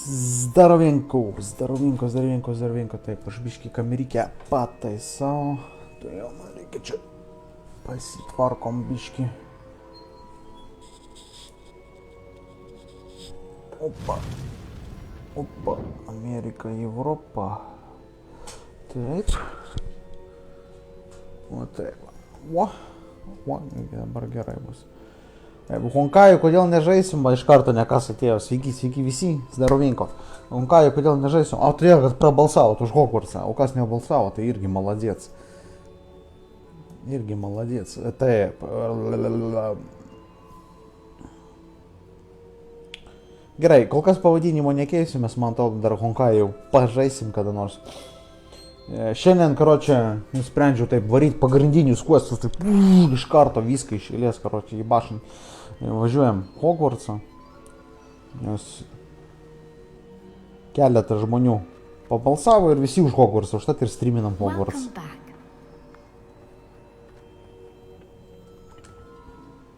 Zdarovinko, taip, aš biškį kamerikę pataisau. Tai jau man reikia čia pasitvarkom biškį. Opa, Amerika, Europa. Taip. O taip. Dabar gerai bus. Jeigu Honkajų, kodėl nežaisim, iš karto nekas atėjo. Sveiki visi, zdarovinko. Honkajų, kodėl nežaisim? O turėjo, kad prabalsavot už Hogwartsą. O kas nebalsavo, tai irgi maladėts. Taip. Gerai, kol kas pavadinimo nekeisim, mes man atrodo dar Honkajų pažaisim kada nors. Šiandien, nusprendžiau taip varyti pagrindinius questus, taip iš karto viską iš eilės, į bašin. Važiuojam Hogwartsą, nes keletą žmonių pabalsavo ir visi už Hogwartsą, užtat ir streaminam Hogwarts.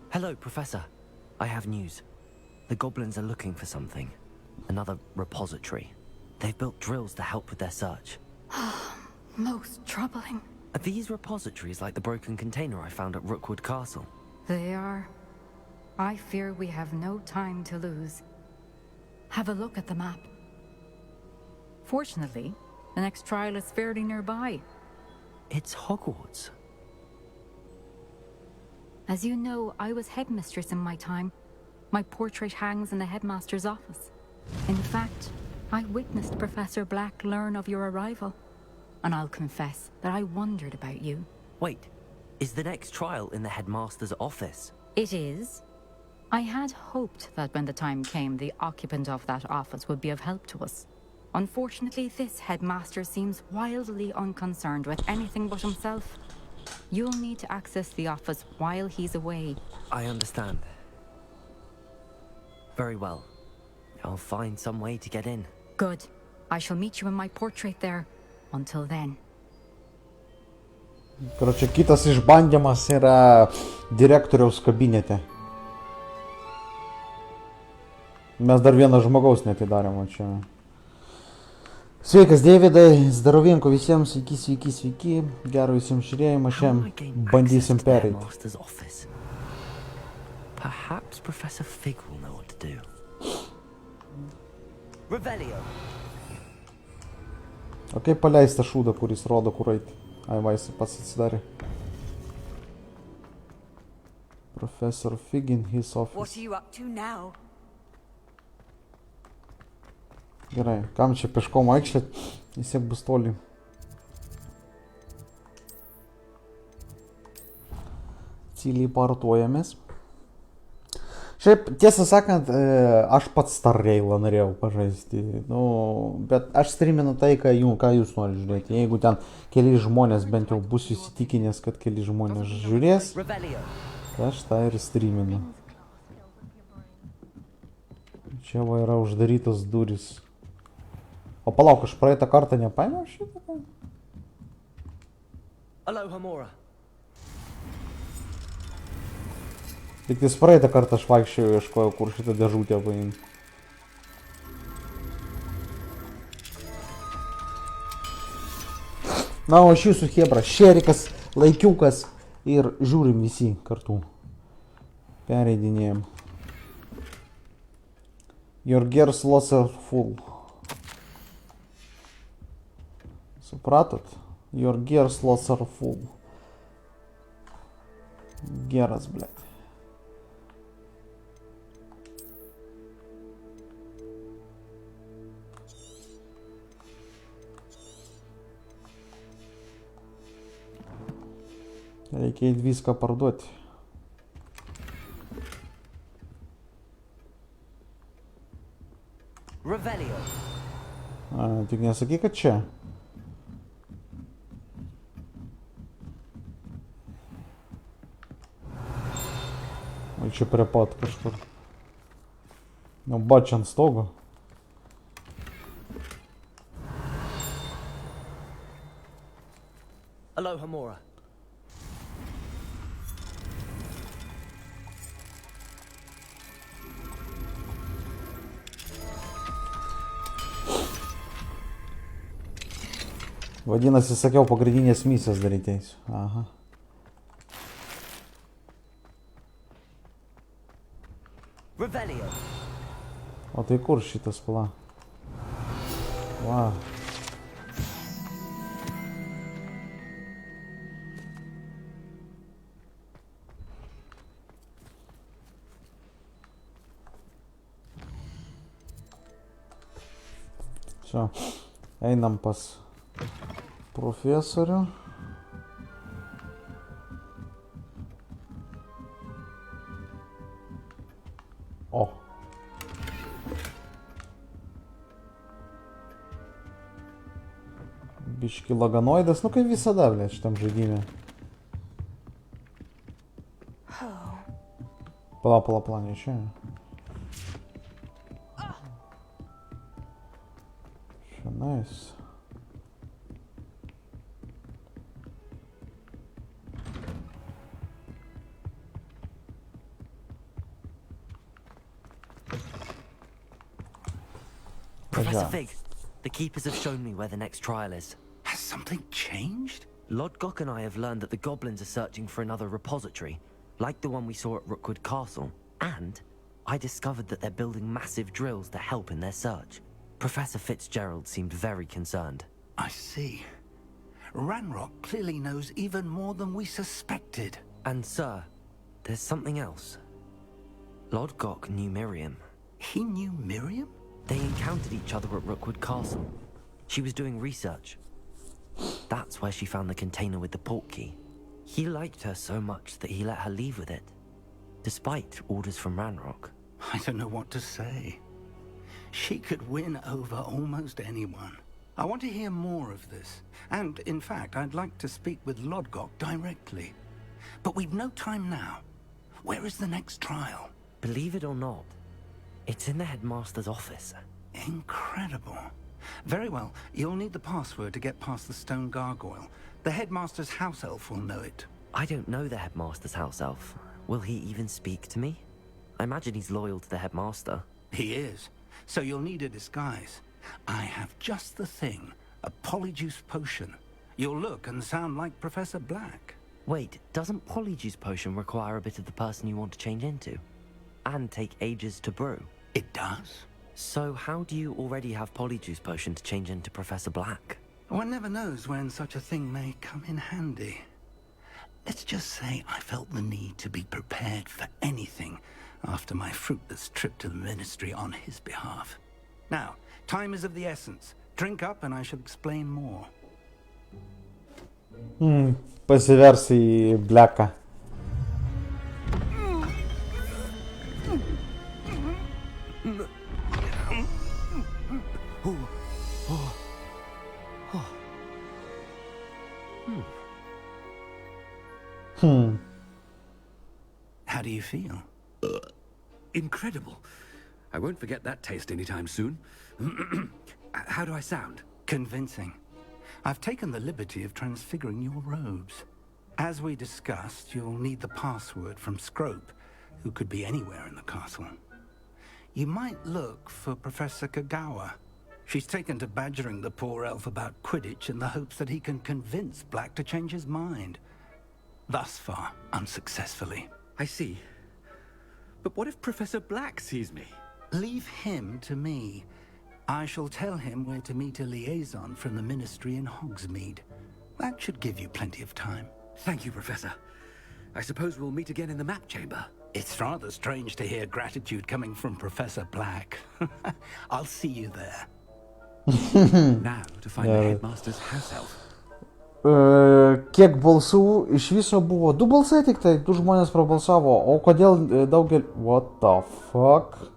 Hello, Professor. I have news. The goblins are looking for something. Another repository. They've built drills to help with their search. Most troubling. Are these repositories like the broken container I found at Rookwood Castle? They are. I fear we have no time to lose. Have a look at the map. Fortunately, the next trial is fairly nearby. It's Hogwarts. As you know, I was headmistress in my time. My portrait hangs in the headmaster's office. In fact, I witnessed Professor Black learn of your arrival. And I'll confess that I wondered about you. Wait, is the next trial in the headmaster's office? It is. I had hoped that when the time came, the occupant of that office would be of help to us. Unfortunately, this headmaster seems wildly unconcerned with anything but himself. You'll need to access the office while he's away. I understand. Very well. I'll find some way to get in. Good. I shall meet you in my portrait there. Until then. Kitas išbandymas yra direktoriaus kabinete. Mes dar vieną žmogaus netidarėm, o čia. Sveikas, Deividai, zdarovinko visiems, sveiki. Gero visiems žiūrėjimo, šiandien bandysim pereiti. Perhaps Professor Fig will know what to do. Revelio. O kaip paleista šūdą, kuris rodo, kur eiti? Ai, va, jis pats atsidarė. Professor Fig in his office. What are you up to now? Gerai, kam čia peškom aikšlėt? Vis tiek bus toli. Tyliai partuojamės. Šiaip, tiesą sakant, aš pats Star Railą norėjau pažaisti, bet aš streaminu tai, ką jūs nori žiūrėti. Jeigu ten keli žmonės bent jau bus įsitikinęs, kad keli žmonės žiūrės, tai aš tą ir streaminu. Čia va yra uždarytos durys. O palauk, aš praeitą kartą nepaėmiau šitą? Aloha, Mora. Tik tais praeitą kartą aš vaikščiau, ieškojau, kur šitą dėžutę paimti. Na, o aš jūsų Hebra, Šerikas, Laikiukas ir žiūrim visi kartu. Pereidinėjom. Your gears lots are full. Supratot? Your gears lots are full. Geras, blėt. Reikia viską parduoti. Revelio. Tik nesakyk, kad čia. O čia prie pat kažkur. Bačia ant stogo. Aloha, Mora. Vadinasi, sakiau, pagrindinės misijas daryti eisiu. Aha. Revelio. O tai kur šitas pala? Va. Čia. Einam pas profesorių. O. Biški laganoidas, nu kaip visada, blė, šitam žaidime. Pala, neišėjo. Šiandais. Professor Fig, the keepers have shown me where the next trial is. Has something changed? Lodgok and I have learned that the goblins are searching for another repository, like the one we saw at Rookwood Castle. And I discovered that they're building massive drills to help in their search. Professor Fitzgerald seemed very concerned. I see. Ranrock clearly knows even more than we suspected. And sir, there's something else. Lodgok knew Miriam. He knew Miriam? They encountered each other at Rookwood Castle. She was doing research. That's where she found the container with the port key. He liked her so much that he let her leave with it, despite orders from Ranrock. I don't know what to say. She could win over almost anyone. I want to hear more of this. And, in fact, I'd like to speak with Lodgok directly. But we've no time now. Where is the next trial? Believe it or not, it's in the headmaster's office. Incredible. Very well. You'll need the password to get past the stone gargoyle. The headmaster's house elf will know it. I don't know the headmaster's house elf. Will he even speak to me? I imagine he's loyal to the headmaster. He is. So you'll need a disguise. I have just the thing. A polyjuice potion. You'll look and sound like Professor Black. Wait, doesn't Polyjuice Potion require a bit of the person you want to change into? And take ages to brew? It does. So how do you already have Polyjuice Potion to change into Professor Black? One never knows when such a thing may come in handy. Let's just say I felt the need to be prepared for anything after my fruitless trip to the ministry on his behalf. Now, time is of the essence. Drink up and I shall explain more. Pasiversi į Blacką. How do you feel? Incredible. I won't forget that taste anytime soon. How do I sound? Convincing. I've taken the liberty of transfiguring your robes. As we discussed, you'll need the password from Scrope, who could be anywhere in the castle. You might look for Professor Kagawa. She's taken to badgering the poor elf about Quidditch in the hopes that he can convince Black to change his mind. Thus far, unsuccessfully. I see. But what if Professor Black sees me? Leave him to me. I shall tell him where to meet a liaison from the ministry in Hogsmeade. That should give you plenty of time. Thank you, Professor. I suppose we'll meet again in the map chamber. It's rather strange to hear gratitude coming from Professor Black. I'll see you there. Now to find the headmaster's house elf. Kiek balsų iš viso buvo? 2 balsai tik tai, 2 žmonės prabalsavo. O kodėl What the fuck?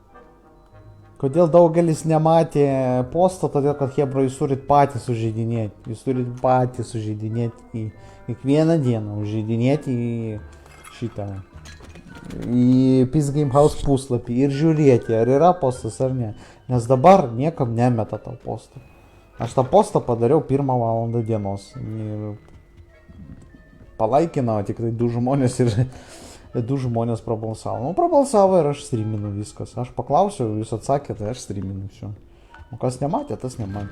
Kodėl daugelis nematė posto? Todėl, kad Hebra, jūs turit patys sužeidinėti. Jūs turit patys sužeidinėti į kiekvieną dieną. Užžeidinėti į šitą. Į Peace Game House puslapį ir žiūrėti, ar yra postas ar ne. Nes dabar niekam nemeta tą postą. Aš tą postą padariau 1 valandą dienos. Ir palaikinau tik tai 2 žmonės ir 2 žmonės prabalsavo. Nu, prabalsavo ir aš streaminu viskas. Aš paklausiau, jūs atsakėte, tai aš streaminu. O kas nematė, tas nematė.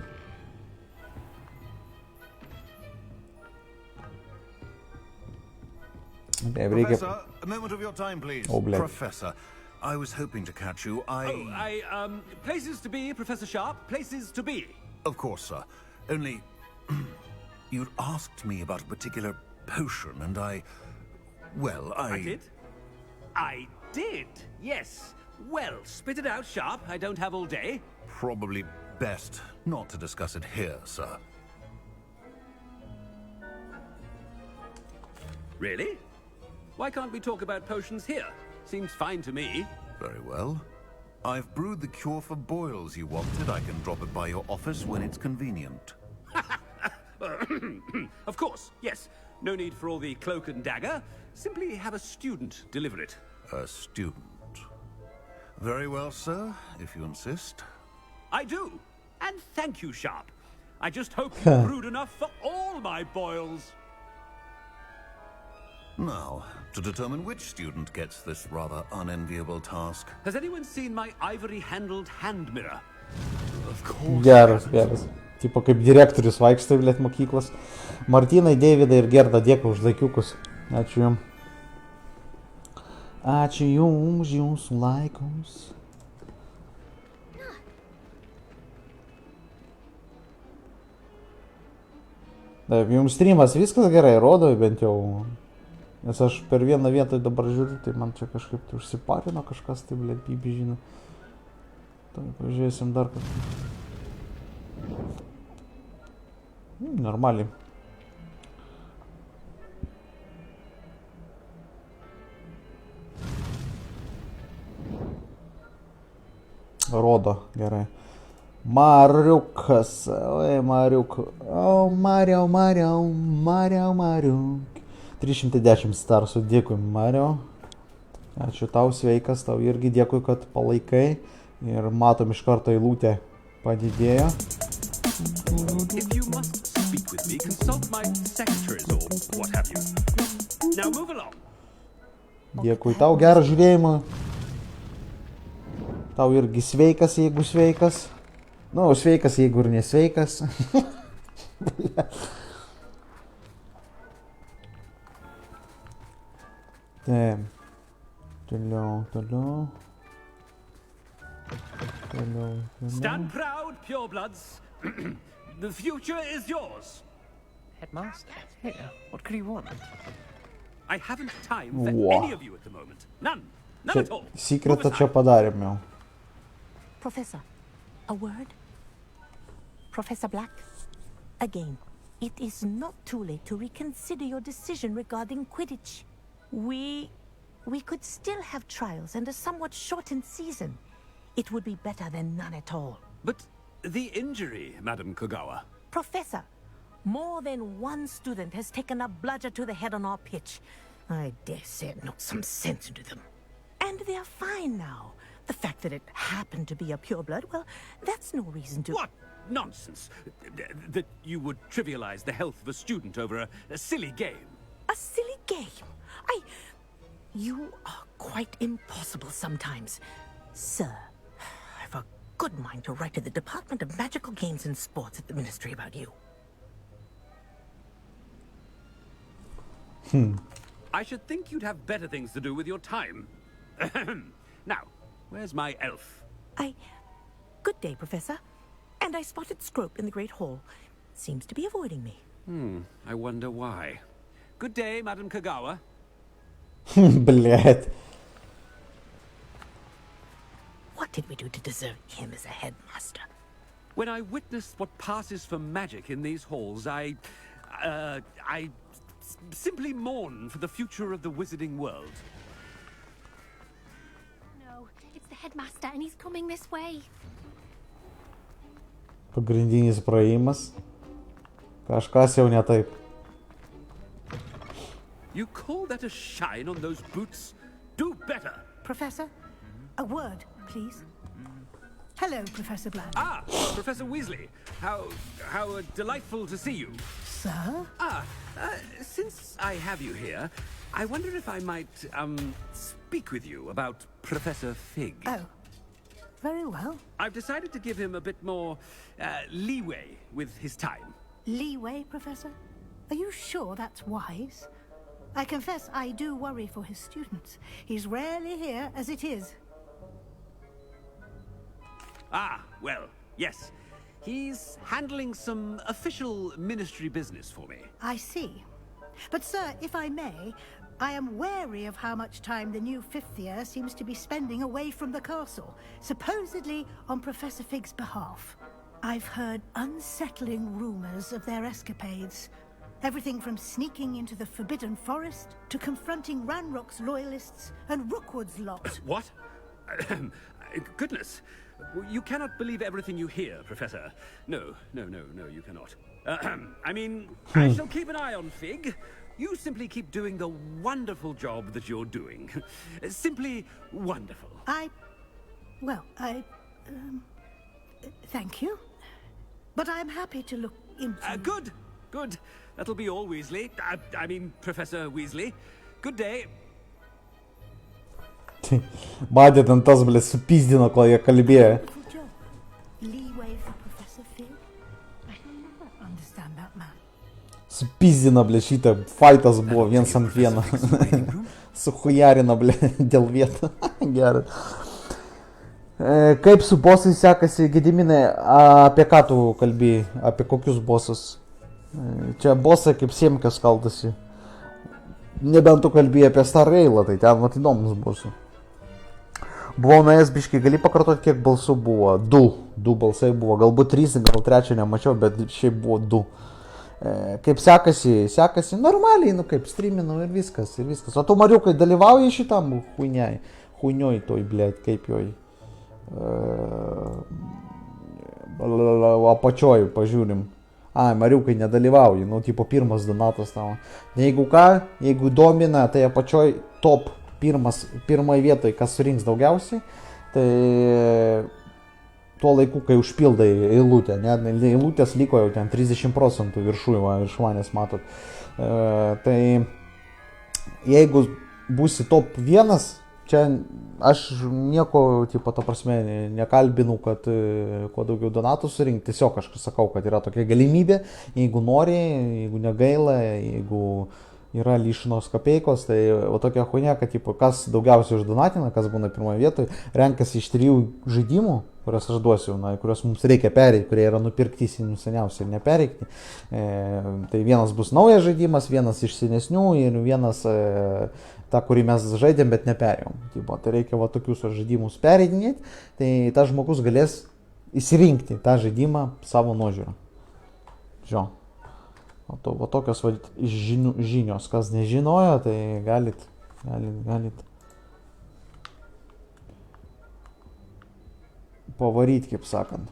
Professor, a moment of your time, please. Oh, bless. Professor, I was hoping to catch you. Places to be, Professor Sharp. Places to be. Of course, sir. Only... you'd asked me about a particular potion, and well, I did? I did, yes. Well, spit it out, Sharp. I don't have all day. Probably best not to discuss it here, sir. Really? Why can't we talk about potions here? Seems fine to me. Very well. I've brewed the cure for boils you wanted. I can drop it by your office when it's convenient. Of course, yes. No need for all the cloak and dagger. Simply have a student deliver it. A student. Very well, sir, if you insist. I do. And thank you, Sharp. I just hope you brewed enough for all my boils. Now, to determine which student gets this rather unenviable task. Has anyone seen my ivory-handled hand mirror? Of course. Geras. Tipo kaip direktorius vaikštai, blėt, mokyklos. Martynai, Deividai ir Gerda, dėkui už laikiukus. Ačiū jums. Ačiū jums, jūsų laikus. Taip, jums streamas viskas gerai rodo, bent jau. Nes aš per vieną vietą dabar žiūriu, tai man čia kažkaip tai užsiparino kažkas, tai blėt, bibi žino. Tai pažiūrėsim dar kažką. Normaliai. Rodo, gerai. Mariukas, oi Mariuk. O Mariau. 310 starsų, dėkui Mariau. Ačiū tau, sveikas, tau irgi dėkui, kad palaikai. Ir matom iš karto eilutė padidėjo. If you must speak with me, consult my secretaries or what have you. Now move along. Dėkui tau, gerą žiūrėjimą. Tau irgi sveikas, jeigu sveikas. Nu, sveikas, jeigu ir nesveikas. Taip. Toliau. Stand proud, purebloods. The future is yours. Headmaster? Here, what could he want? I haven't time for any of you at the moment. None at all. Secretą čia padarėm jau. Professor, a word? Professor Black, again, it is not too late to reconsider your decision regarding Quidditch. We could still have trials and a somewhat shortened season. It would be better than none at all. But the injury, Madam Kogawa. Professor, more than one student has taken a bludger to the head on our pitch. I dare say it knocked some sense into them. And they're fine now. The fact that it happened to be a pureblood, well, that's no reason to... What nonsense! That you would trivialize the health of a student over a silly game. A silly game? You are quite impossible sometimes. Sir, I've a good mind to write to the Department of Magical Games and Sports at the Ministry about you. I should think you'd have better things to do with your time. Now, where's my elf? Good day, Professor. And I spotted Scrope in the Great Hall. Seems to be avoiding me. I wonder why. Good day, Madam Kogawa. Блядь. What did we do to deserve him as a headmaster? When I witnessed what passes for magic in these halls, I simply mourn for the future of the wizarding world. No, it's the headmaster and he's coming this way. Pagrindinis praėjimas. Kažkas jau ne taip. You call that a shine on those boots? Do better! Professor, a word, please. Hello, Professor Black. Ah, Professor Weasley. How delightful to see you. Sir? Since I have you here, I wonder if I might, speak with you about Professor Fig. Oh, very well. I've decided to give him a bit more, leeway with his time. Leeway, Professor? Are you sure that's wise? I confess I do worry for his students. He's rarely here as it is. Ah, well, yes. He's handling some official ministry business for me. I see. But sir, if I may, I am wary of how much time the new fifth year seems to be spending away from the castle, supposedly on Professor Fig's behalf. I've heard unsettling rumors of their escapades. Everything from sneaking into the Forbidden Forest to confronting Ranrock's loyalists and Rookwood's lot. What? Goodness. You cannot believe everything you hear, Professor. No, you cannot. I mean, I shall keep an eye on Fig. You simply keep doing the wonderful job that you're doing. Simply wonderful. Thank you. But I'm happy to look into... Good. That'll be all, Weasley. I mean, Professor Weasley. Good day. Батя ten tas, blė, supizdino, kol jie kalbėjo. Leeway for Professor Fig? I never understand that man. Supizdino, blė, šitą. Fightas buvo viens ant vieno. Suhujarino, blė, dėl vietų. Gerai. Kaip su bosais sekasi, Gediminai, apie ką tu kalbėjai? Apie kokius bosus? Čia bosai kaip Siemkės kaltasi. Nebent tu kalbėjai apie Star Railą, tai ten vat įdomus bosų. Buvau nuėjęs biškai, gali pakartoti, kiek balsų buvo? 2 balsai buvo, galbūt 3, gal 3 nemačiau, bet šiaip buvo 2. Kaip sekasi normaliai, nu kaip streaminu ir viskas. O tu, Mariukai, dalyvauji šitam huinioj toj, blėt, kaip joj. Apačioj, pažiūrim. Mariukai, nedalyvauji, nu, tipo pirmas donatas tavo. Jeigu ką, jeigu domina, tai apačioj top. Pirmai vietoj, kas surinks daugiausiai, tai tuo laiku, kai užpildai eilutę, eilutės liko jau ten 30% virš manęs matot. Tai jeigu būsi top 1, čia aš nieko, tipo, ta prasme, nekalbinu, kad kuo daugiau donatų surinkti, tiesiog aš sakau, kad yra tokia galimybė, jeigu nori, jeigu negaila, jeigu yra lyšinos kapeikos, tai o tokia huinė, kad tipo, kas daugiausiai uždonatina, kas būna pirmoje vietoje, renkasi iš 3 žaidimų, kuriuos aš duosiu, kuriuos mums reikia pereiti, kurie yra nupirkti seniausiai ir nepereikti. Tai vienas bus naujas žaidimas, vienas iš senesnių ir vienas ta, kurį mes žaidėm, bet neperėjom. Tai reikia va tokius žaidimus pereidinėti, tai tas žmogus galės įsirinkti tą žaidimą savo nuožiūrą. Žio. O tokios žinios, kas nežinojo, tai galit pavaryti, kaip sakant.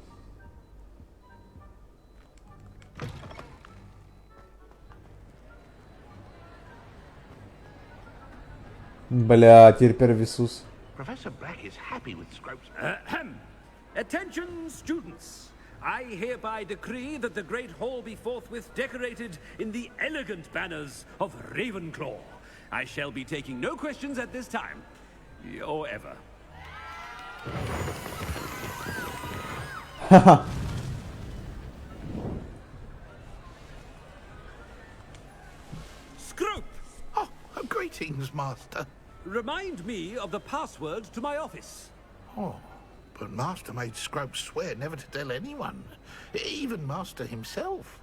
Блядь, ir per visus. Professor Black is happy with Scrope's... Attention, students! I hereby decree that the Great Hall be forthwith decorated in the elegant banners of Ravenclaw. I shall be taking no questions at this time, or ever. Scrope! Oh, greetings, Master. Remind me of the password to my office. Oh. But Master made Scrope swear never to tell anyone, even Master himself.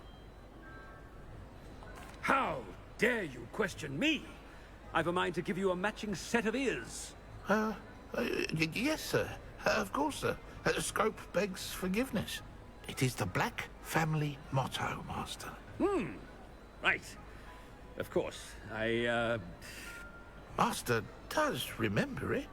How dare you question me? I've a mind to give you a matching set of ears. Yes, sir. Of course, sir. Scrope begs forgiveness. It is the Black family motto, Master. Right. Of course. Master does remember it.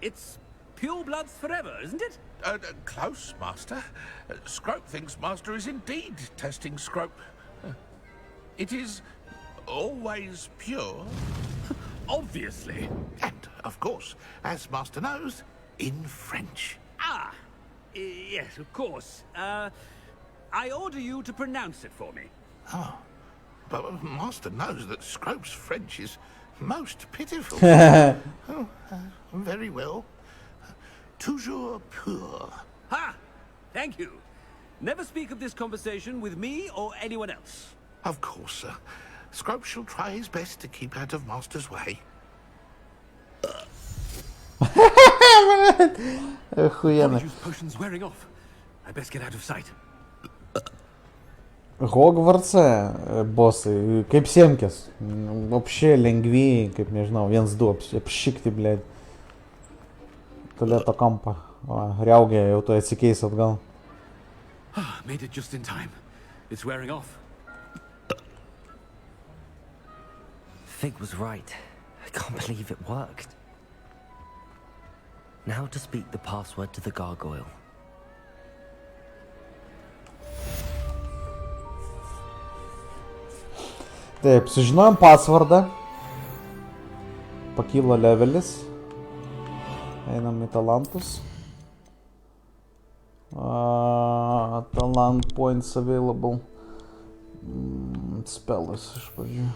It's pure bloods forever, isn't it? Close, Master. Scrope thinks Master is indeed testing Scrope. It is always pure. Obviously. And, of course, as Master knows, in French. Yes, of course. I order you to pronounce it for me. Oh, but Master knows that Scrope's French is most pitiful. Very well. Toujours pur. Ha! Thank you. Never speak of this conversation with me or anyone else. Of course, sir. Scrope shall try his best to keep out of Master's way. Охуенно. Polyjuice potion's wearing off. I best get out of sight. Hogvartse bossai, kaip semkės. Вообще lengvi, kaip nežinau, 1-2 apšikti, blėd. Tualeto kampą. O, riaugė, jau tu atsikeis atgal. Made it just in time. It's wearing off. Fig was right. I can't believe it worked. Now to speak the password to the gargoyle. Taip, sužinojom passwordą. Pakilo levelis. Einam į talentus. Talent points available. Spellas iš pradžių.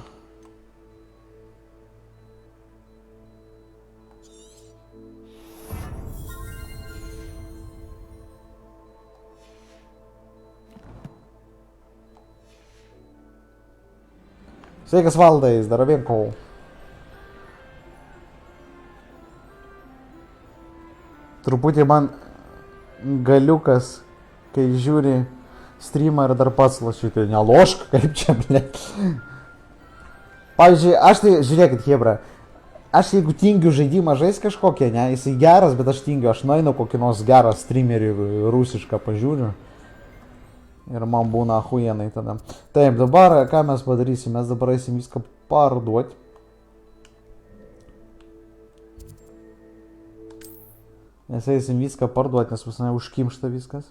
Sveikas Valdai, zdarovienko. Truputį man galiukas, kai žiūri streamą ir dar pats lašyti. Nelošk, kaip čia, blėt. Pavyzdžiui, aš tai, žiūrėkit, hebra, aš jeigu tingiu žaidimą žais kažkokią, ne, jisai geras, bet aš tingiu, aš nueinu kokį nors gerą streamerį rusišką pažiūriu. Ir man būna ahujenai tada. Taip, dabar ką mes padarysim? Mes dabar eisim viską parduoti. Mes eisim viską parduoti, nes pas mane užkimšta viskas.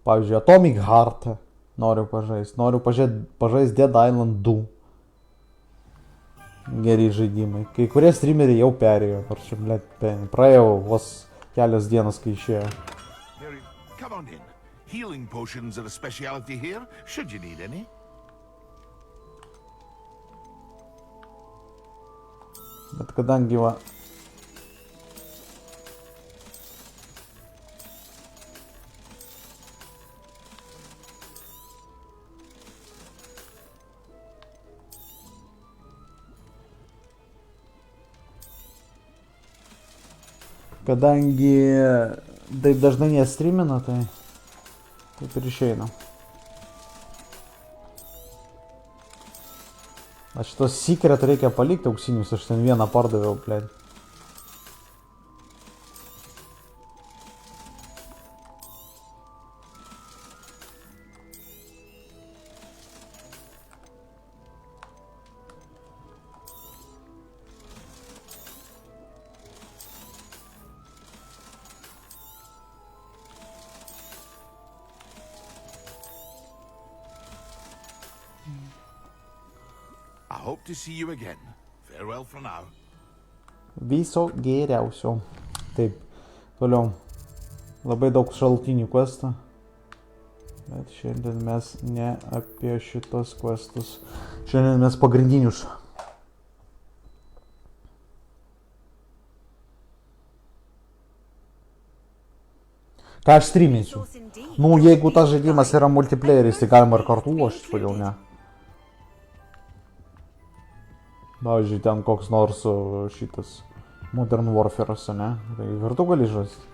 Pavyzdžiui, Atomic Heart noriu pažaisti. Noriu pažaisti Dead Island 2. Geri žaidimai. Kai kurie streameriai jau perėjo. Praėjau vos kelias dienas, kai išėjo. Come on in. Healing potions are a speciality here, should you need any. Bet kadangi va... Kadangi taip dažnai nestreamina, tai taip ir išeina. Aš šitos secret reikia palikti auksinius, aš ten vieną pardaviau, blėd. I hope to see you again. Farewell for now. Viso geriausio. Taip, toliau. Labai daug šaltinių questą. Bet šiandien mes ne apie šitos questus. Šiandien mes pagrindinius. Ką aš streaminsiu? Nu, jeigu tas žaidimas yra multiplayeris, tai galima ir kartu lošti, kodėl ne? Pavyzdžiui, ten koks nors šitas Modern Warfare'as, ne? Tai kartu gali žaisti.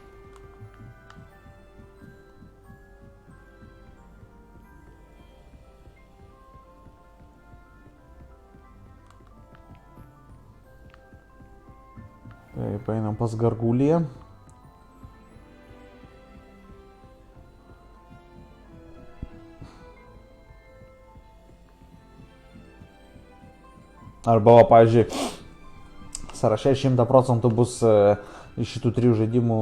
Taip, einam pas Garguliją. Arba, pavyzdžiui, sąraše 100% bus iš šitų trijų žaidimų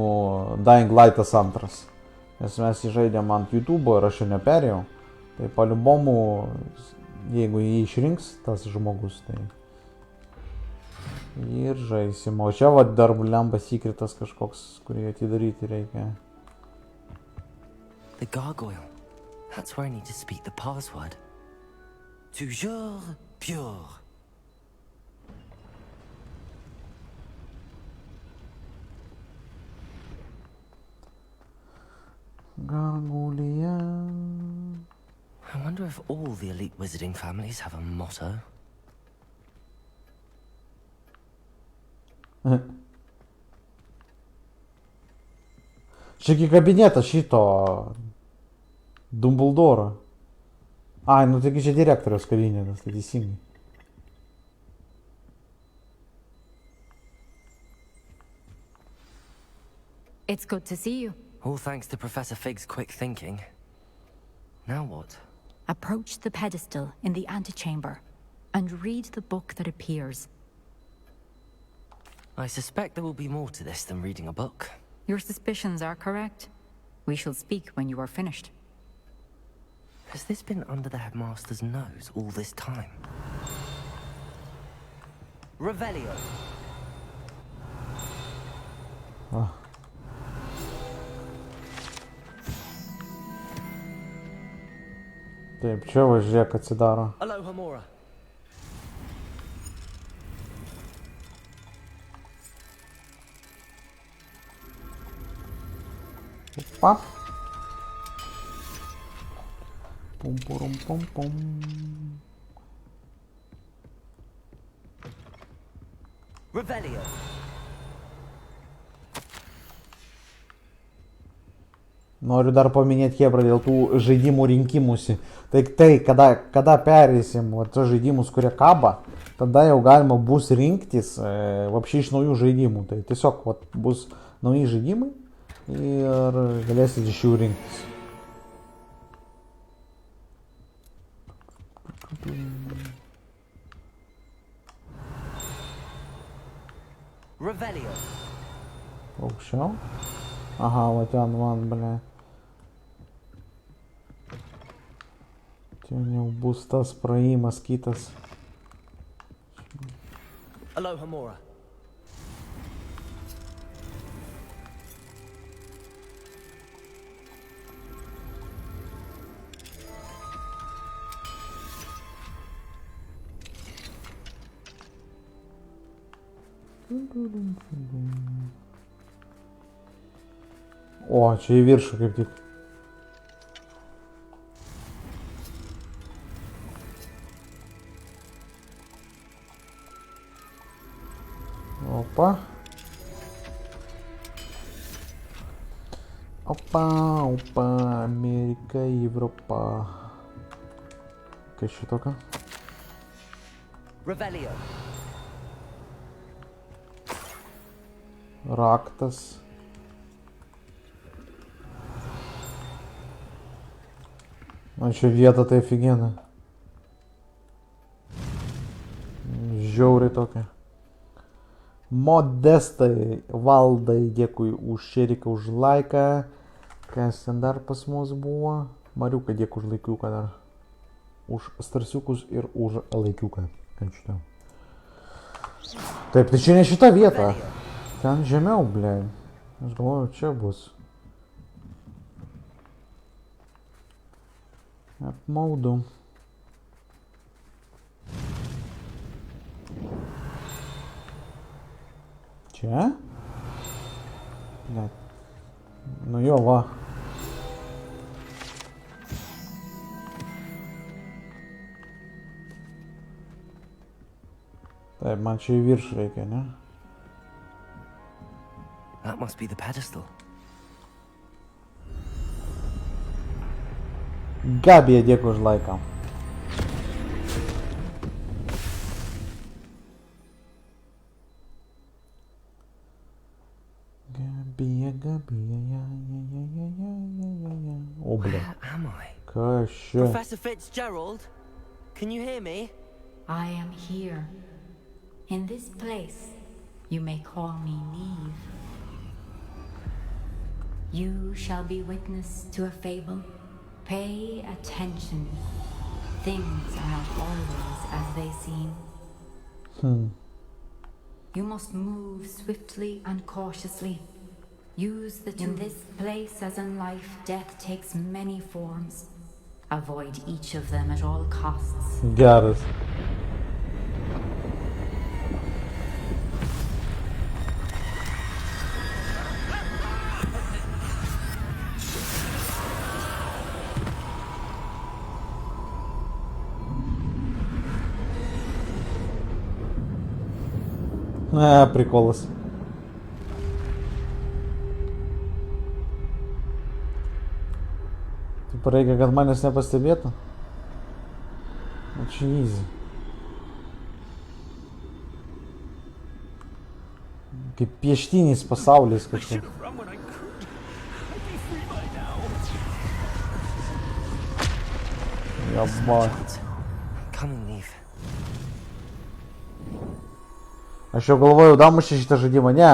Dying Light'as antras. Nes mes jį žaidėm ant YouTube ir aš jo neperėjau. Tai paliubomų, jeigu jį išrinks tas žmogus, tai ir žaisim. O čia va dar lemba secretas kažkoks, kurį atidaryti reikia. The gargoyle. That's where I need to speak the password. Toujours pure. Gargulija. I wonder if all the elite wizarding families have a motto. Čiagi kabinetas šito Dumbledoro. Ai, nu taigi čia direktoriaus kabinetas, tai teisingai. It's good to see you. All thanks to Professor Fig's quick thinking. Now what? Approach the pedestal in the antechamber and read the book that appears. I suspect there will be more to this than reading a book. Your suspicions are correct. We shall speak when you are finished. Has this been under the headmaster's nose all this time? Revelio. Ah. Taip, čia va žiūrėk atsidaro. Alohomora. Opa. Pum, pum, pum, pum. Revelio. Noriu dar paminėti Hebra dėl tų žaidimų rinkimusi. Tai kada perėsim tos žaidimus, kurie kaba, tada jau galima bus rinktis vapšiai iš naujų žaidimų. Tai tiesiog bus nauji žaidimai ir galėsit iš jų rinktis. Revelio. Aukščiau. Aha, va ten man, ble. Ten jau bus tas praėjimas kitas. Alohomora. O, čia į viršų kaip tik. Opa. Opa, opa, Amerika, Европа. Kas šitoka? Revelio. Raktas. Man čia vieta tai офигенно. Žiauriai tokia. Modestai, Valdai, dėkui už šeriką, už laiką. Kas ten dar pas mus buvo? Mariuka, dėkui už laikiuką dar. Už starsiukus ir už laikiuką. Taip, tai čia ne šita vieta. Ten žemiau, blei. Aš galvoju, čia bus. Apmaudu. Čia? Blet. Nu jo, va. Taip, man čia į viršų reikia, ne? That must be the pedestal. Gabija, dėkui už laiką. Gabija, ja. O, ble. Where am I? Kas čia? Professor Fitzgerald? Can you hear me? I am here. In this place, you may call me Neve. You shall be witness to a fable. Pay attention. Things are not always as they seem. You must move swiftly and cautiously. Use the tools. In this place, as in life, death takes many forms. Avoid each of them at all costs. Got it. Prikolas. Taip reikia, kad manęs nepastebėtų. Čia easy. Kaip pieštinis pasaulis kažkaip. Jaba. Aš jau galvojau, damušė šitą žaidimą. Ne,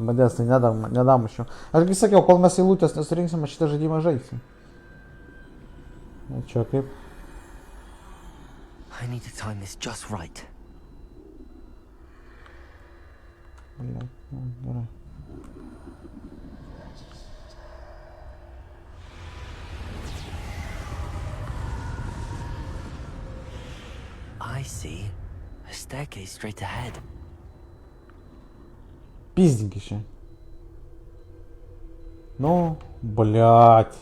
manęs tai nedamušiu. Ašgi sakiau, kol mes eilutės nesurinksim, šitą žaidimą žaidsim. Čia kaip? I need to time this just right. Gerai. I see a staircase straight ahead. Пизденький ще. Ну, блядь.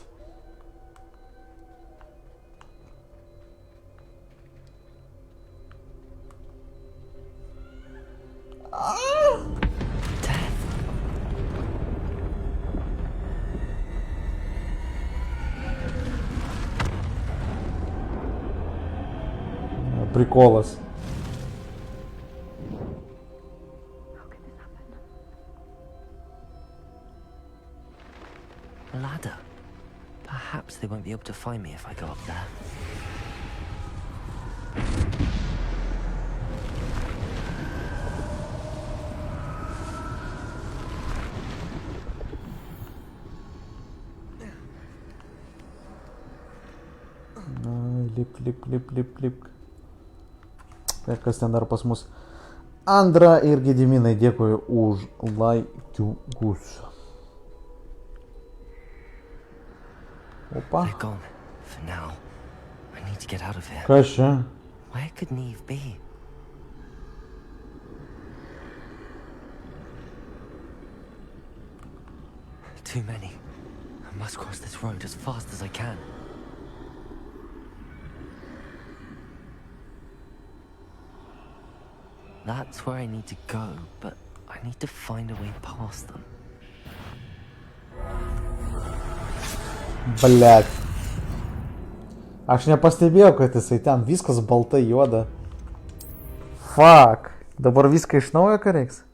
Приколос. A ladder. Perhaps they won't be able to find me if I go up there. Lip. Kas ten dar pas mus? Andra ir Gediminai, dėkui už laikiukus. Opa. They're gone. For now. I need to get out of here. Kas čia? Where could Neve be? Too many. I must cross this road as fast as I can. That's where I need to go, but I need to find a way past them. Блядь. Aš nepastebėjau, kad jisai ten viskas baltai juoda. Fuck. Dabar viską iš naujo ką reiks?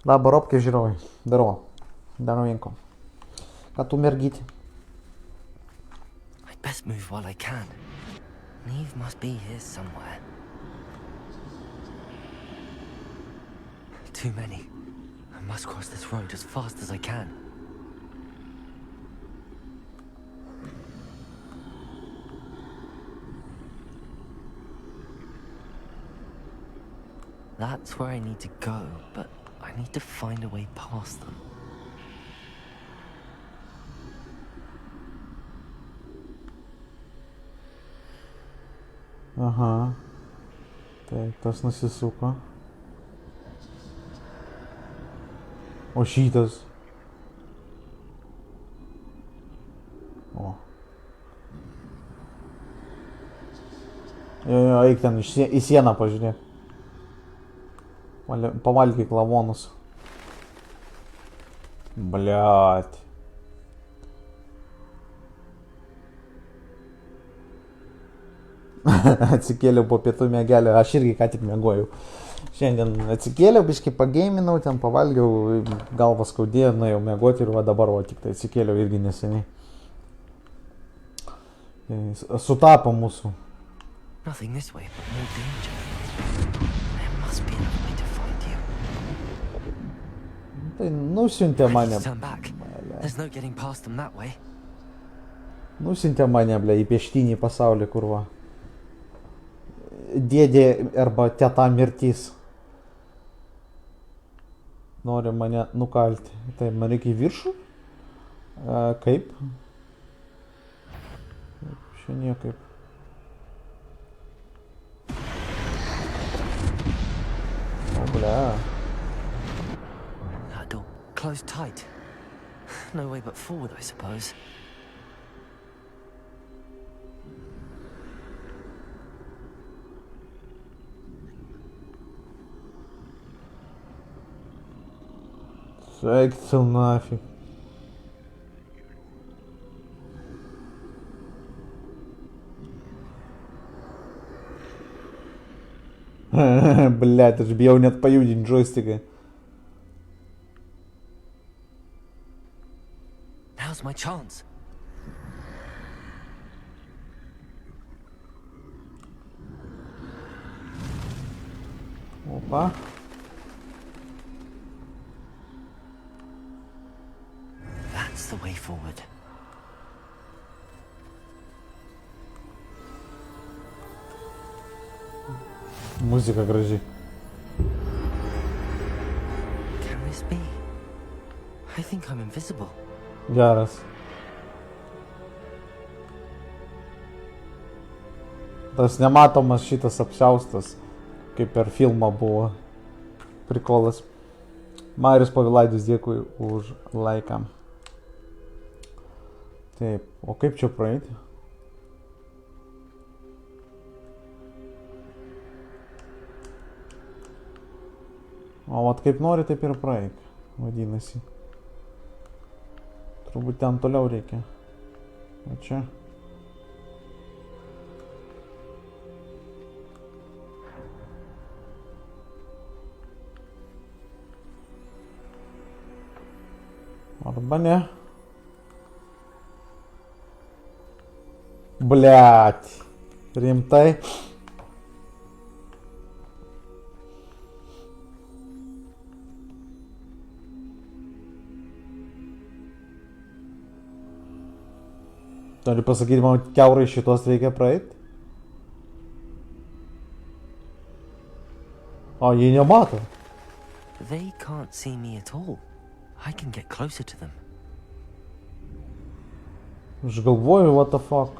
Dabar ropkė žiūrovai. Darovinko. Ką tu mergyti? I'd best move while I can. Neve must be here somewhere. Too many. I must cross this road as fast as I can. That's where I need to go, but I need to find a way past them. Aha. Taip, tas nusisuko. O šitas. O. Jo, eik ten į sieną pažiūrėk. Pavalgyk lavonus. Bliat. Atsikėliau po pietų mėgelio, aš irgi ką tik mėgojau. Šiandien atsikėliau, biškai pageiminau, ten pavalgiau, galvą skaudėjo, nuėjau mėgoti ir va dabar va tik tai atsikėliau irgi neseniai. Sutapo mūsų. Nothing this way, but more danger. There must be another way to find you. Tai nusiuntė mane. There's no getting past them that way. Nusiuntė mane, ble, į pieštinį pasaulį, kur va. Dėdė arba teta mirtis. Nori mane nukalti. Tai man reikia į viršų? Kaip? Čia niekaip. O, ble. That door closed tight. No way but forward, I suppose. Экцел нафиг. Блядь, это ж я не отпою день джойстика. Now's my chance. Опа. That's the way forward. Музыка грызи. Can this be? I think I'm invisible. Geras. Tas nematomas šitas apsiaustas, kaip per filmą buvo. Prikolas. Marius Povilaidis, dėkui už laiką. Taip, o kaip čia praeiti? O vat kaip nori, taip ir praeik, vadinasi. Turbūt ten toliau reikia. O čia. Arba ne. Блядь. Rimtai. Nori pasakyti, man kiaurai šitos reikia praeiti? O, jie nemato. They can't see me at all. I can get closer to them. Aš galvoju, what the fuck.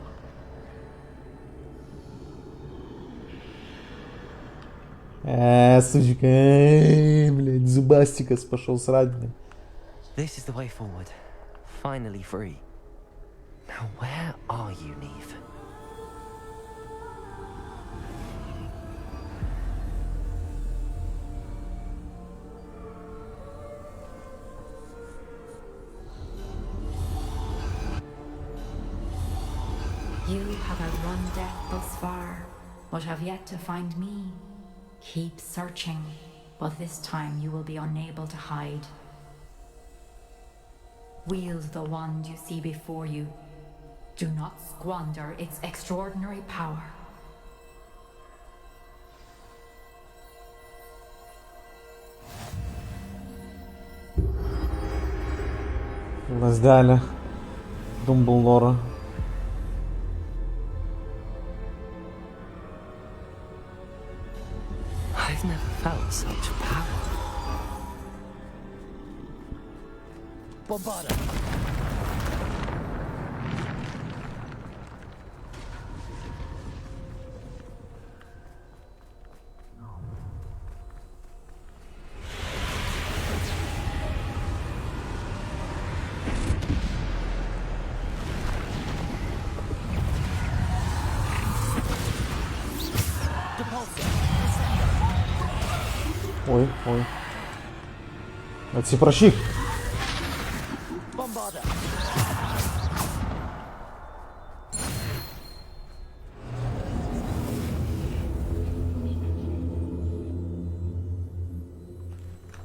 Сучка, блядь, зубастикас пошел срать. This is the way forward. Finally free. Now where are you, Neve? You have outrun death thus far, but have yet to find me. Keep searching, but this time you will be unable to hide. Wield the wand you see before you. Do not squander its extraordinary power. Lazdelė Dumbledore. I've never felt such power. Bombarda! Ой, ой. Atsiprašyk. Bombarda!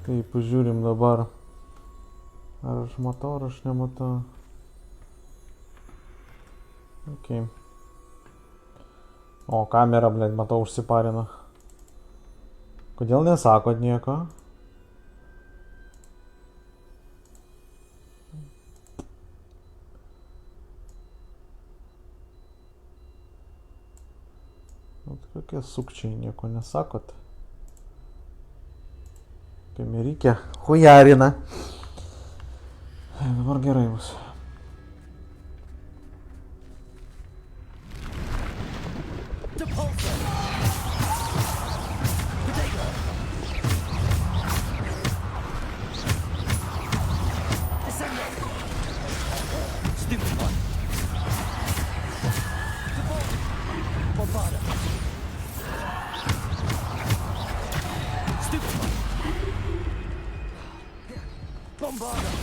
Tai pažiūrim dabar. Ar aš matau, ar aš nematau. Ok. O, kamera, blėt, matau, užsiparina. Kodėl nesakot nieko? Kokie sukčiai, nieko nesakot. Kamerykė hujarina. Dabar gerai bus. Bombarder.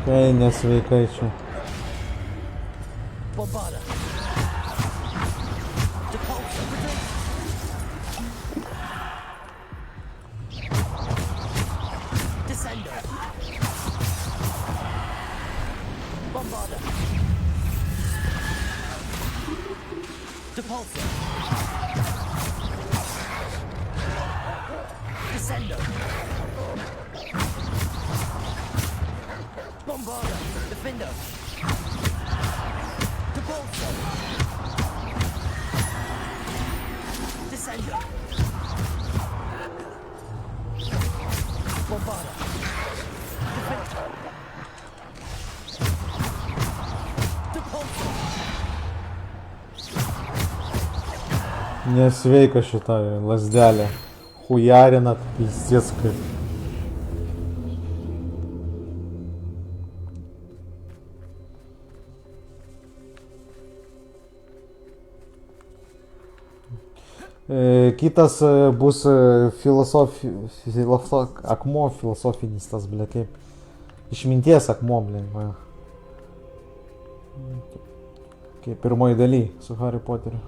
Kai nesveikai čia. Bombarder. Depulsor, protect. Descender. Bombarder. Depulsor. Descender. Bombarder. Defender. Depulsor. Descender. Bombarder. Defender. Depulsor. Nesveika šitą lasdelę. Hujarinat, pizdiec kaip. Kitas bus akmuo filosofinis tas, ble, kaip. Išminties akmuo, ble. Kaip pirmoji daly su Harry Potteriu.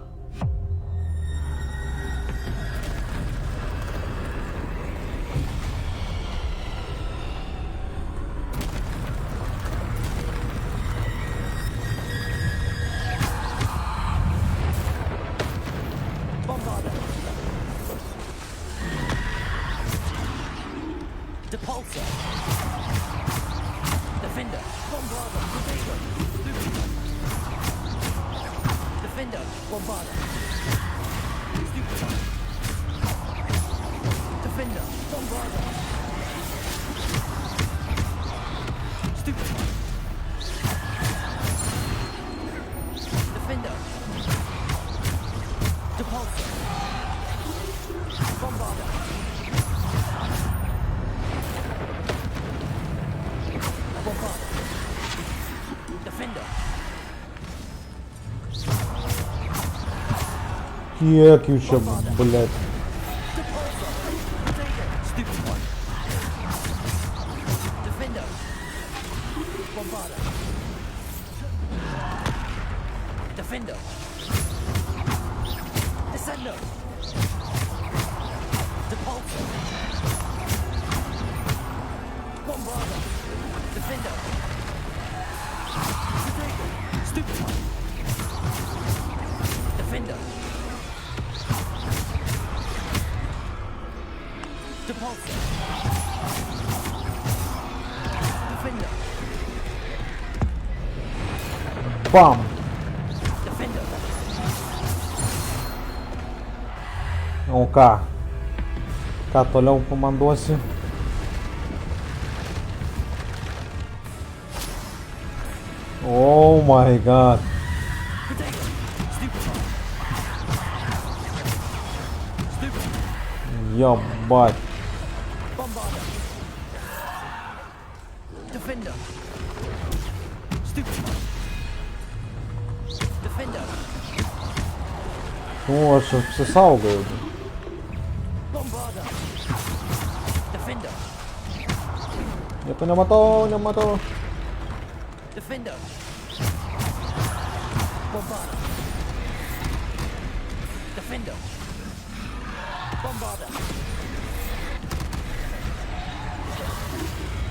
Depulsor. Defender. Bombarder. Potato. Defender. Bombarder. Stupid. Defender. Bombarder. Stupid. Defender. Depulsor. Bombarder. Bombarder. Defender. Kiek jų čia, blėt. Depulsor. Potato. Stupid one. Defender. Bombarder. Defender. Descender. Depulsor. Bombarder. Defender. Potato. Stupid one. Defender. Depulsor. Defender. Бам! Defender. O ką? Ką toliau komanduosi? Oh my god. Potato. Stupid one. Stupid. Ебать. Bombarder. Defender. Stupid one. Defender. Ну, aš apsisaugojau. Bombarder. Defender. Nieko nematau, nematau. Defender. Bombarder. Defender. Bombarder.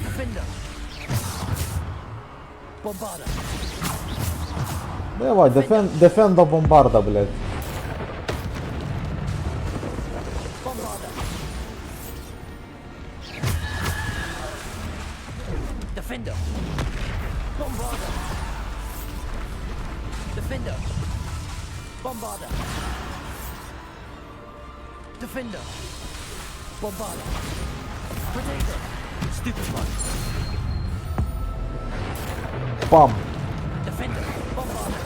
Defender. Bombarder. Давай, defendo bombardą, блядь. Bombarder. Defender. Bombarder. Defender. Bombarder. Defender. Bombarder. Potato. Stupid one. Бам! Defender. Bombarder.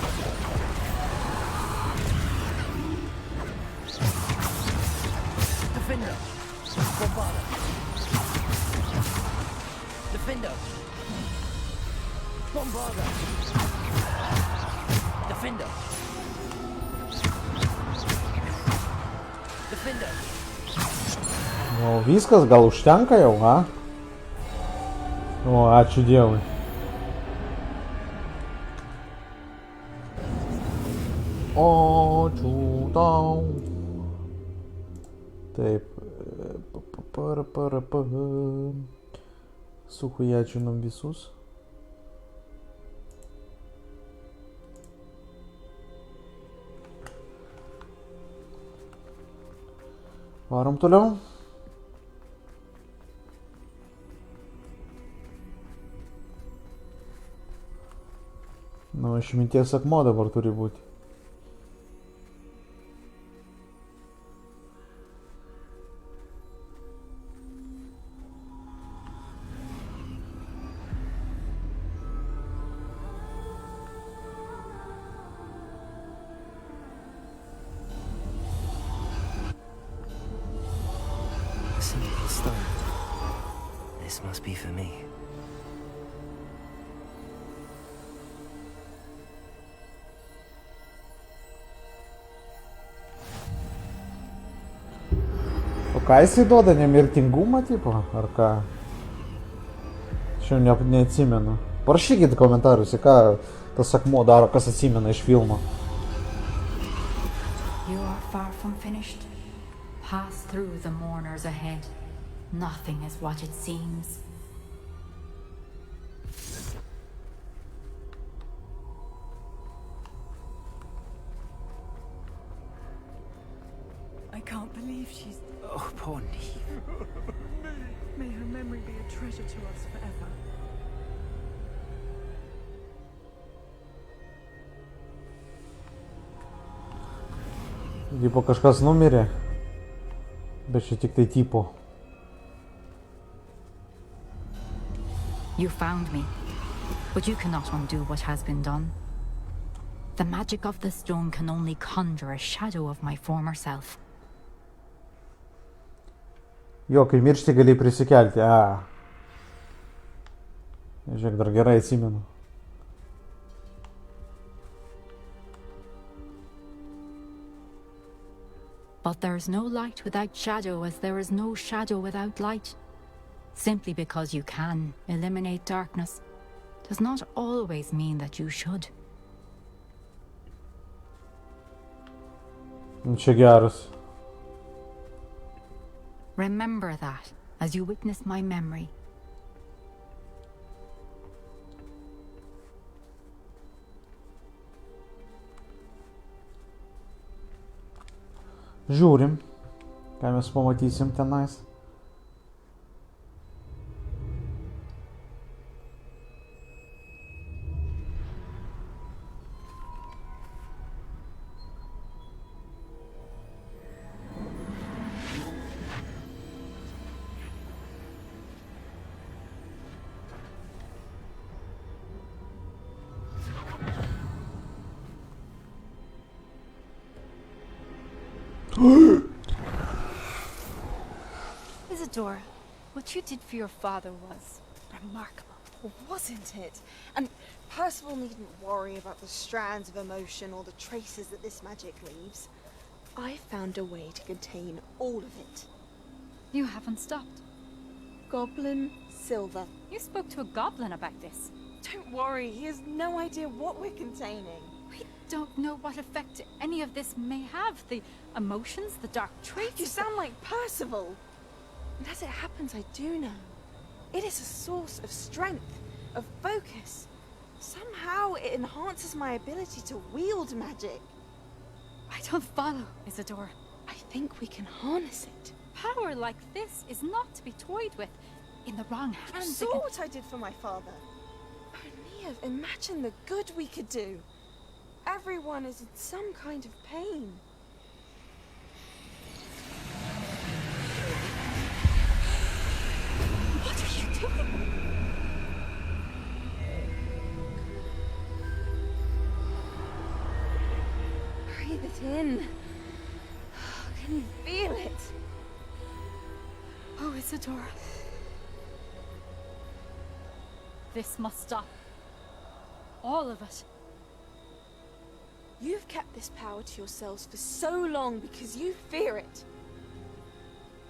Defender. Bombarder. Defender. Bombarder. Defender. Nu, viskas, gal užtenka jau, a? O, ačiū Dievui. Ačiū tau. Taip. Suhujačinom visus. Varom toliau. Nu, išminties akmuo dabar turi būti. A simple stone. This must be for me. O ką jisai duoda, nemirtingumą tipo, ar ką? Šiandien neatsimenu. Parašykit komentaruose, ką tas akmuo daro, kas atsimena iš filmo. You are far from finished. Pass through the mourners ahead. Nothing is what it seems. I can't believe she's... Oh, poor Neve. May her memory be a treasure to us forever. Tipo kažkas numirė, bet čia tik tai tipo. You found me, but you cannot undo what has been done. The magic of the stone can only conjure a shadow of my former self. Jo, kai miršti gali prisikelti, Žiūrėk, dar gerai atsimenu. But there is no light without shadow, as there is no shadow without light. Simply because you can eliminate darkness does not always mean that you should. Čia geras. Remember that as you witness my memory. Žiūrim, ką mes pamatysim tenais. Isadora, what you did for your father was remarkable, wasn't it? And Percival needn't worry about the strands of emotion or the traces that this magic leaves. I found a way to contain all of it. You haven't stopped. Goblin silver. You spoke to a goblin about this. Don't worry, he has no idea what we're containing. We don't know what effect any of this may have. The emotions, the dark traits. You sound like Percival. And as it happens, I do know. It is a source of strength, of focus. Somehow it enhances my ability to wield magic. I don't follow, Isadora. I think we can harness it. Power like this is not to be toyed with. In the wrong hands. You saw what I did for my father. Only imagine the good we could do. Everyone is in some kind of pain. What are you doing? Breathe it in. Can you feel it? Oh, Isadora. This must stop. All of it. You've kept this power to yourselves for so long because you fear it.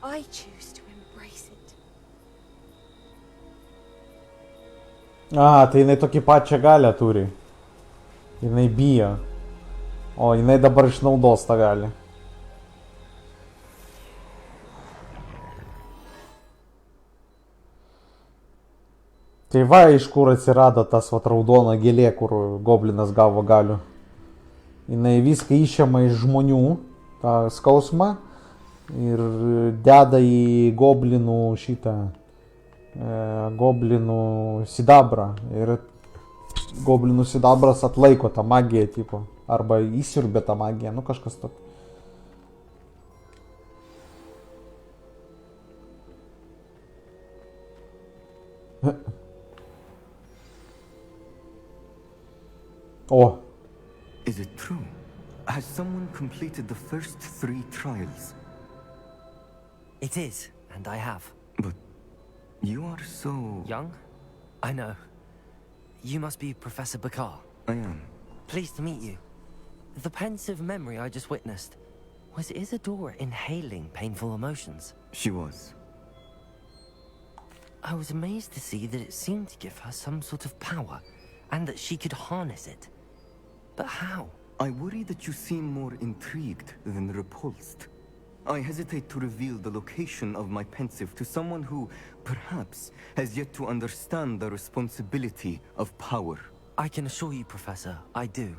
I choose to embrace it. A, tai jinai tokį pačią galę turi. Jinai bijo. O, jinai dabar išnaudos tą galę. Tai va, iš kur atsirado tas vat raudona gėlė, kur goblinas gavo galių. Jinai viską išėma iš žmonių, tą skausmą, ir deda į goblinų šitą, goblinų sidabrą. Ir goblinų sidabras atlaiko tą magiją, tipo. Arba įsiurbė tą magiją, nu kažkas tokio. Oh. Is it true? Has someone completed the first 3 trials? It is, and I have. But you are so... Young? I know. You must be Professor Bakar. I am. Pleased to meet you. The pensive memory I just witnessed. Was Isadora inhaling painful emotions? She was. I was amazed to see that it seemed to give her some sort of power, and that she could harness it. But how? I worry that you seem more intrigued than repulsed. I hesitate to reveal the location of my pensive to someone who, perhaps, has yet to understand the responsibility of power. I can assure you, Professor, I do.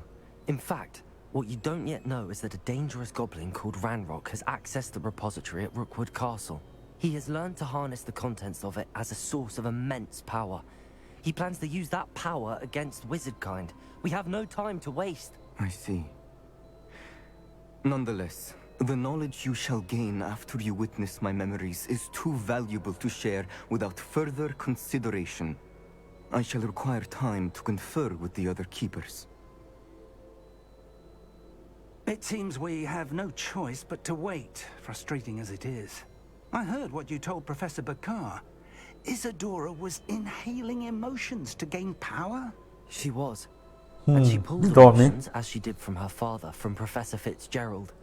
In fact, what you don't yet know is that a dangerous goblin called Ranrock has accessed the repository at Rookwood Castle. He has learned to harness the contents of it as a source of immense power. He plans to use that power against wizardkind. We have no time to waste. I see. Nonetheless, the knowledge you shall gain after you witness my memories is too valuable to share without further consideration. I shall require time to confer with the other keepers. It seems we have no choice but to wait, frustrating as it is. I heard what you told Professor Bakar. Isadora was inhaling emotions to gain power? She was. And she pulled Got me. emotions, as she did from her father, from Professor Fitzgerald,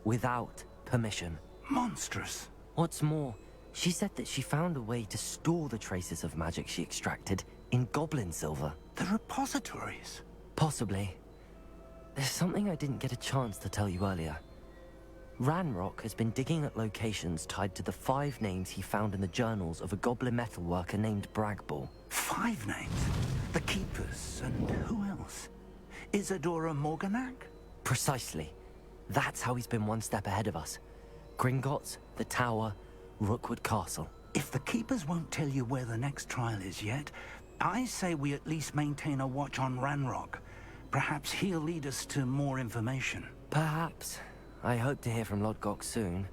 without permission. Monstrous. What's more, she said that she found a way to store the traces of magic she extracted in goblin silver. The repositories? Possibly. There's something I didn't get a chance to tell you earlier. Ranrock has been digging at locations tied to the 5 names he found in the journals of a goblin metalworker named Bragball. 5 names? The Keepers, and who else? Isadora Morganac? Precisely. That's how he's been one step ahead of us. Gringotts, the Tower, Rookwood Castle. If the Keepers won't tell you where the next trial is yet, I say we at least maintain a watch on Ranrock. Perhaps he'll lead us to more information. Perhaps. I hope to hear from Lodgok soon.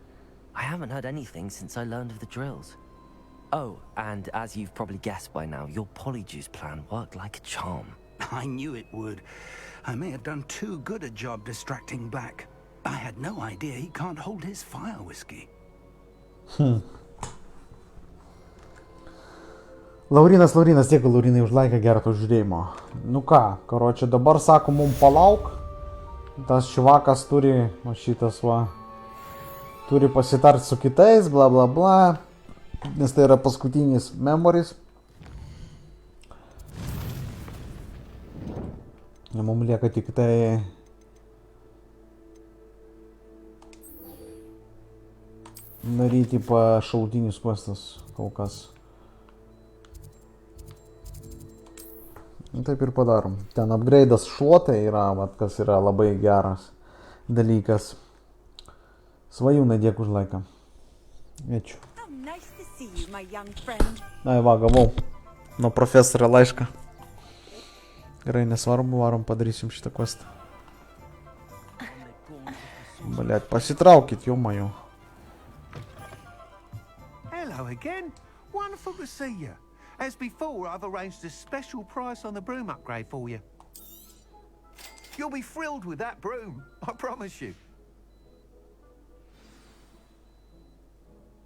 I haven't heard anything since I learned of the drills. Oh, and as you've probably guessed by now, your Polyjuice plan worked like a charm. I knew it would. I may have done too good a job distracting Black. I had no idea he can't hold his fire whiskey. Laurinas, dėkui Laurinai už laiką, gerą to žiūrėjimo. Nu ką, karočią, dabar sako mum palauk. Tas šivakas turi, o šitas va, turi pasitarti su kitais, bla bla bla. Nes tai yra paskutinis memories. Ir mums lieka tik tai daryti šalutinius questus kol kas. Taip ir padarom. Ten upgrade'as šluotai yra, vat, kas yra labai geras dalykas. Svajūnai, dėkui už laiką. Ačiū. Ai, va, gavau nuo profesorio laišką. Gerai, nesvarbu, varom padarysim šitą questą. Baliat, pasitraukit, jau majau. Hello again. Wonderful to see you. As before, I've arranged a special price on the broom upgrade for you. You'll be thrilled with that broom, I promise you.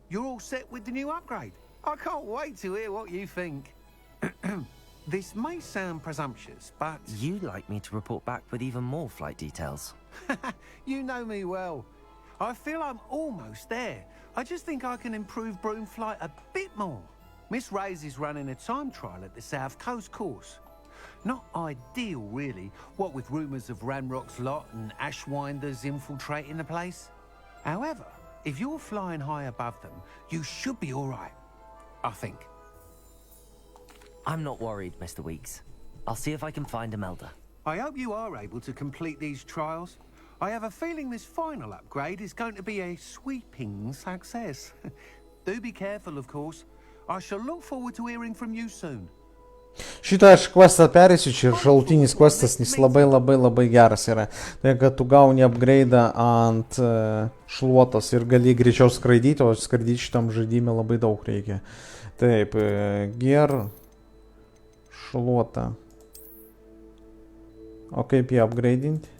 You're all set with the new upgrade. I can't wait to hear what you think. This may sound presumptuous, but... You'd like me to report back with even more flight details. You know me well. I feel I'm almost there. I just think I can improve broom flight a bit more. Miss Ray's is running a time trial at the South Coast course. Not ideal, really, what with rumours of Ranrock's lot and Ashwinders infiltrating the place. However, if you're flying high above them, you should be all right, I think. I'm not worried, Mr. Weeks. I'll see if I can find Imelda. I hope you are able to complete these trials. I have a feeling this final upgrade is going to be a sweeping success. Do be careful, of course. I shall look forward to hearing from you soon. Šitą aš questą perėsiu, čia ir šalutinis questas, jis labai geras yra. Tai kad tu gauni upgrade'ą ant šluotos ir gali greičiau skraidyti, o skraidyti šitam žaidime labai daug reikia. Taip, gear, šluota. O kaip jį upgrade'inti?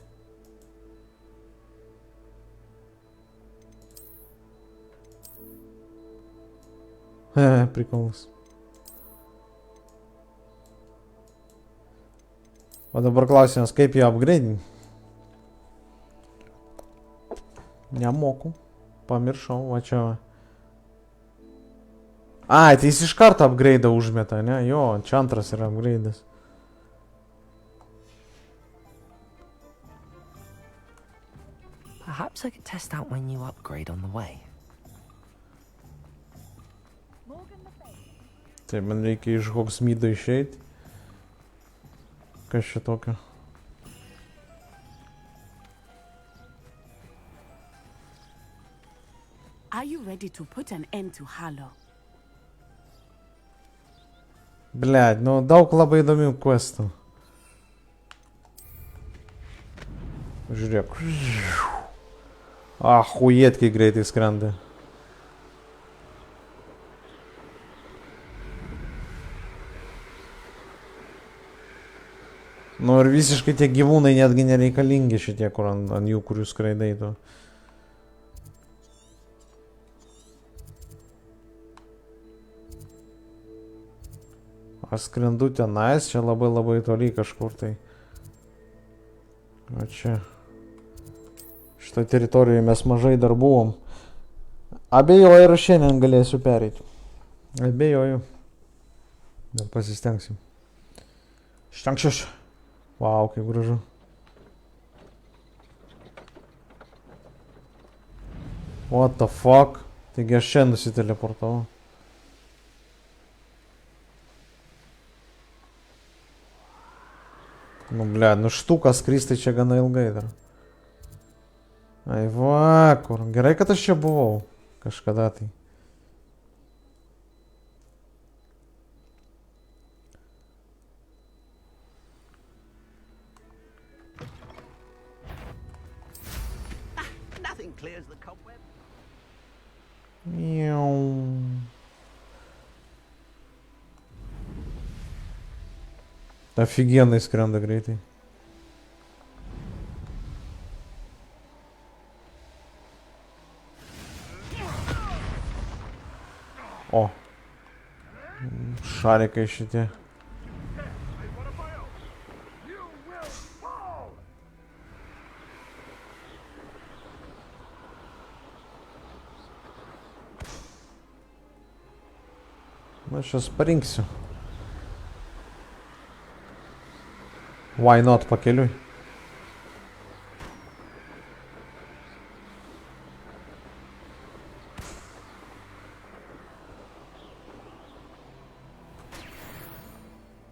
Prikolas. O dabar klausimas, kaip jį upgrade'inti? Nemoku. Pamiršau, va čia. Ai, tai jis iš karto upgrade'ą užmeta, ne? Jo, čia antras yra upgrade'as. Perhaps I could test out my new upgrade on the way. Tai man reikia iš Hogsmeade išeiti. Kas čia tokio? Are you ready to put an end to Harlow? Blet, nu daug labai įdomių questų. Žiūrėk. Ahujet, kai greitai skrenda. Nu ir visiškai tie gyvūnai netgi nereikalingi šitie, kur ant jų, kurių skraidai tu. Aš skrendu tenais, čia labai toli kažkur tai. O čia. Šitą teritoriją mes mažai dar buvom. Abejoju, ar šiandien galėsiu pereiti. Abejoju. Bet pasistengsim. Štengšiu. Vau, kaip gražu. What the fuck? Taigi aš čia nusiteleportavau. Nu, ble, nu štuką skristai čia gana ilgai dar. Ai va, kur. Gerai, kad aš čia buvau. Kažkada tai. Clears the cobweb. Офигенный скран гreitai. О. Шариkai šitie. Nu, сейчас parinksiu. Why not pakeliui?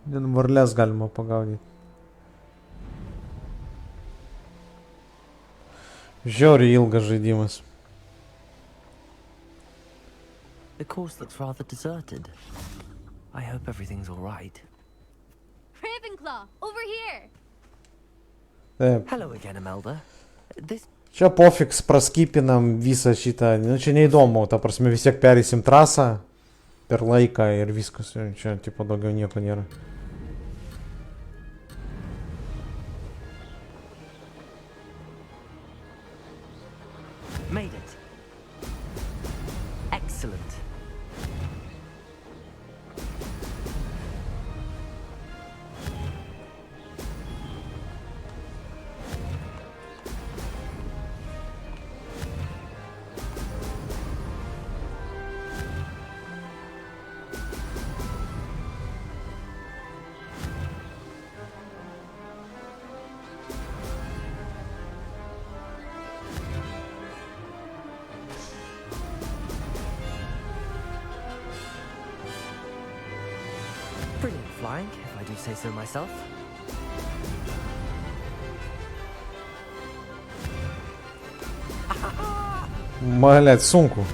Vien varlės galima pagaudyti. Žiauriai ilgas žaidimas. The course looks rather deserted. I hope everything's all right. Ravenclaw, over here. Hello again, Imelda. Čia pofiks praskipinam visą šitą, nu čia neįdomu, ta prasme vis tiek pereisim trasą per laiką ir viskas, čia tipo daugiau nieko nėra. Made it. Excellent. Brilliant flying, if I do say so myself. Блять, сумку.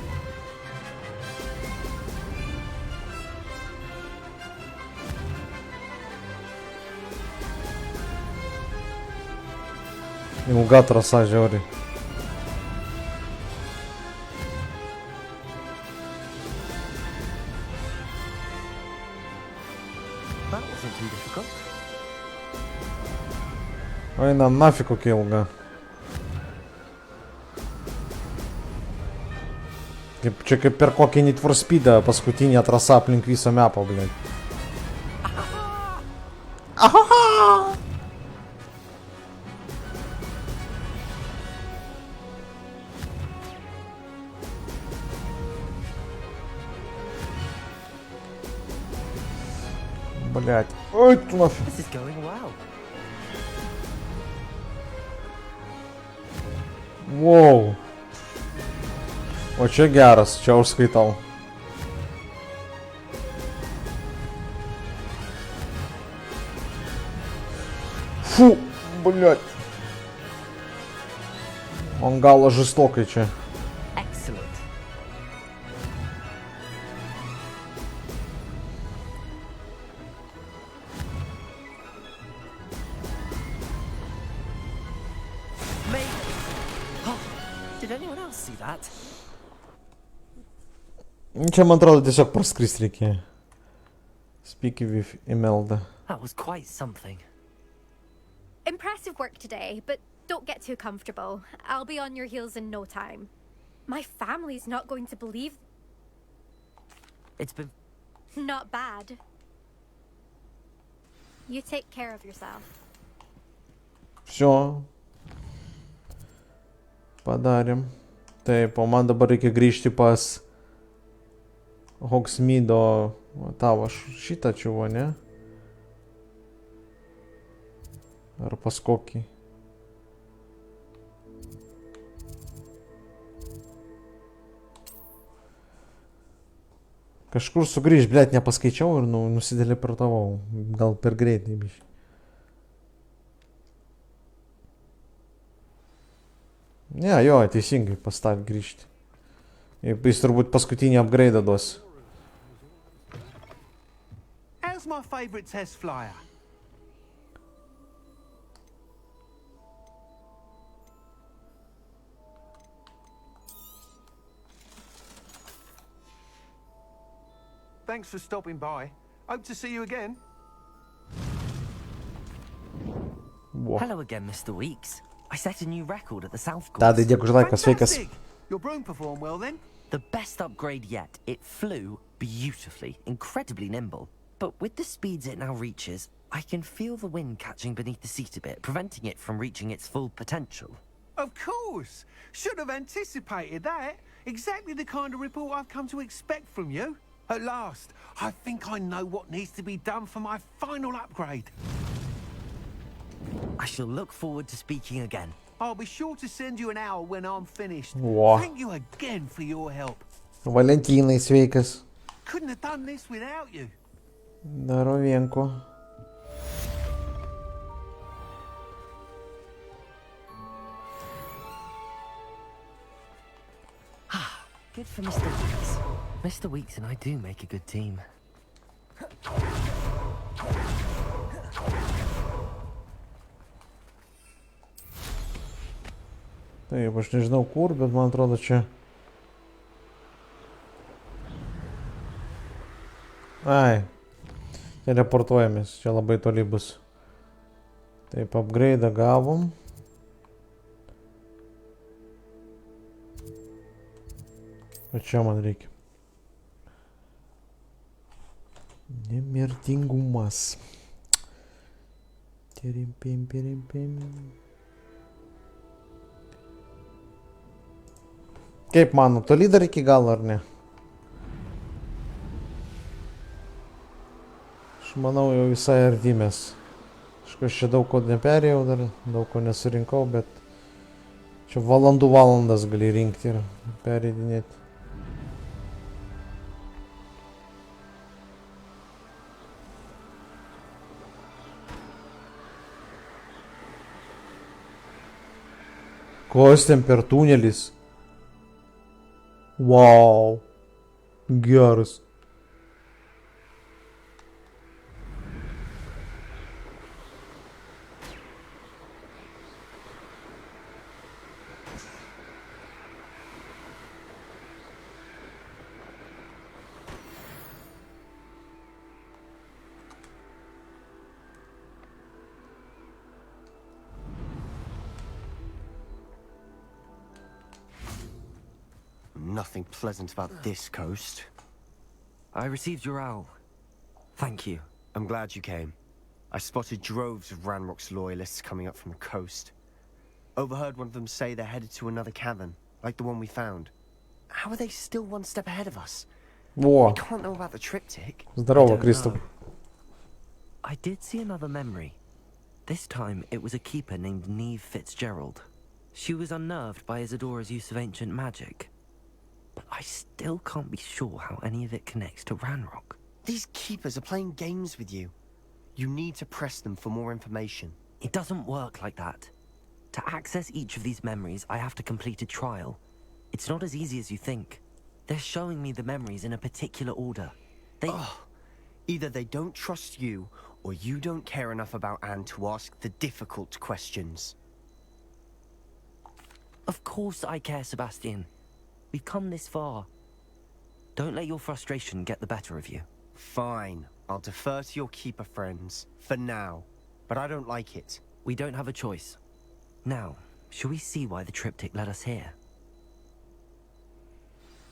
Ilga trasa žiauriai. That wasn't too difficult. Eina nafig kokia ilga. Čia kaip per kokį Need for Speed'ą paskutinė trasa aplink visą mapą, blėt. Блять. Ой, tu нафиг. This is going well. Wow. O čia geras, čia užskaitau. Фу, блядь. Он гало жестокий, че. Excellent. Mate. Oh, did anyone else see that? Čia man atrodo tiesiog praskrist reikėjo. Speak with Imelda. That was quite something. Impressive work today, but don't get too comfortable. I'll be on your heels in no time. My family's not going to believe... It's been... Not bad. You take care of yourself. Все. Padarėm. Taip, o man dabar reikia grįžti pas Hogsmeado tavo šitą čiuvo, ne? Ar pas kokį? Kažkur sugrįž, blėt, nepaskaičiau ir nusideleportavau. Gal per greitai biškai. Ne, jo, teisingai pastav grįžti. Jis turbūt paskutinį upgrade duos. How's my favorite test flyer? Thanks for stopping by. Hope to see you again. Wow. Hello again, Mr. Weeks. I set a new record at the South Course. Tādēļ, dėkui už laiku, sveikas. Your broom performed well then? The best upgrade yet. It flew beautifully, incredibly nimble. But with the speeds it now reaches, I can feel the wind catching beneath the seat a bit, preventing it from reaching its full potential. Of course! Should have anticipated that. Exactly the kind of report I've come to expect from you. At last, I think I know what needs to be done for my final upgrade. I shall look forward to speaking again. I'll be sure to send you an hour when I'm finished. Wow. Thank you again for your help. Valentinai, sveikas. Couldn't have done this without you. Darovienko. Good for Mr. Weeks. Mr. Weeks and I do make a good team. Taip, aš nežinau kur, bet man atrodo čia. Ai. Teleportuojamės, čia labai toli bus. Taip, upgrade gavom. O čia man reikia. Nemirtingumas. Pim. Kaip mano, toli dar iki galo ar ne? Aš manau jau visai artimės. Aš čia daug ko neperėjau dar, daug ko nesurinkau, bet čia valandas gali rinkti ir pereidinėti. Kas ten per tunelis? Wow. Geras. Nothing pleasant about this coast. I received your owl. Thank you. I'm glad you came. I spotted droves of Ranrock's loyalists coming up from the coast. Overheard one of them say they're headed to another cavern, like the one we found. How are they still one step ahead of us? Во. We can't know about the triptych. Здорово, Кристоф. I did see another memory. This time it was a keeper named Neve Fitzgerald. She was unnerved by Isadora's use of ancient magic. But I still can't be sure how any of it connects to Ranrock. These keepers are playing games with you. You need to press them for more information. It doesn't work like that. To access each of these memories, I have to complete a trial. It's not as easy as you think. They're showing me the memories in a particular order. Either they don't trust you, or you don't care enough about Anne to ask the difficult questions. Of course I care, Sebastian. We've come this far. Don't let your frustration get the better of you. Fine. I'll defer to your keeper friends, for now. But I don't like it. We don't have a choice. Now, shall we see why the triptych led us here?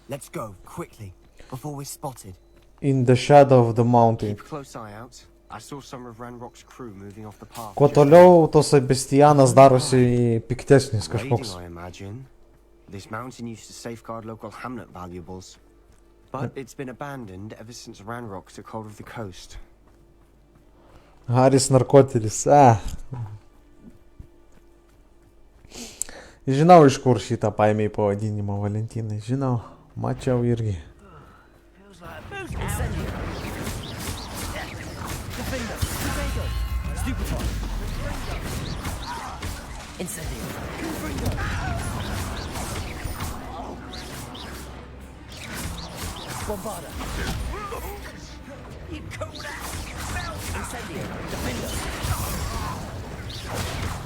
Let's go, quickly, before we're spotted. In the shadow of the mountain. Keep a close eye out. I saw some of Ranrock's crew moving off the path. Kuo toliau, to Sebastianas darosi piktesnis kažkoks. I imagine. This mountain used to safeguard local hamlet valuables. But it's been abandoned ever since Ranrock took hold of the coast. Haris narkotilis. Žinau, iš kur šitą paėmė pavadinimą Valentinai. Žinau, mačiau irgi. Bombarda. You cold ass. Incendio. Defender.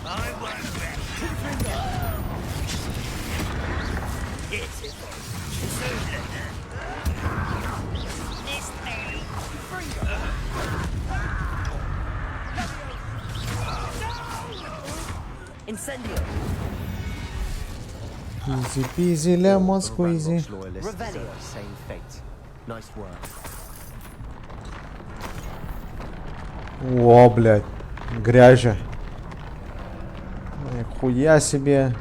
I won't bet. Defender. Yes. This thing. Incendio. Easy peasy lemon squeezy. Revelio. Same fate. Nice work. О, блядь. Грязя. Хуя себе.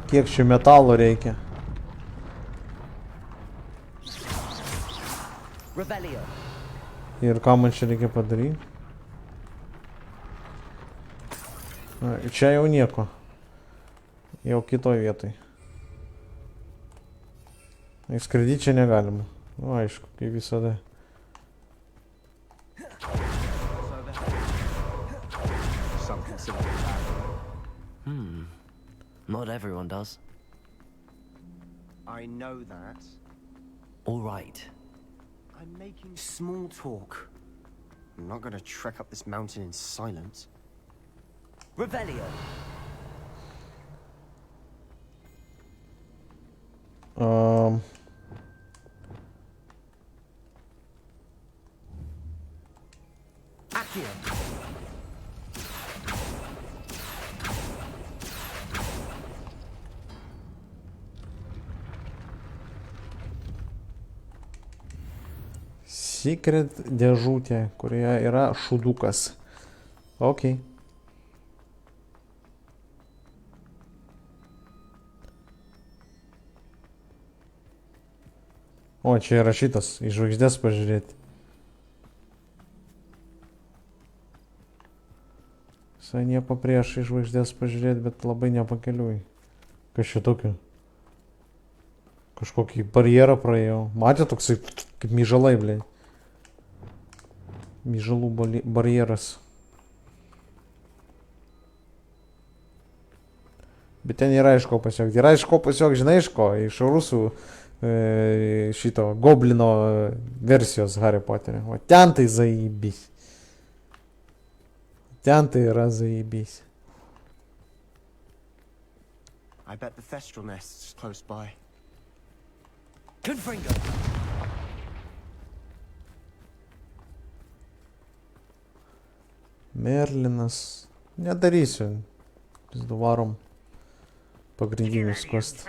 Kiek čia metalo reikia. Ir ką man čia reikia padaryti? Čia jau nieko. Jau kitoj vietoj. Skraidyti čia negalima. Nu, aišku, kaip visada. Not everyone does. I know that. All right. I'm making small talk. I'm not gonna trek up this mountain in silence. Revelio. Accio. Secret dėžutė, kurioje yra šudukas. Ok. O, čia yra šitas, į žvaigždės pažiūrėti. Visai nieko prieš į žvaigždės pažiūrėti, bet labai nepakeliui. Kas čia tokio? Kažkokį barjerą praėjau. Matė toksai, kaip myžalai, blei. Myžalų barjeras. Bet ten yra iš ko pasiekti. Yra iš ko pasiekti, žinai, iš ko? Iš rusų šito goblino versijos Harry Potterio. O ten tai zaibys. Ten tai yra zaibys. I bet the Thestral nest's close by. Confringo! Merlinas. Nedarysiu. Varom pagrindinius quest.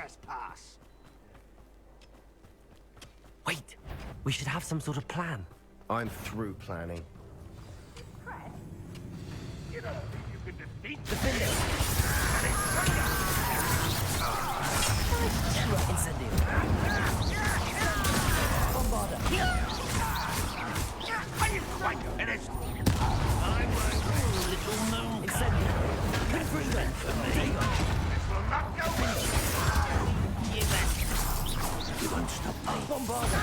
Wait, we should have some sort of plan. I'm through planning. You don't think you can defeat Defender! Incendio! Bombarda! Are you quite finished? I won't do little moon. Incendio! Confringo! This will not go well. You won't stop me. Bombarda!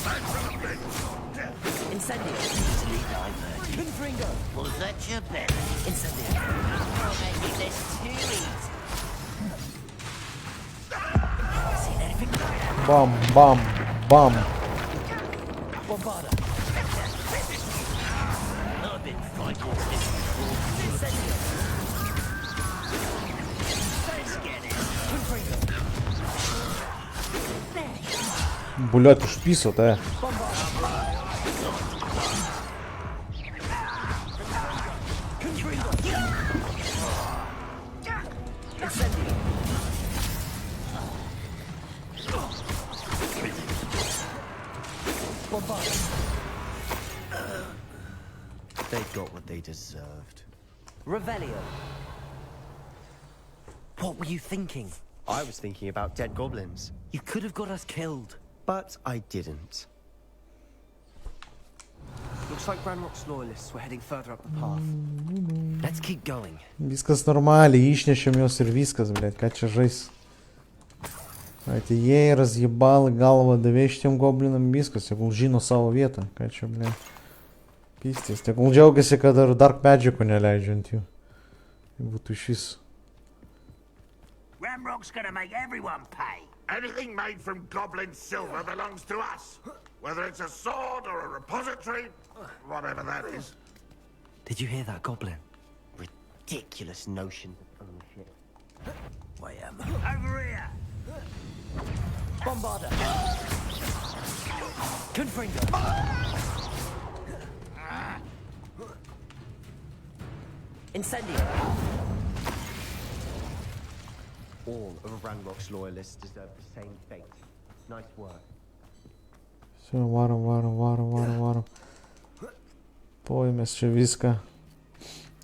Man from a bed. Incendio! Confringo! Was that your bet? Incendio! You're making this too easy. Seen anything? Bam, bam, bam. Bombarda! I've been fighting this before. Incendio! Let's get it. Confringo! Блядь, ты ж писал-то, They got what they deserved. Revelio! What were you thinking? I was thinking about dead goblins. You could have got us killed. But I didn't. Looks like Ranrock's loyalists were heading further up the path. Let's keep going. Viskas normaliai, išnešėm jos ir viskas, blėt, ką čia žais. Atėjai, razjebal galvą, davė šitiem goblinam viskas, tegul žino savo vietą, ką čia, blėt. Pystės, tegul džiaugiasi, kad dar Dark Magic'ų neleidžia ant jų. Tai būtų šis. Ramrock's gonna make everyone pay. Anything made from goblin silver belongs to us. Whether it's a sword or a repository, whatever that is. Did you hear that, Goblin? Ridiculous notion of ownership. Over here. Bombarda! Confringo! Incendio! All of Ranrock's loyalists deserve the same fate. Nice work. Все, varom. Tuoj mes čia viską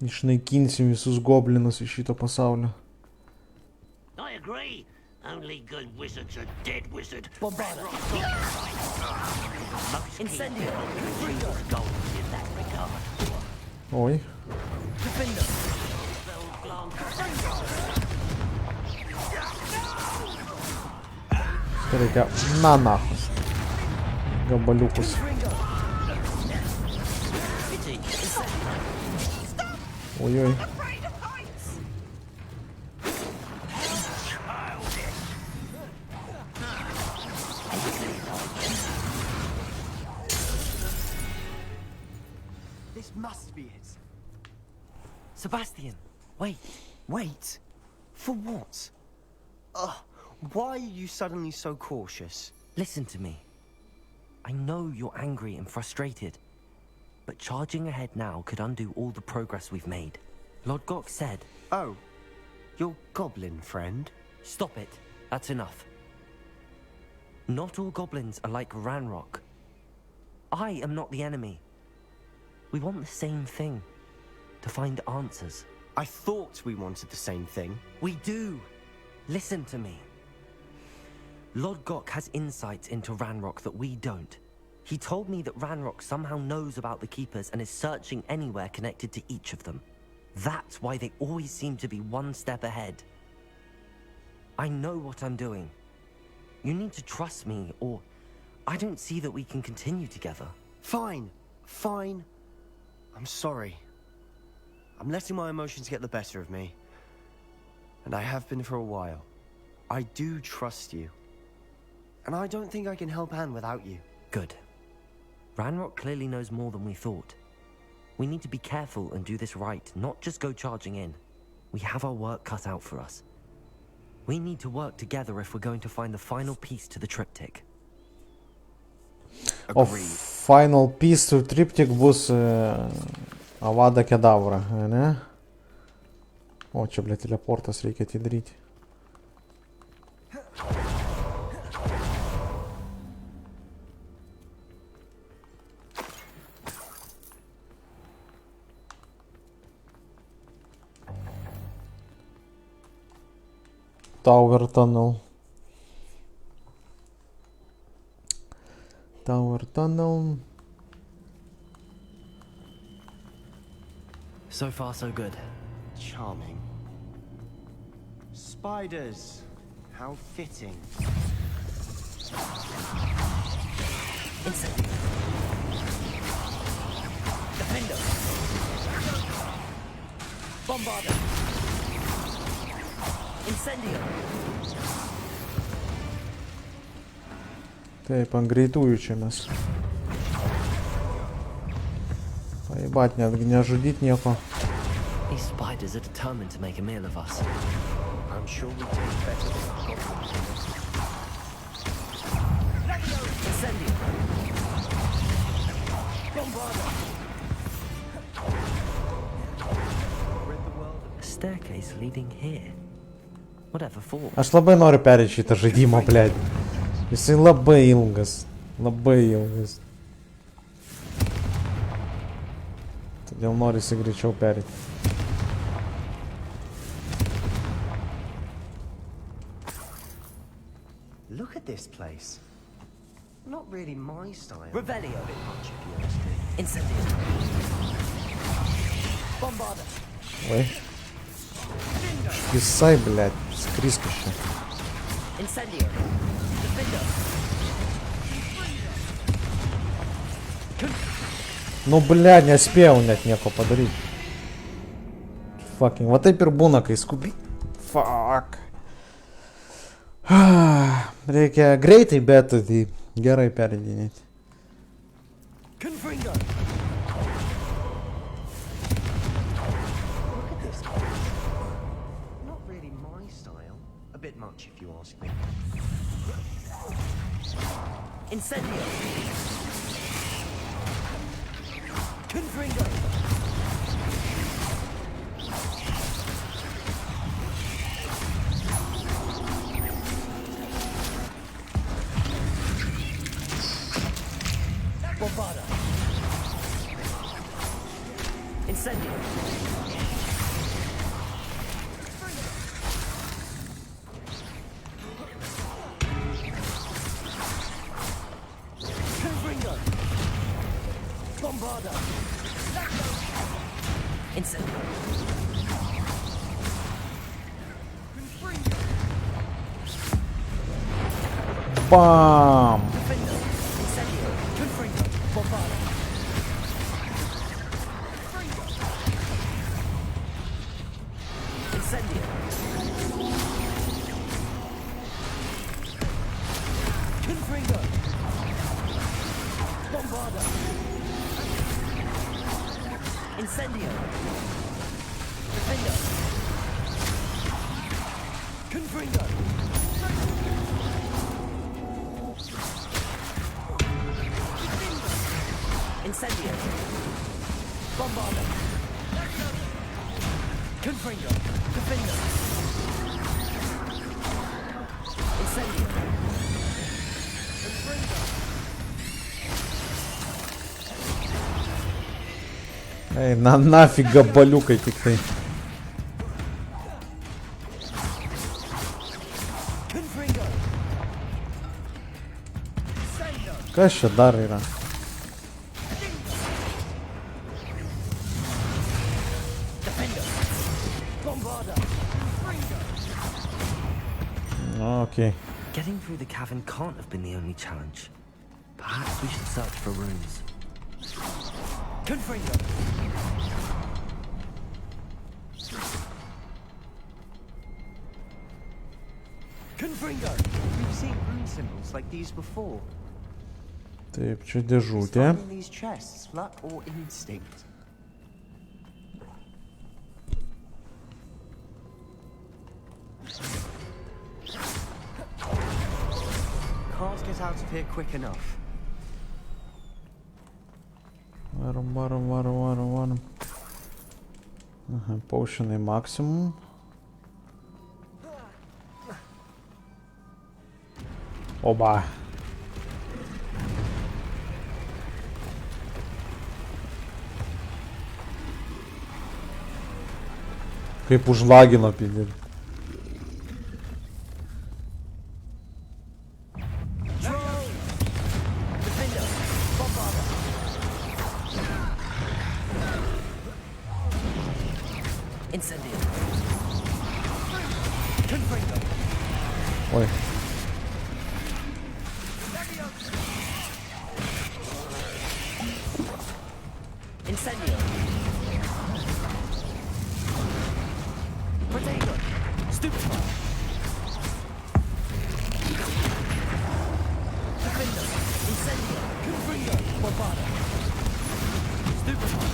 išnaikinsim visus goblinus iš šito pasaulio. I agree. Only good wizards are dead wizard. Bombarda! Most Incendio! Confringo gold in that regard. Oi. Defender! Reikia, na nahas. Gabaliukus. Oi. This must be it. Sebastian, wait. Wait? For what? Why are you suddenly so cautious? Listen to me. I know you're angry and frustrated, but charging ahead now could undo all the progress we've made. Lord Gok said... Oh, your goblin friend? Stop it. That's enough. Not all goblins are like Ranrock. I am not the enemy. We want the same thing. To find answers. I thought we wanted the same thing. We do. Listen to me. Lord Gok has insights into Ranrock that we don't. He told me that Ranrock somehow knows about the Keepers and is searching anywhere connected to each of them. That's why they always seem to be one step ahead. I know what I'm doing. You need to trust me, or I don't see that we can continue together. Fine. I'm sorry. I'm letting my emotions get the better of me. And I have been for a while. I do trust you. And I don't think I can help Anne without you. Good. Ranrock clearly knows more than we thought. We need to be careful and do this right, not just go charging in. We have our work cut out for us. We need to work together if we're going to find the final piece to the triptych. O final piece to triptych bus Avada Kedavra, ne? O, čia, blė, teleportas reikia atidaryti. Tower tunnel. Tower tunnel. So far, so good. Charming. Spiders. How fitting. Incendio. Defender. Bombarder. Incendio. Taip, ant greitųjų čia mes. Paėbat, netgi nežudyt nieko. These spiders are determined to make a meal of us. I'm sure we taste better than our goblins. Incendio. Bombarder. A staircase leading here. Whatever for. Aš labai noriu perėti šitą žaidimą, blėt. Jisai labai ilgas. Labai ilgas. Todėl norisi greičiau perėti. Look at this place. Not really my style. Revelio. A bit much if you ask me. Incendio. Bombarder. Oi. Visai, blėt. Skrisk iš čia. Incendio. Defender. Nu, blėt, nespėjau net nieko padaryti. Fucking, va taip ir būna, kai skubi. Fuck. Reikia greitai, bet tai gerai perėdinėti. Confringo. Look at this place. Not really my style. A bit much if you ask me. Incendio. Confringo. Bombarda. Incendio. Confringo. Bombarda. Incendio. Bam! Incendio. Confringo. Bombarda. Incendio. Confringo. Bombarda. Incendio. Defender. Confringo. Incendio. Bombarda. Confringo. Defender. Incendio. Ей, нафиг габалюкай tiktai. Kas čia dar yra? Okay. Getting through the cavern can't have been the only challenge. Perhaps we should search for rooms. Confringo. Confringo! We've seen rune symbols like these before. Taip, čia dėžutė. These chests, luck or instinct? Can't get out of here quick enough. Varom. Aha, potionai maksimum. Oba. Kaip užlagino pinigų. Oi. Incendio. Potato. Stupefy. Defender. Incendio. Confringo. Bombada. Stupefy.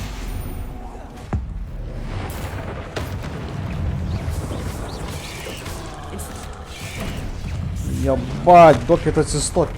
Ебать, докет ассистот.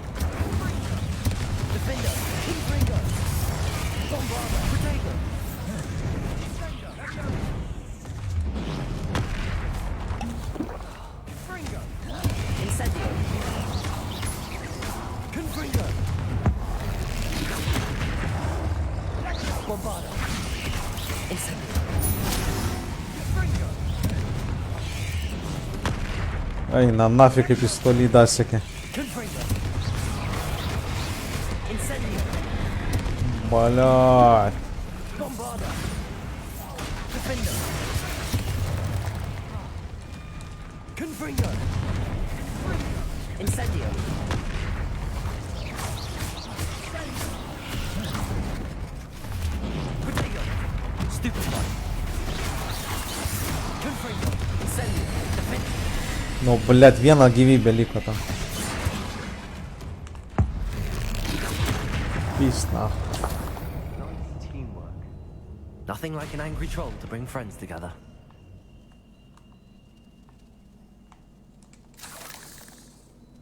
Ай, на нафиг и пистоли дасики. Блядь. Ну, блядь, viena gyvybė liko tam. Peace now. Nothing like an angry troll to bring friends together.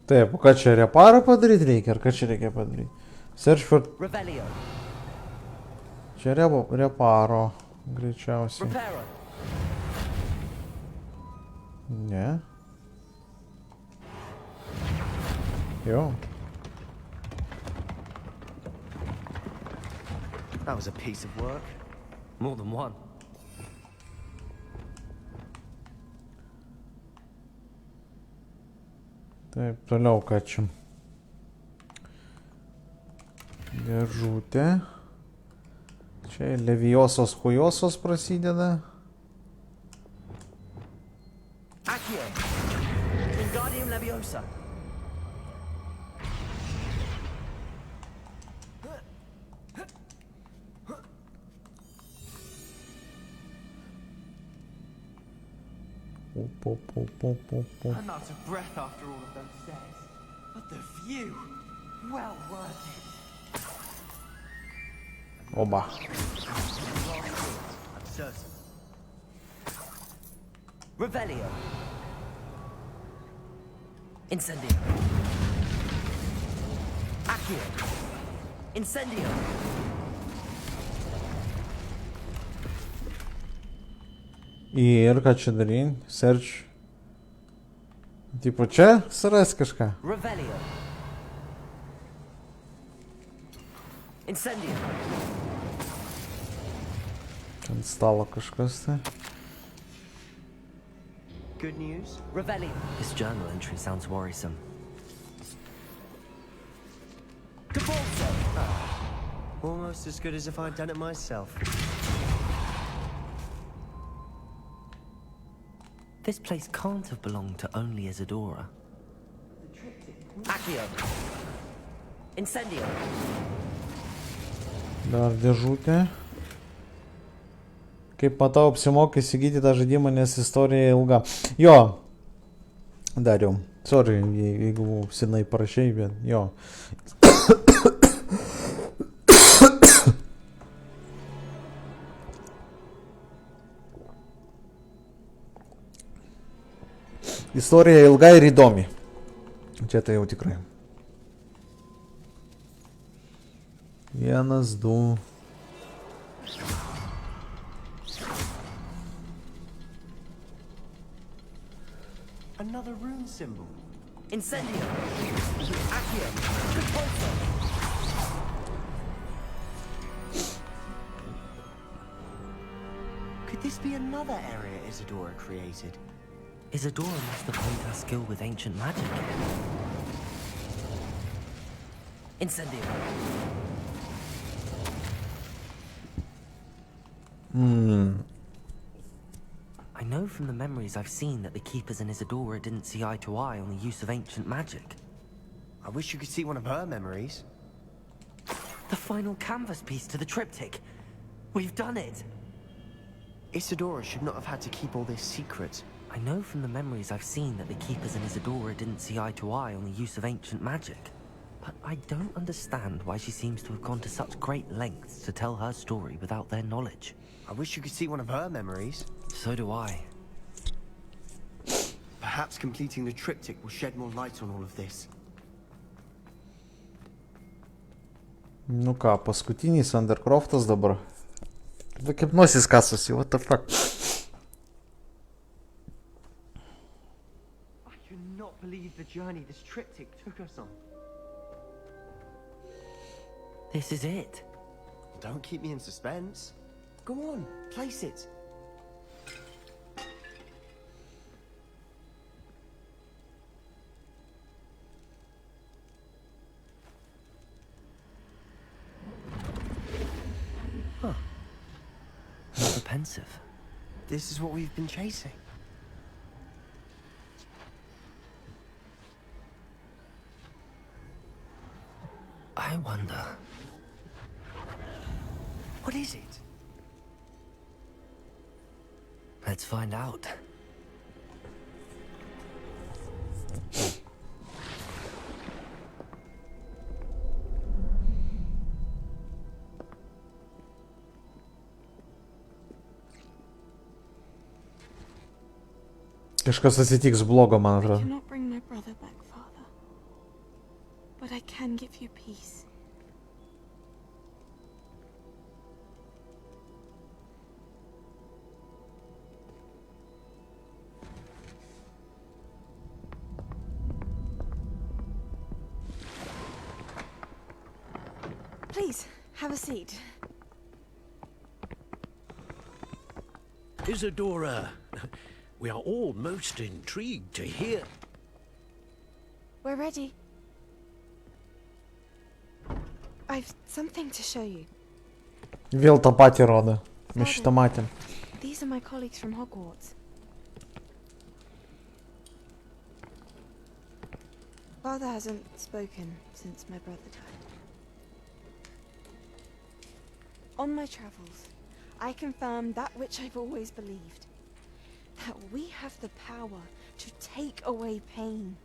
Taip, o ką čia reparą padaryti reikia, ar ką čia reikia padaryti? Search for... Revelio. Čia reparo, greičiausiai. Reparo. Ne. Jo. That was a piece of work. More than one. Taip, toliau ką čia. Dėžutė. Čia Leviosos hujosos prasideda. Accio. Wingardium Leviosa. I'm out of breath after all of those stairs. But the view, well worth it. Oba. I'm certain. Revelio. Incendio. Accio. Incendio. Ir ką čia daryti? Search. Tipo čia suras kažką. Revelio. Incendio. Ant stalo kažkas tai. Good news. Revelio. This journal entry sounds worrisome. Almost as good as if I'd done it myself. This place can't have belonged to only Isadora. Accio. Incendio. Dar dėžutė. Kaip matau, apsimoka įsigyti tą žaidimą, nes istorija ilga. Jo. Dariau. Sorry, jeigu senai parašiai, bet jo. Istorija ilga ir įdomi. Čia tai jau tikrai. 1, 2. Another rune symbol. Incendio. Accio. Could this be another area Isadora created? Isadora must have honed her skill with ancient magic. Incendio. I know from the memories I've seen that the Keepers and Isadora didn't see eye to eye on the use of ancient magic. I wish you could see one of her memories. The final canvas piece to the triptych. We've done it! Isadora should not have had to keep all this secret. I know from the memories I've seen that the Keepers and Isadora didn't see eye to eye on the use of ancient magic. But I don't understand why she seems to have gone to such great lengths to tell her story without their knowledge. I wish you could see one of her memories. So do I. Perhaps completing the triptych will shed more light on all of this. Nu ką, paskutinis Undercroftas dabar. Tai kaip nosis kasosi, what the fuck. I cannot believe the journey this triptych took us on. This is it. Don't keep me in suspense. Go on, place it. Huh. Rather pensive. This is what we've been chasing. I wonder. What is it? Let's find out. Kažkas atsitiks blogo, man I atrodo. cannot bring my brother back, Father. But I can give you peace. Please, have a seat. Isadora, we are all most intrigued to hear. We're ready. I've something to show you. Vėl tą patį rodo. Mes šitą matėm. These are my colleagues from Hogwarts. Father hasn't spoken since my brother died. On my travels, I confirmed that which I've always believed. That we have the power to take away pain.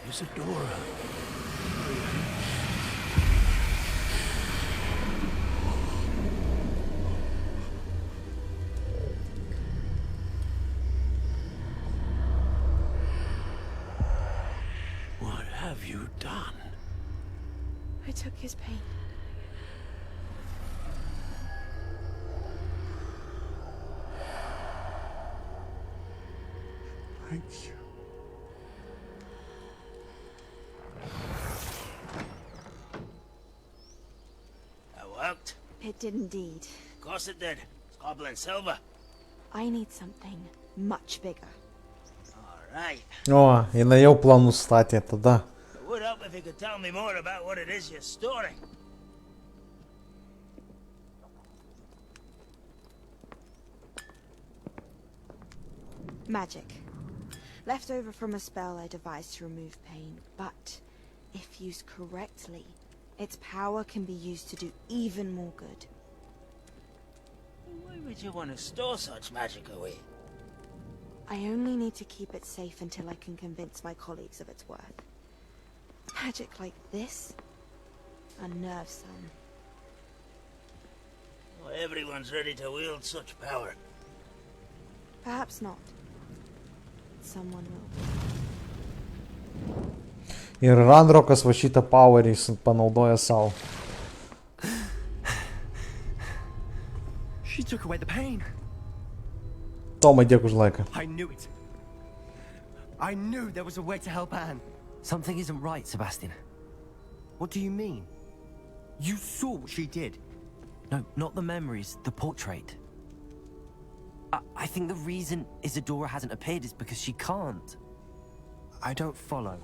Isadora. What have you done? I took his pain. Thank you. That worked? It did indeed. Of course it did. It's goblin silver. I need something much bigger. Right. O, jinai jau planus statė tada. It would help if you could tell me more about what it is you're storing. Magic. Left over from a spell I devised to remove pain, but if used correctly, its power can be used to do even more good. Why would you want to store such magic away? I only need to keep it safe until I can convince my colleagues of its worth. Magic like this unnerves some. Well, everyone's ready to wield such power. Perhaps not. Someone will. Ir Ranrokas va šitą powerį panaudoja savo. She took away the pain. Tomai, dėkui už laiką. I knew it. I knew there was a way to help Anne. Something isn't right, Sebastian. What do you mean? You saw what she did. No, not the memories, the portrait. I think the reason Isadora hasn't appeared is because she can't. I don't follow.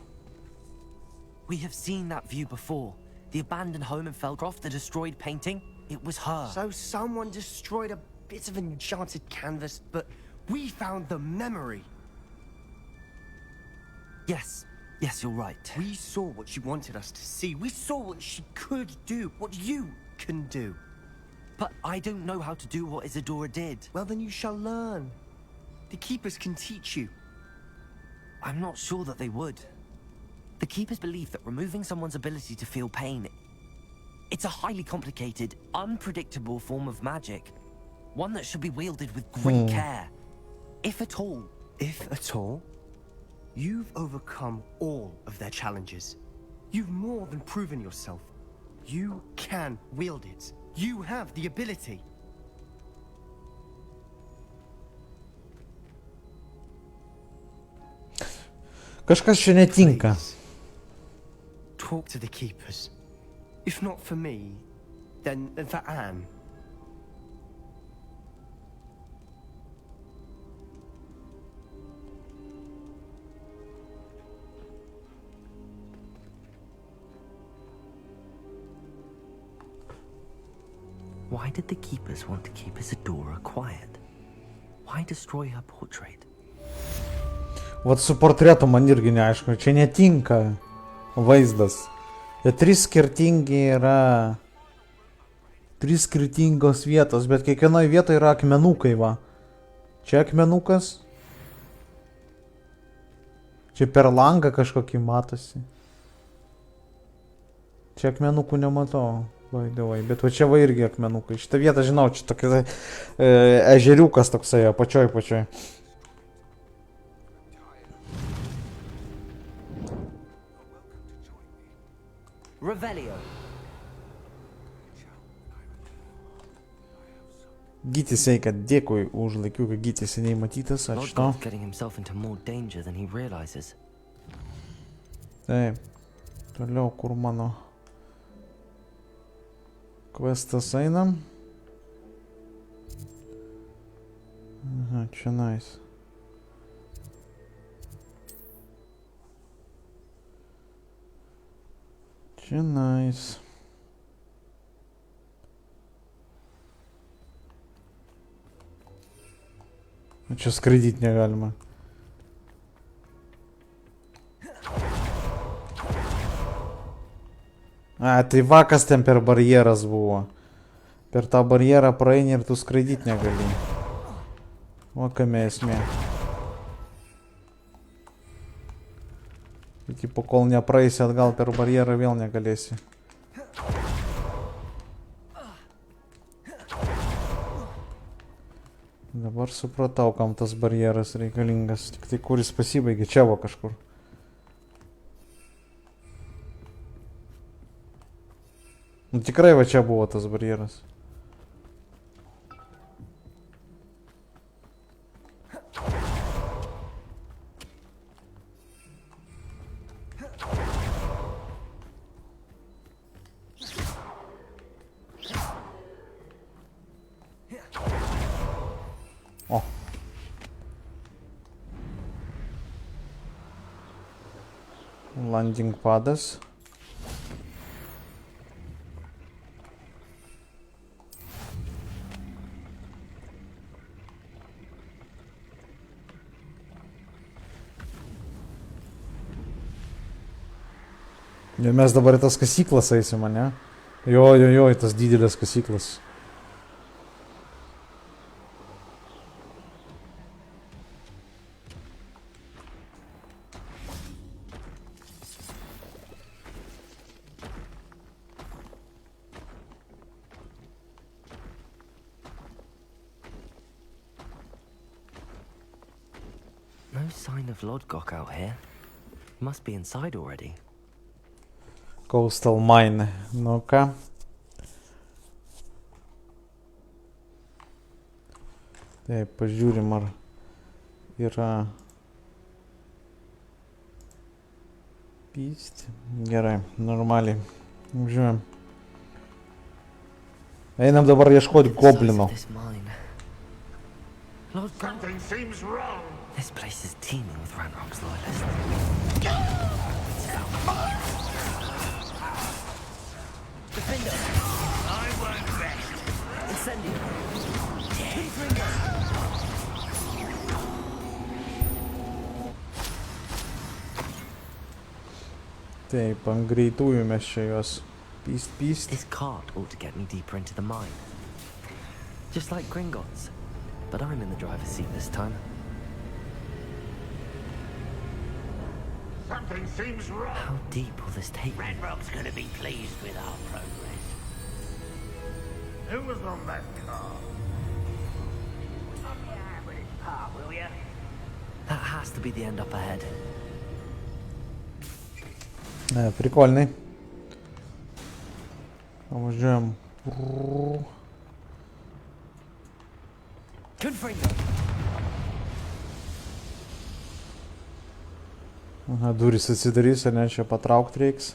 We have seen that view before. The abandoned home in Feldcroft, the destroyed painting. It was her. So someone destroyed a bit of enchanted canvas, but we found the memory. Yes, you're right. We saw what she wanted us to see. We saw what she could do, what you can do. But I don't know how to do what Isadora did. Well, then you shall learn. The Keepers can teach you. I'm not sure that they would. The Keepers believe that removing someone's ability to feel pain, it's a highly complicated, unpredictable form of magic. One that should be wielded with great care. If at all. If at all? You've overcome all of their challenges. You've more than proven yourself. You can wield it. You have the ability. Kažkas čia netinka. Talk to the Keepers. If not for me, then for Anne. Why did the Keepers want to keep Isadora quiet? Why destroy her portrait? Vat su portretu man irgi neaišku, čia netinka vaizdas. Jie trys skirtingos vietos, bet kiekvienoje vietoje yra akmenukai, va. Čia akmenukas. Čia per langą kažkokį matosi. Čia akmenukų nematau. Vaidavai, bet va čia va irgi akmenukai. Šitą vietą žinau, čia tokia ežeriukas toksai, apačioj. Revelio. Gytis sveika, dėkui už laikiuką, Gytis seniai matytas, ačiū tau. Getting himself into more danger than he realizes. Taip, toliau kur mano questas einam. Aha, čia nice. Čia nice. Čia skraidyti negalima. A, tai vakas ten per barjeras buvo. Per tą barjerą praeini ir tu skraidyti negali. O kame esmė. Tai po kol nepraeisi atgal per barjerą vėl negalėsi. Dabar supratau, kam tas barjeras reikalingas. Tik tai kuris pasibaigė, čia va kažkur. Nu tikrai va čia buvo tas barjeras. O. Landing padas. Ir mes dabar į tas kasyklas eisim, ne? Jo, į tas didelės kasyklas. No sign of Lodgok out here. He must be inside already. Coastal mine. Nu ką? Taip, pažiūrim, ar yra pysti. Gerai, normaliai. Žiūrėjom. Einam dabar ieškoti goblino. Something seems wrong. This place is teeming with Ranrock's loyalists. Defender! I won't rest. Incendio! Taip, ant greitųjų mes čia juos pyst. This cart ought to get me deeper into the mine. Just like Gringotts. But I'm in the driver's seat this time. Something seems wrong. How deep will this take me? Ranrock's gonna be pleased with our progress. Who was on that car? Up your hand with its part, will ya? That has to be the end up ahead. Прикольный. Važiuojam. Aha, durys atsidarys, ar ne, čia patraukti reiks.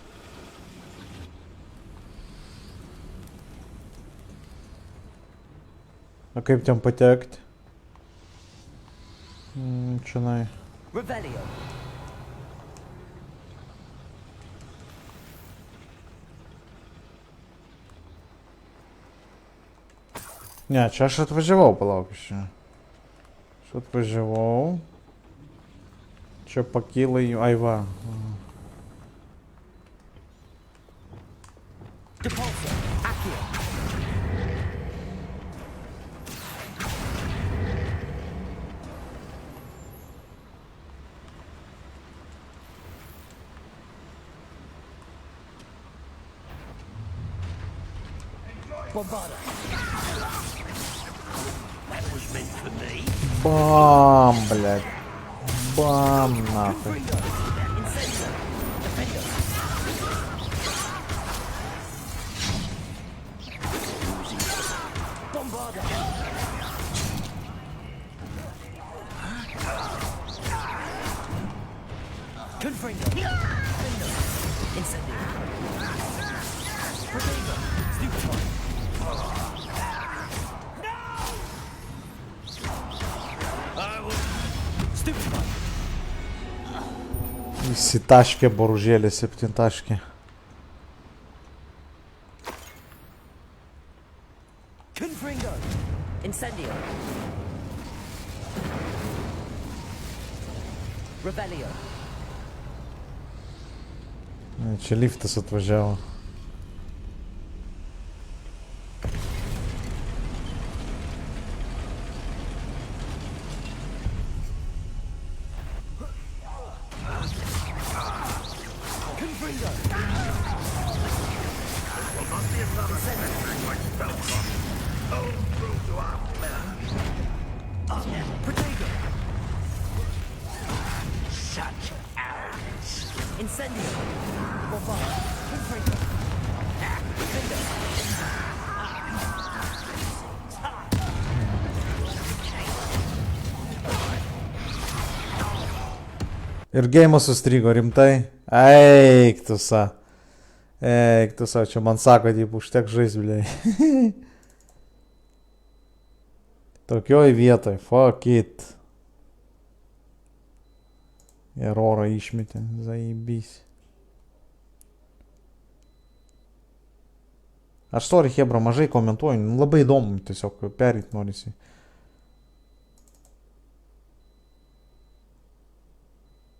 O kaip ten patekti? Čionai. Revelio. Ne, čia aš atvažiavau, palauk iš čia. Aš atvažiavau. Čia pakyla į... Ai va. Bombarda. That was meant for me. Бам, блядь. Бам, нахуй. Įsitaškė boružėlė 7. Confringo. Incendio. Revelio. Čia liftas atvažiavo. Ir geimas sustrigo rimtai. Eik tu sa. Čia man sako, taip užtek žais, bliai. Tokioj vietoj, fuck it. Erorą išmetė, zaibys. Aš sorry, Hebra, mažai komentuoju, labai įdomu, tiesiog pereit norisi.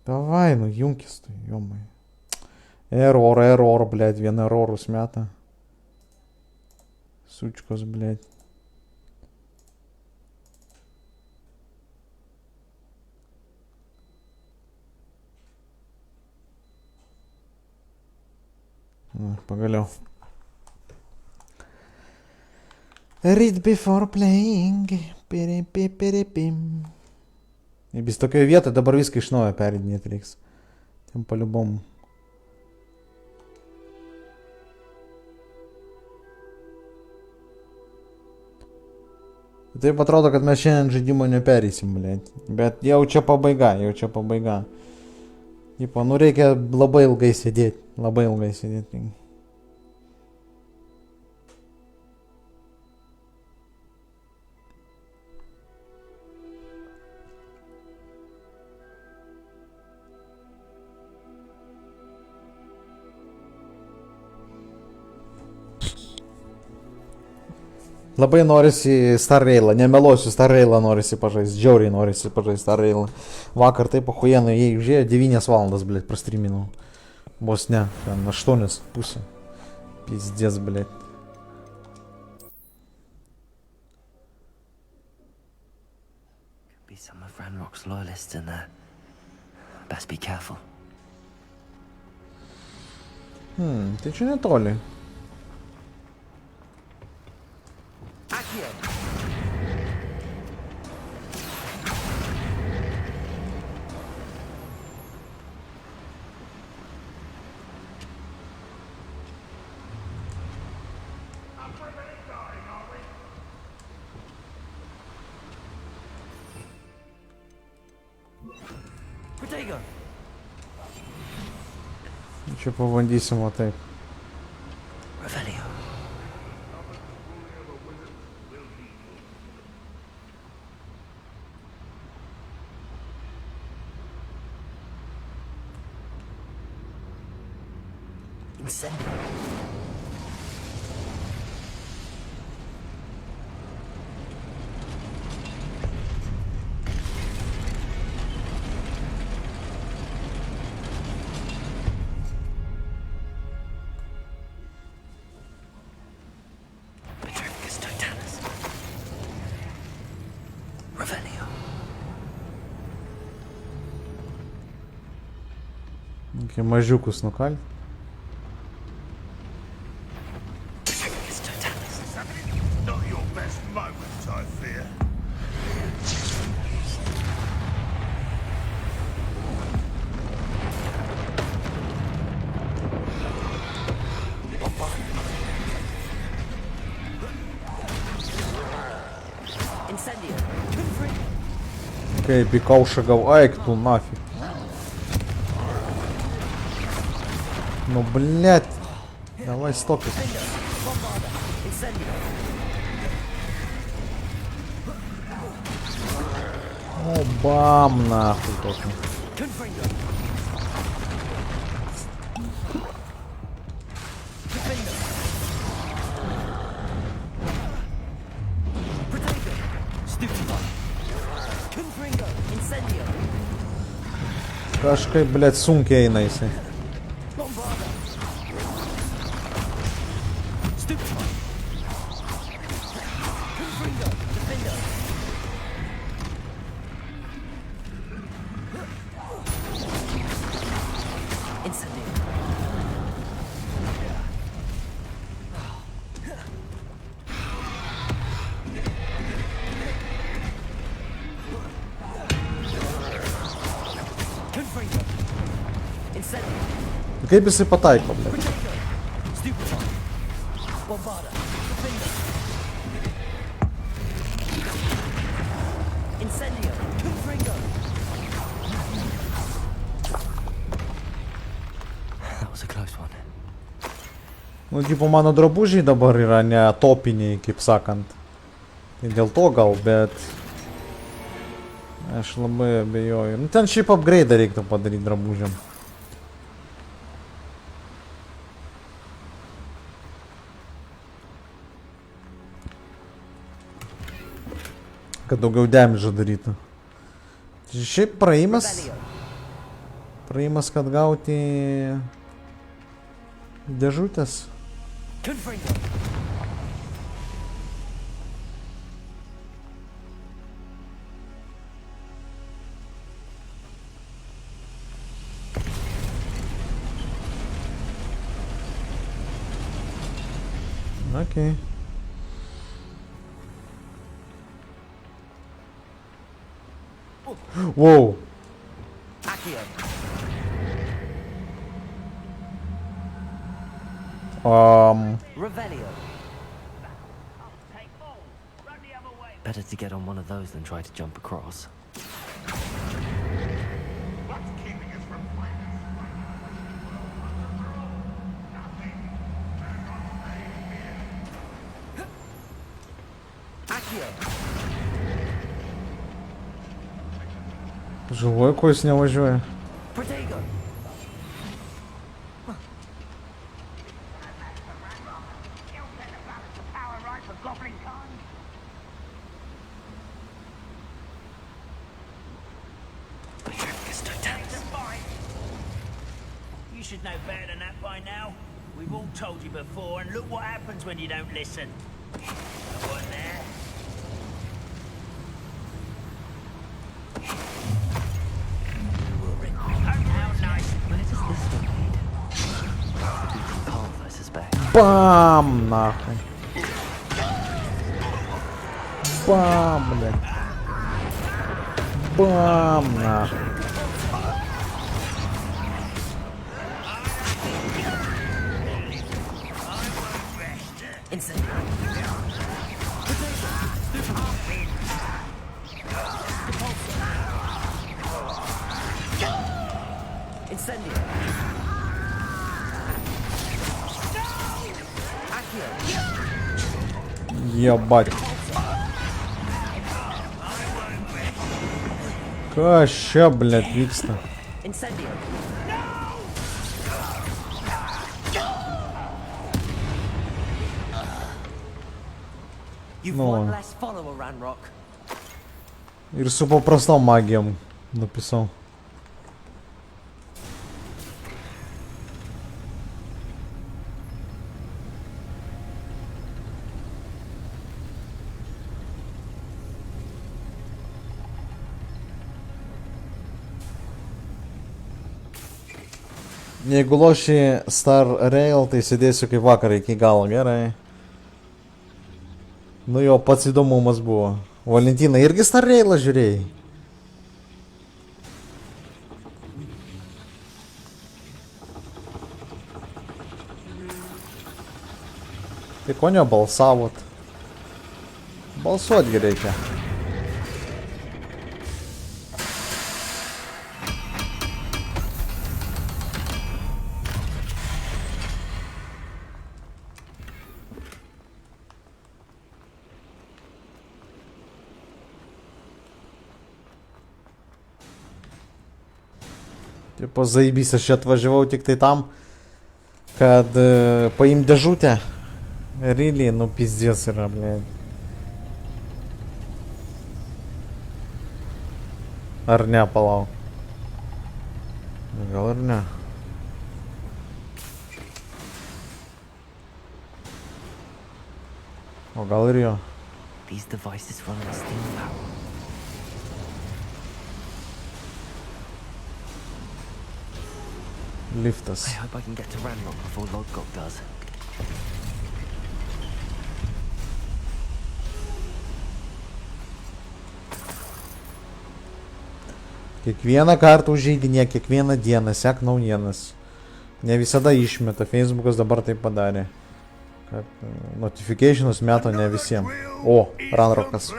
Davai, nu junkis tai, jomai. Error, блядь, vien errorus meta. Сучкos, блядь. Pagaliau. Read before playing. Pim. И без такой вieты dabar viską iš naujo peridinėti reiks. Tiem по-любому. Taip atrodo, kad mes šiandien žaidimo nepereisim, blėt. Bet jau čia pabaiga. Tipo, nu reikia labai ilgai sėdėti. Labai norisi Star Railą, nemeluosiu, Star Railą norisi pažaisti, žiauriai norisi pažaisti Star Railą. Vakar taip achujenai, jei žiūrėjo 9 valandas, blėt, prastriminau. Vos ne, ten 8:30. Pizdės, blėt. Could be some of Ranrock's loyalists in there. Best be careful. Tai čia netoli. Čia pabandysim, o taip. Revelio. Incendio. Reikia mažiukus nukalt. Not your best moment, I fear. Kaip į kaušą gau, eik tu nafig. Ну, блядь. Давай стопить. О, бам, нахуй только. Kažkaip, блядь, sunkiai eina jisai. Kaip jisai pataiko, blėt? Nu, tipo, mano drabužiai dabar yra ne topiniai, kaip sakant. Tai dėl to gal, bet... Aš labai abejoju. Nu, ten šiaip upgrade reiktų padaryti drabužiam. Kad daugiau damage darytų. Šiaip praėjimas, kad gauti Dėžutės. Okay. Whoa. Revelio. Better to get on one of those than try to jump across. Живой кость не važiuoja. You should know better than that by now. We've all told you before, and look what happens when you don't listen. No one there. Бам! Нахуй. Бам, блядь. Бам, нахуй. Ебать. Каща, блядь, вечно. Ну, ir su paprastom magijom написал. Jeigu loši Star Rail, tai sėdėsiu kaip vakar iki galo, gerai. Nu jo, pats įdomumas buvo. Valentina, irgi Star Railą žiūrėjai? Tai ko nebalsavot? Balsuotgi reikia. Tipo, zaibys, aš čia atvažiavau tik tai tam, kad paimti dėžutę. Really, nu pizdės yra, blėd. Ar ne, palauk. Gal ir ne. O gal ir jo. These devices run on steam power. Liftas. I hope I can get to Ranrock before Lodgok does. Kiekvieną kartą užeidinė, kiekvieną dieną, sek naujienas. Ne visada išmeta, Facebookas dabar tai padarė. Kad notificationus meto ne visiems. O, Ranrokas.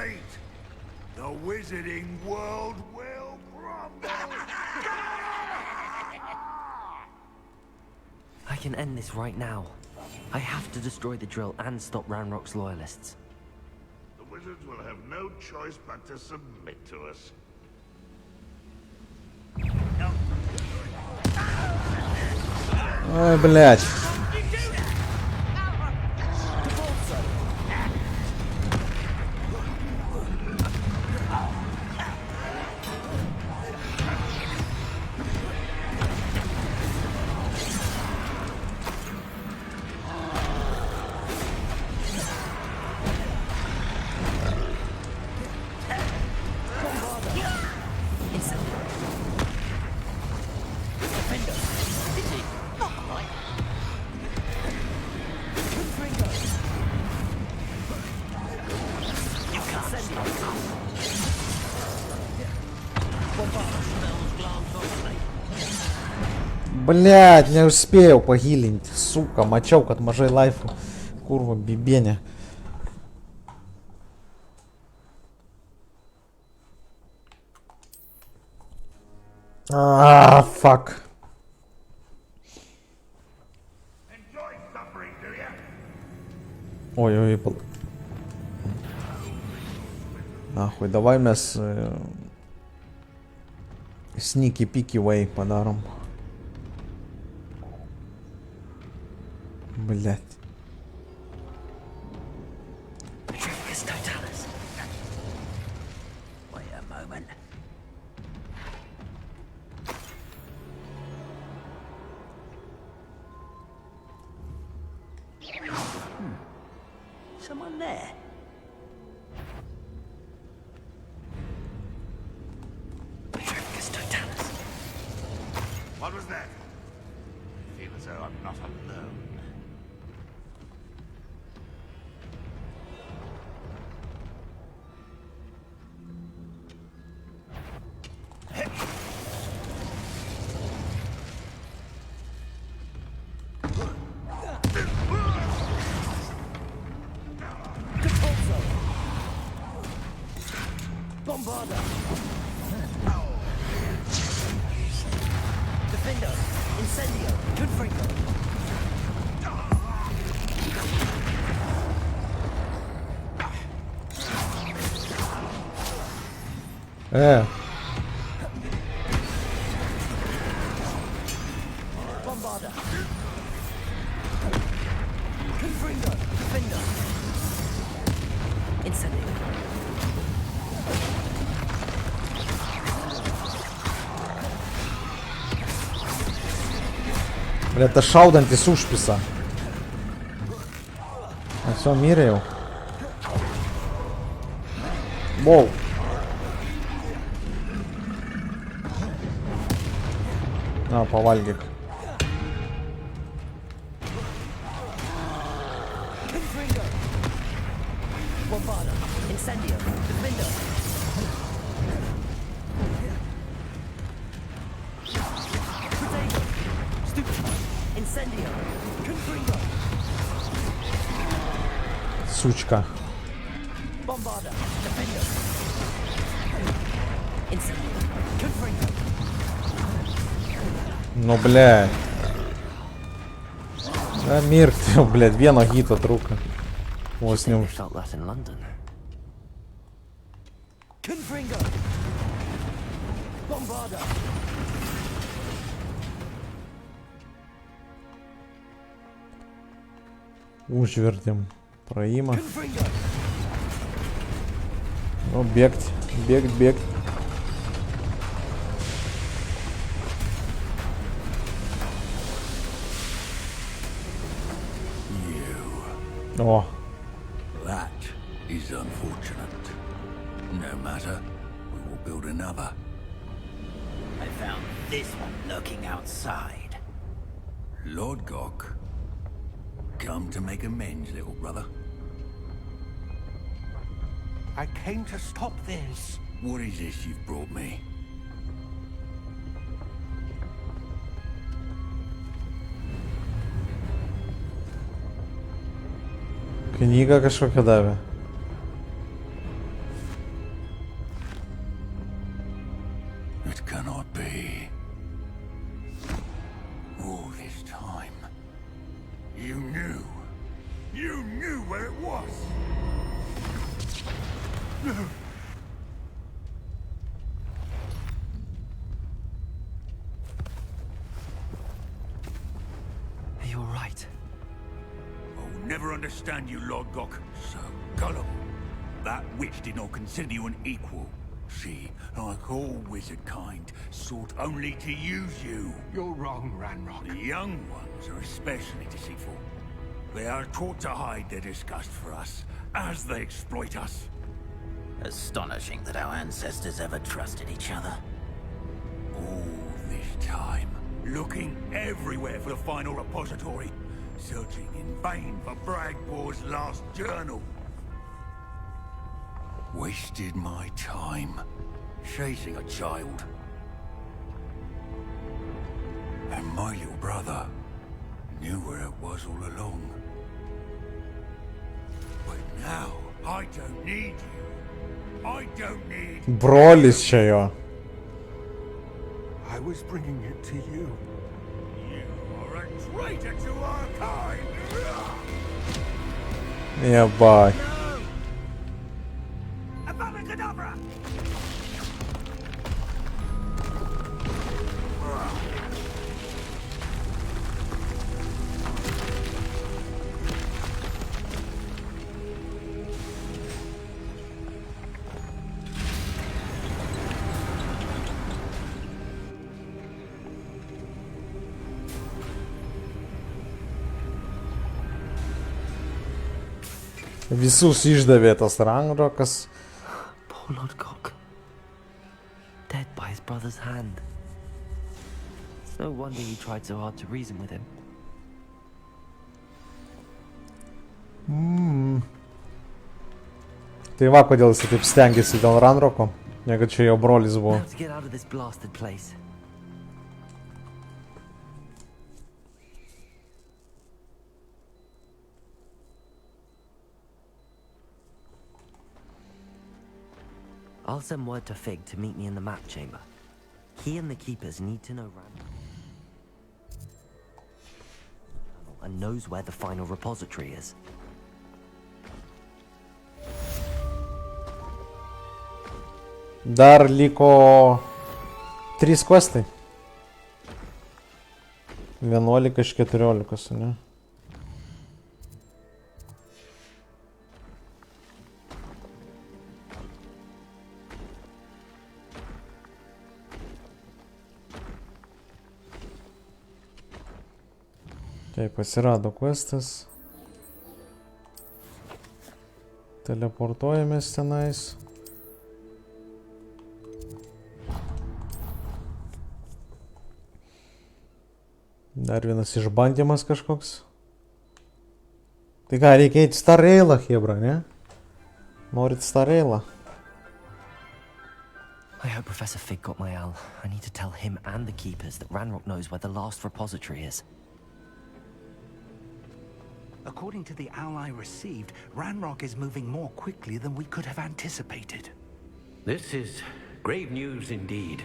I can end this right now. I have to destroy the drill and stop Ranrock's loyalists. The wizards will have no choice but to submit to us. Ой, блядь. Блять, не успею погилить, сука, мочок от мажей лайфу. Курва, бибеня. Фак. Ой-ой, нахуй, давай мы с сники-пики вей подаром. Блять. Someone there. What was that? I feel as though I'm not alone. Bombarda! Defender! Incendio! Confringo! Bombarda! Confringo! Defender! Incendio! Бля, это шауден ти сушписа. А все, мирил. Воу. На, повальгик. Bombarda! Incendio! Defender! Incendio! Confringo! Сучка. Bombarda! Defender! Incendio! Confringo! Ну, блядь. Да, мир, ты, блядь, две ноги тут рука. Вот с ним. Confringo! Bombarda! Ужвердем. Проима. Ну, бегать. Бегать. О. That is unfortunate. No matter, we will build another. I found this one lurking outside. Lord Gok, come to make amends, little brother. I came to stop this. What is this you've brought me? Книга Кашокадаве. It cannot be. All this time, you knew where it was. You're right. I'll never understand you, Lord Gok. So gullible. That witch did not consider you an equal. She, like all wizard kind, sought only to use you. You're wrong, Ranrock. The young ones are especially deceitful. They are taught to hide their disgust for us, as they exploit us. Astonishing that our ancestors ever trusted each other. All this time, looking everywhere for the final repository, searching in vain for Bragbor's last journal. Wasted my time chasing a child. And My little brother knew where it was all along. But now, I don't need you. I don't need... Brolis čia jo. I was bringing it to you. You are a traitor to our kind! Ебать. Abracadabra! Visus išdavė tas Ranrokas. Poor Lodgok. Dead by his brother's hand. It's no wonder he tried so hard to reason with him. Tai va, kodėl jis taip stengiasi dėl Ranroko, negu čia jo brolis buvo. Now to get out of this blasted place. I'll send word to Fig to meet me in the map chamber. He and the keepers need to know Randall and knows where the final repository is. Dar liko 3 questai. 11 iš 14, ne? Taip, atsirado questas. Teleportuojamės tenais. Dar vienas išbandymas kažkoks. Tai ką, reikia eiti Stareilą, Hebra, ne? Norit Stareilą? I hope Professor Fig got my owl. I need to tell him and the keepers that Ranrock knows where the last repository is. According to the owl I received, Ranrock is moving more quickly than we could have anticipated. This is grave news indeed.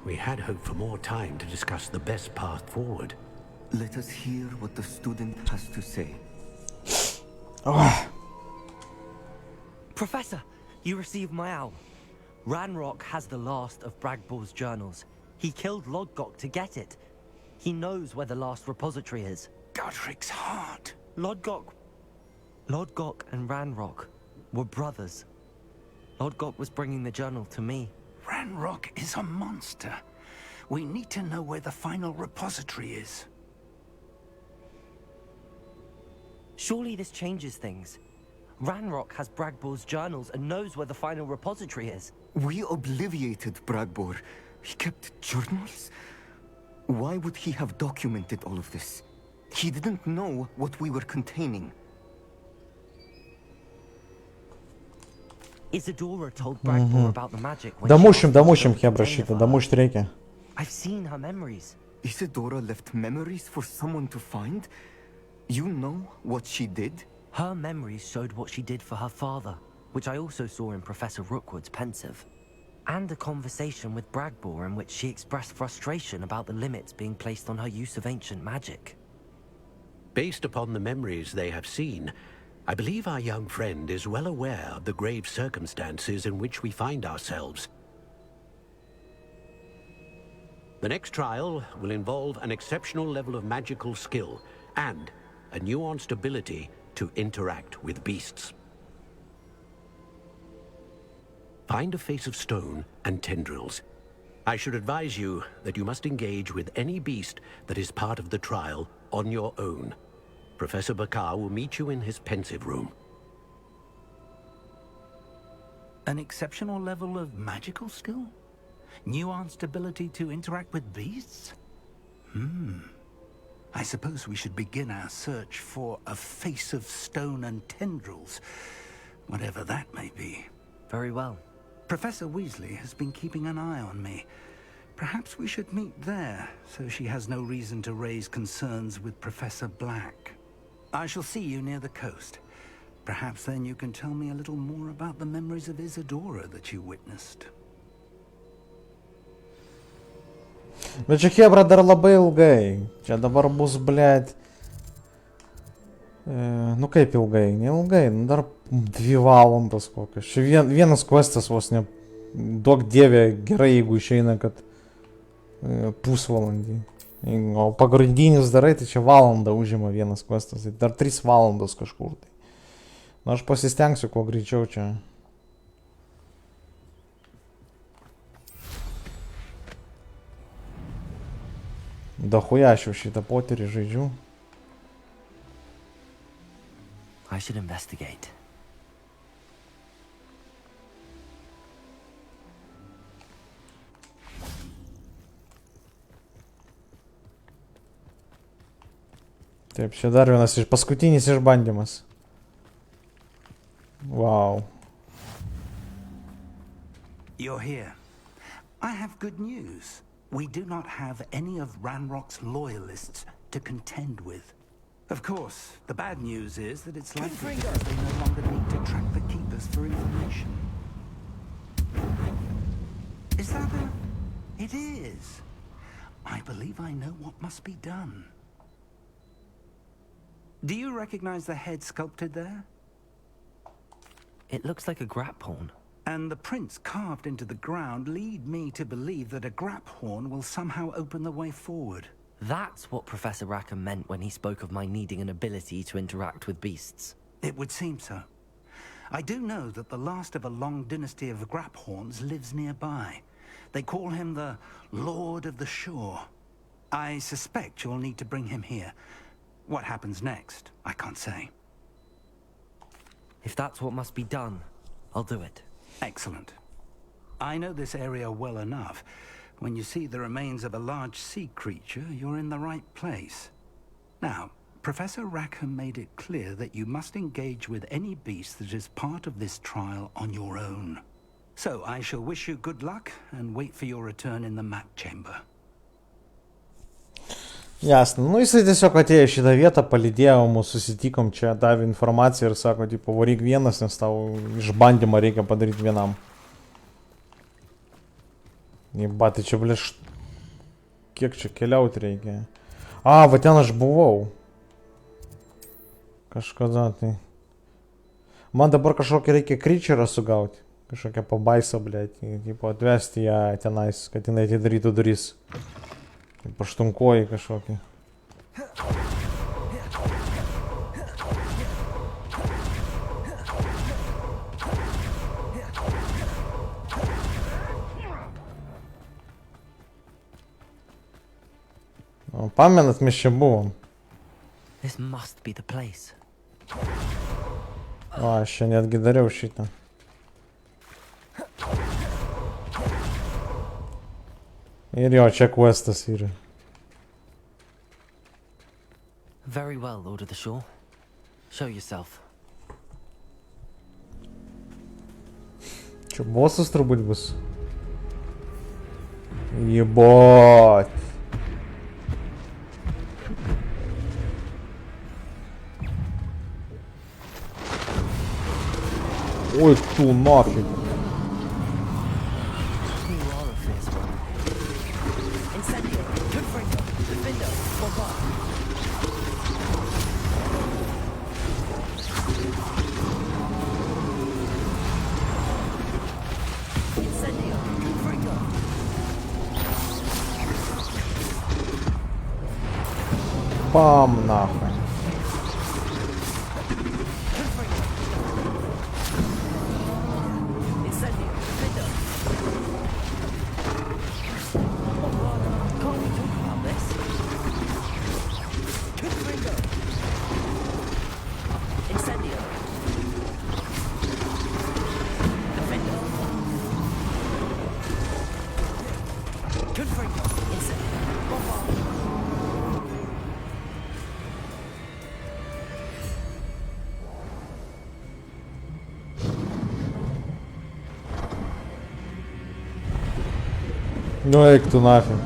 We had hoped for more time to discuss the best path forward. Let us hear what the student has to say. Professor, you received my owl. Ranrock has the last of Bragbor's journals. He killed Lodgok to get it. He knows where the last repository is. Godric's heart. Lodgok and Ranrock were brothers. Lodgok was bringing the journal to me. Ranrock is a monster. We need to know where the final repository is. Surely this changes things. Ranrock has Bragbor's journals and knows where the final repository is. We obliviated Bragbor. He kept journals? Why would he have documented all of this? He didn't know what we were containing. Isadora told Bragbor about the magic when Дамушим, Hebra, šitą, дамушti reikia. I've seen her memories. Isadora left memories for someone to find? You know what she did? Her memories showed what she did for her father, which I also saw in Professor Rookwood's pensive. And a conversation with Bragbor in which she expressed frustration about the limits being placed on her use of ancient magic. Based upon the memories they have seen, I believe our young friend is well aware of the grave circumstances in which we find ourselves. The next trial will involve an exceptional level of magical skill and a nuanced ability to interact with beasts. Find a face of stone and tendrils. I should advise you that you must engage with any beast that is part of the trial on your own. Professor Bakar will meet you in his pensive room. An exceptional level of magical skill? Nuanced ability to interact with beasts? I suppose we should begin our search for a face of stone and tendrils, whatever that may be. Very well. Professor Weasley has been keeping an eye on me. Perhaps we should meet there, so she has no reason to raise concerns with Professor Black. I shall see you near the coast. Perhaps then you can tell me a little more about the memories of Isadora that you witnessed. Bet čia chebra dar labai ilgai. Čia dabar bus, blėt. Nu kaip ilgai? Neilgai. Nu dar 2 valandas kokios. Čia vienas questas vos ne. Duok dievė gerai, jeigu išeina, kad pusvalandį. O pagrindinis darai, tai čia valandą užima vienas questas. Tai dar 3 valandos kažkur. Tai. Nu aš pasistengsiu kuo greičiau čia. Dahuja aš jau šitą potyrį žaidžiu. I should investigate. Taip, čia dar vienas paskutinis išbandymas. Wow. You're here. I have good news. We do not have any of Ranrock's loyalists to contend with. Of course, the bad news is that it's likely because they no longer need to track the Keepers for information. Is that a... It is. I believe I know what must be done. Do you recognize the head sculpted there? It looks like a grap horn. And the prints carved into the ground lead me to believe that a grap horn will somehow open the way forward. That's what Professor Rackham meant when he spoke of my needing an ability to interact with beasts. It would seem so. I do know that the last of a long dynasty of grap horns lives nearby. They call him the Lord of the Shore. I suspect you'll need to bring him here. What happens next, I can't say. If that's what must be done, I'll do it. Excellent. I know this area well enough. When you see the remains of a large sea creature, you're in the right place. Now, Professor Rackham made it clear that you must engage with any beast that is part of this trial on your own. So I shall wish you good luck and wait for your return in the map chamber. Jasne, nu jisai tiesiog atėjo šitą vietą, palydėjo mus, susitikom čia, davė informaciją ir sako, tipo, varyk vienas, nes tau išbandymą reikia padaryti vienam. Jeba, tai čia, blėš, kiek čia keliauti reikia. A, va ten aš buvau. Kažkada, tai. Man dabar kažkokią reikia creature'ą sugauti. Kažkokią pabaisą, blėt, tipo, atvesti ją tenais, kad jinai atidarytų duris. Paštunkoji kažkokį. O, pamenat, mes čia buvom. This must be the place. O, aš čia netgi dariau šitą. Ir jo, čia questas yra. Very well, Lord of the Shore. Show yourself. Čia bossas turbūt bus. Jebot. Ой, tu нафиг. Пам нахуй. Ну эк ты нафиг.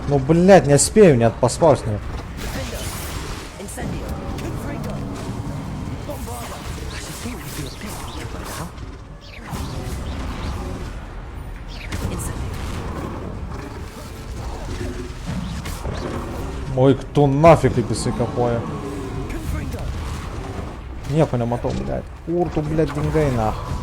Ну, блядь, не успею, нет, поспал с ним. Ой, кто нафиг лепесы копоя? Ніяко не мотов, блядь. Курту, блядь, дингай нахуй.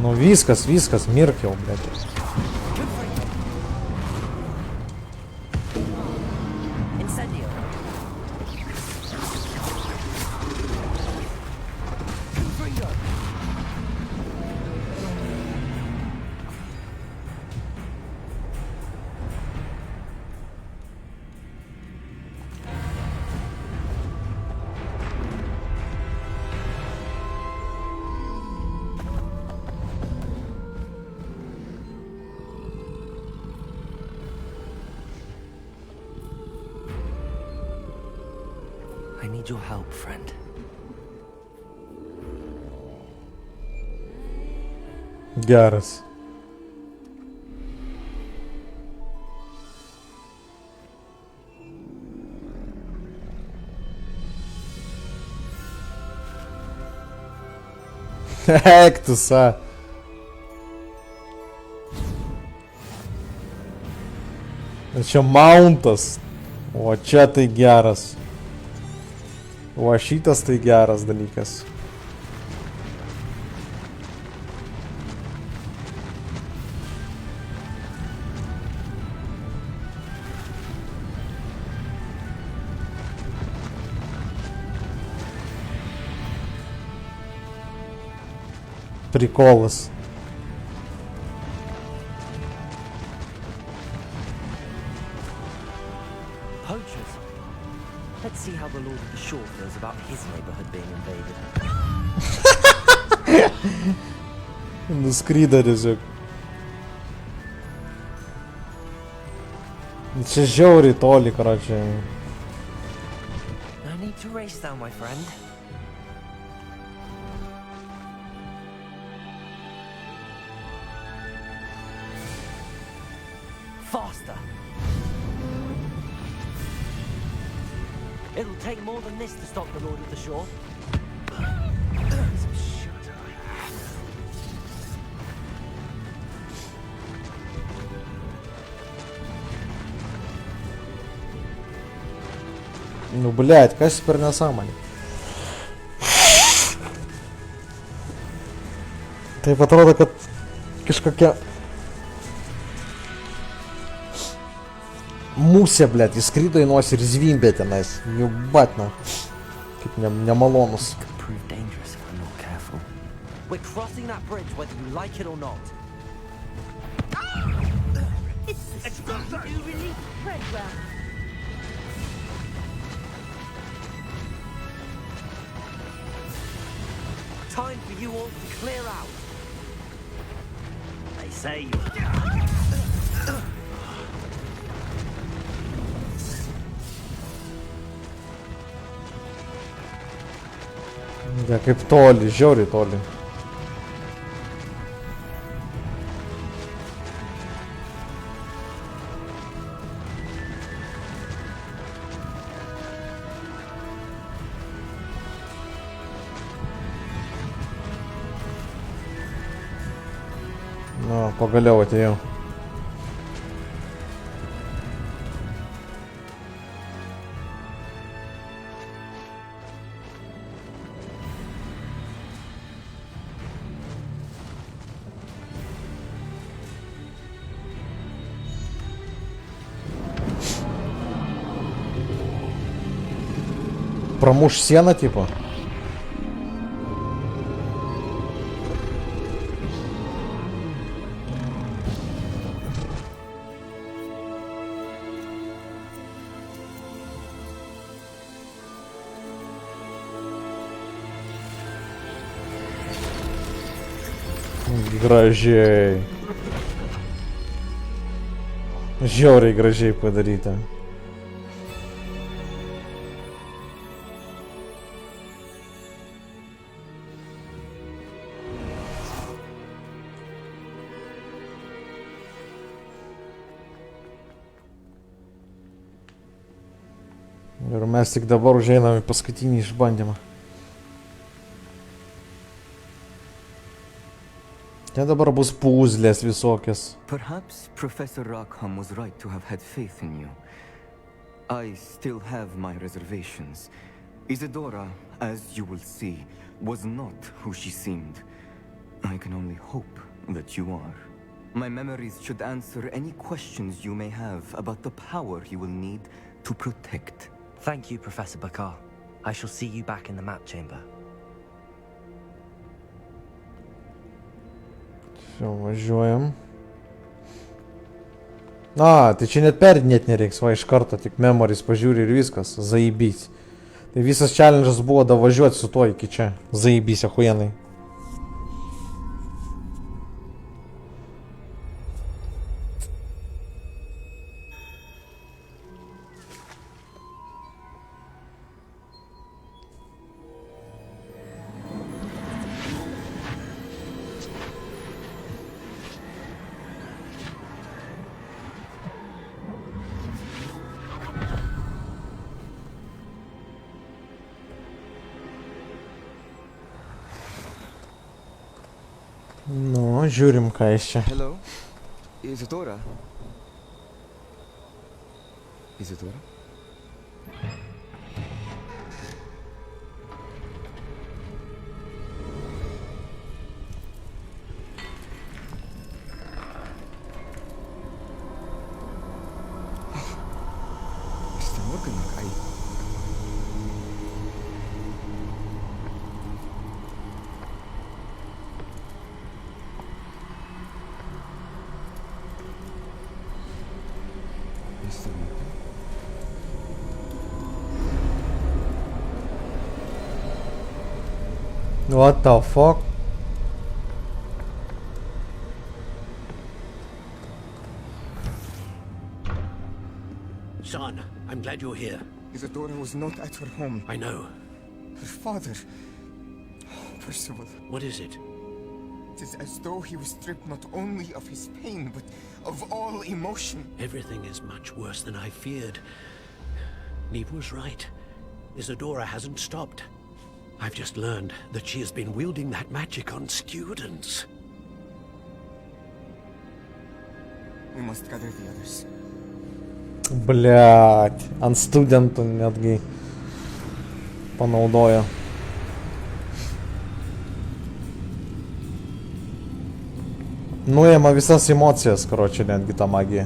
Ну, вискас, Миркел, блядь. I need your help, friend. Гарас. Ектуса. Еще Маунтас. O čia tai geras. O šitas tai geras dalykas. Prikolas. Poachers. Let's see how the Lord of the Shore feels about his neighborhood being invaded. Nuskrido tiesiog. Čia žiauriai toli, короче. No need to race now, my friend. Faster. It'll take more than this to stop the Lord of the Shore. Nu, блядь, kas per nesąmonė. Taip atrodo, kad kažkokia musė, blėt, įskrido į nosį ir zvimbė tenais. Jubatna. Kaip nemalonus. We're crossing that bridge whether you like it or not. It's not you really pray well. Time for you all to clear out. They say you... Ja, kaip toli, žiauriai toli. Nu, pagaliau atėjau. Промуж сено, типа? Gražiai. Žiauriai gražiai padaryta. Ir mes tik dabar užeiname į paskutinį išbandymą. Ten dabar bus puzlės visokias. Perhaps Professor Rackham was right to have had faith in you. I still have my reservations. Isadora, as you will see, was not who she seemed. I can only hope that you are. My memories should answer any questions you may have about the power you will need to protect. Thank you, Professor Bakar. I shall see you back in the map chamber. Все, važiuojam. A, tai čia net perdinėt nereiks, va iš karto tik memories pažiūri ir viskas, zaibys. Tai visas challenge'as buvo davažiuoti su tuo iki čia, zaibys achujenai. Nu, žiūrim, ką iš čia. Hello, Isadora. Isadora? Mr. Morganlock, What the fuck? Son, I'm glad you're here. Isadora was not at her home. I know. Her father... Percival. What is it? It is as though he was stripped not only of his pain, but of all emotion. Everything is much worse than I feared. Neve was right. Isadora hasn't stopped. I've just learned that she has been wielding that magic on students. We must gather the others. Блять, ant studentų netgi panaudojo. Nuėma visas emocijas, karoči, netgi ta magija.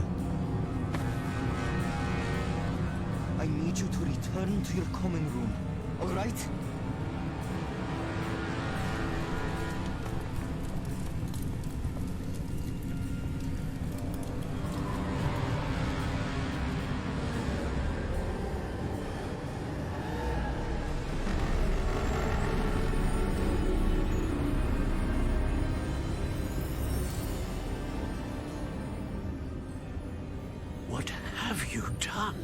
I need you to return to your common room, all right? What have you done?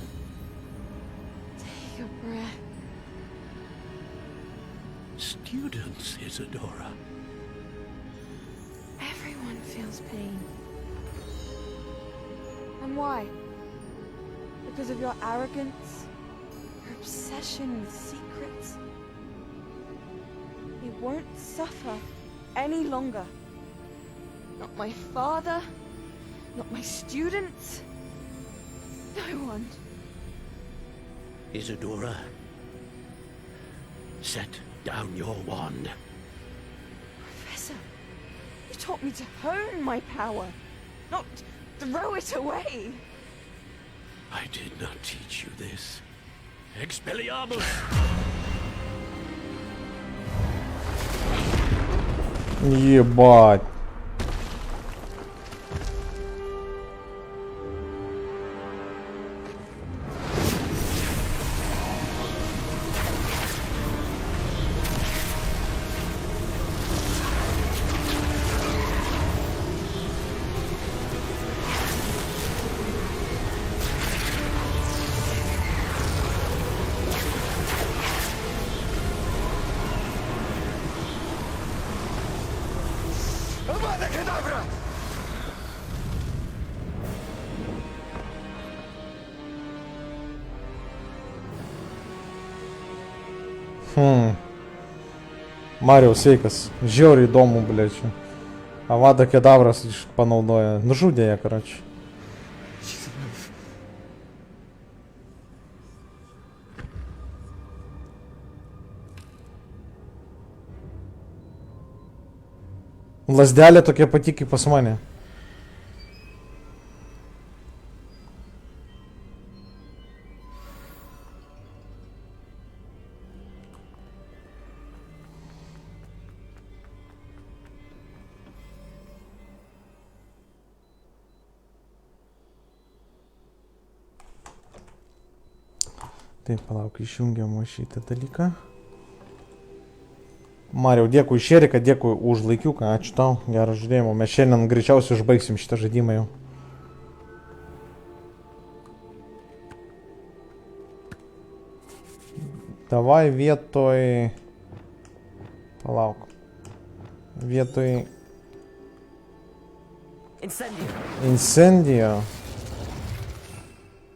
Take a breath. Students, Isadora. Everyone feels pain. And why? Because of your arrogance? Your obsession with secrets? We won't suffer any longer. No, Not my father. Not my students. No one. Isadora, set down your wand. Professor, you taught me to hone my power, not throw it away. I did not teach you this. Expelliarmus! Ебать. Mario sveikas. Žiauriai įdomu, blėčiu. Avada Kedavras panaudoja. Nužudė ją, karoči. Lazdelė tokia pati kaip pas mane. Taip, palauk, išjungiam šitą dalyką. Mariau, dėkui iš Erika, dėkui už laikiuką, ačiū tau, gero žiūrėjimo. Mes šiandien greičiausiai užbaigsim šitą žaidimą jau. Davai vietoj... Palauk. Vietoj... Incendio.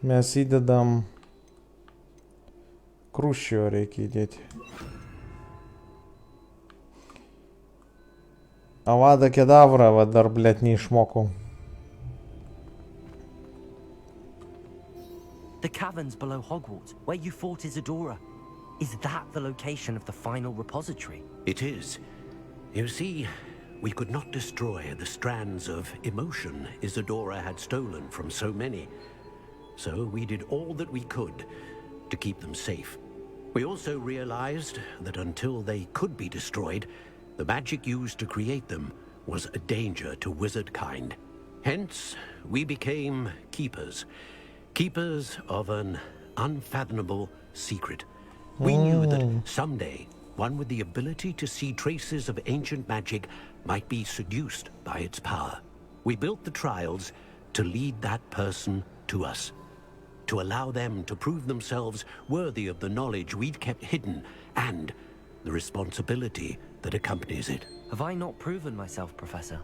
Mes įdedam... Krūšio reikia įdėti. Avada Kedavra, va dar, blėt, neišmokau. The caverns below Hogwarts, where you fought Isadora. Is that the location of the final repository? It is. You see, we could not destroy the strands of emotion Isadora had stolen from so many. So we did all that we could to keep them safe. We also realized that until they could be destroyed, the magic used to create them was a danger to wizard kind. Hence, we became keepers. Keepers of an unfathomable secret. We knew that someday, one with the ability to see traces of ancient magic might be seduced by its power. We built the trials to lead that person to us. To allow them to prove themselves worthy of the knowledge we'd kept hidden and the responsibility that accompanies it. Have I not proven myself, Professor?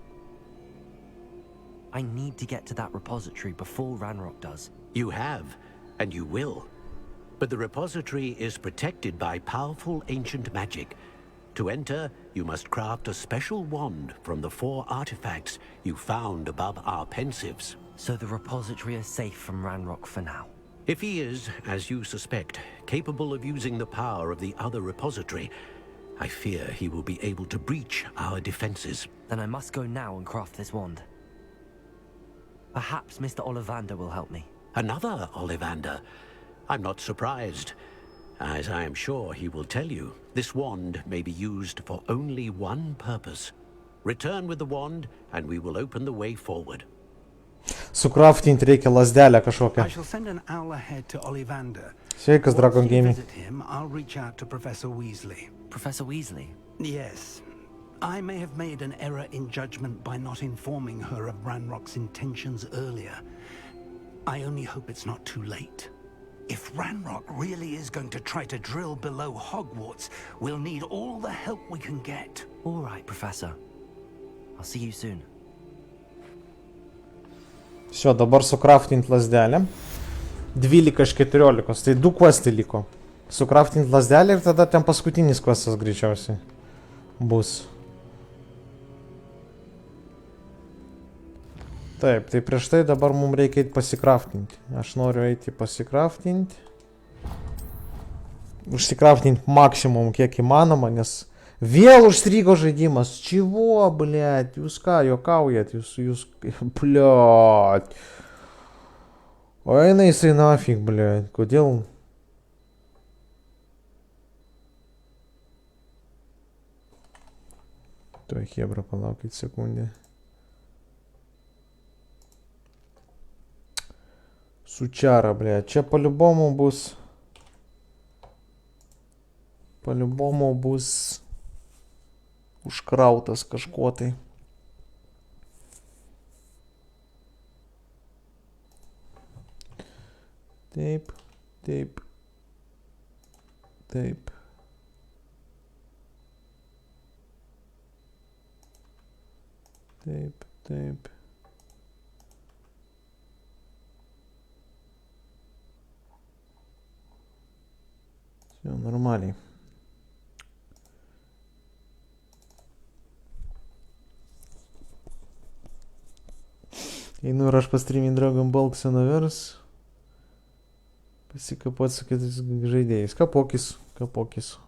I need to get to that repository before Ranrock does. You have, and you will. But the repository is protected by powerful ancient magic. To enter, you must craft a special wand from the 4 artifacts you found above our pensives. So the repository is safe from Ranrock for now? If he is, as you suspect, capable of using the power of the other repository, I fear he will be able to breach our defenses. Then I must go now and craft this wand. Perhaps Mr. Ollivander will help me. Another Ollivander? I'm not surprised. As I am sure he will tell you, this wand may be used for only one purpose. Return with the wand, and we will open the way forward. Sukraftinti reikia lazdelę kažkokią. I shall send an owl ahead to Ollivander. Sveikas, Dragon Gaming. Visit him, I'll reach out to Professor Weasley. Professor Weasley? Yes. I may have made an error in judgment by not informing her of Ranrock's intentions earlier. I only hope it's not too late. If Ranrock really is going to try to drill below Hogwarts, we'll need all the help we can get. All right, Professor. I'll see you soon. Все, dabar sukraftint lazdelę. 12 iš 14, tai 2 questai liko. Sukraftint lazdelę ir tada ten paskutinis questas greičiausiai bus. Taip, tai prieš tai dabar mums reikia eiti pasikraftinti. Aš noriu eiti pasikraftinti. Užsikraftinti maksimum kiek įmanoma, nes vėl užstrigo žaidimas. Čivo, blėt, jūs ką, juokaujat, jūs, blėt. O eina jisai nafig, blėt, kodėl? Tuoj, hebra, palaukit sekundę. Sučiara, blėt, čia по-любому bus... Po-любому bus užkrautas kažkuo tai. Taip, taip, taip. Taip, taip. Все нормально. Einu ir aš pastreamint Dragon Ball Xenoverse. Pasikapot su kitais žaidėjais. Kapokis.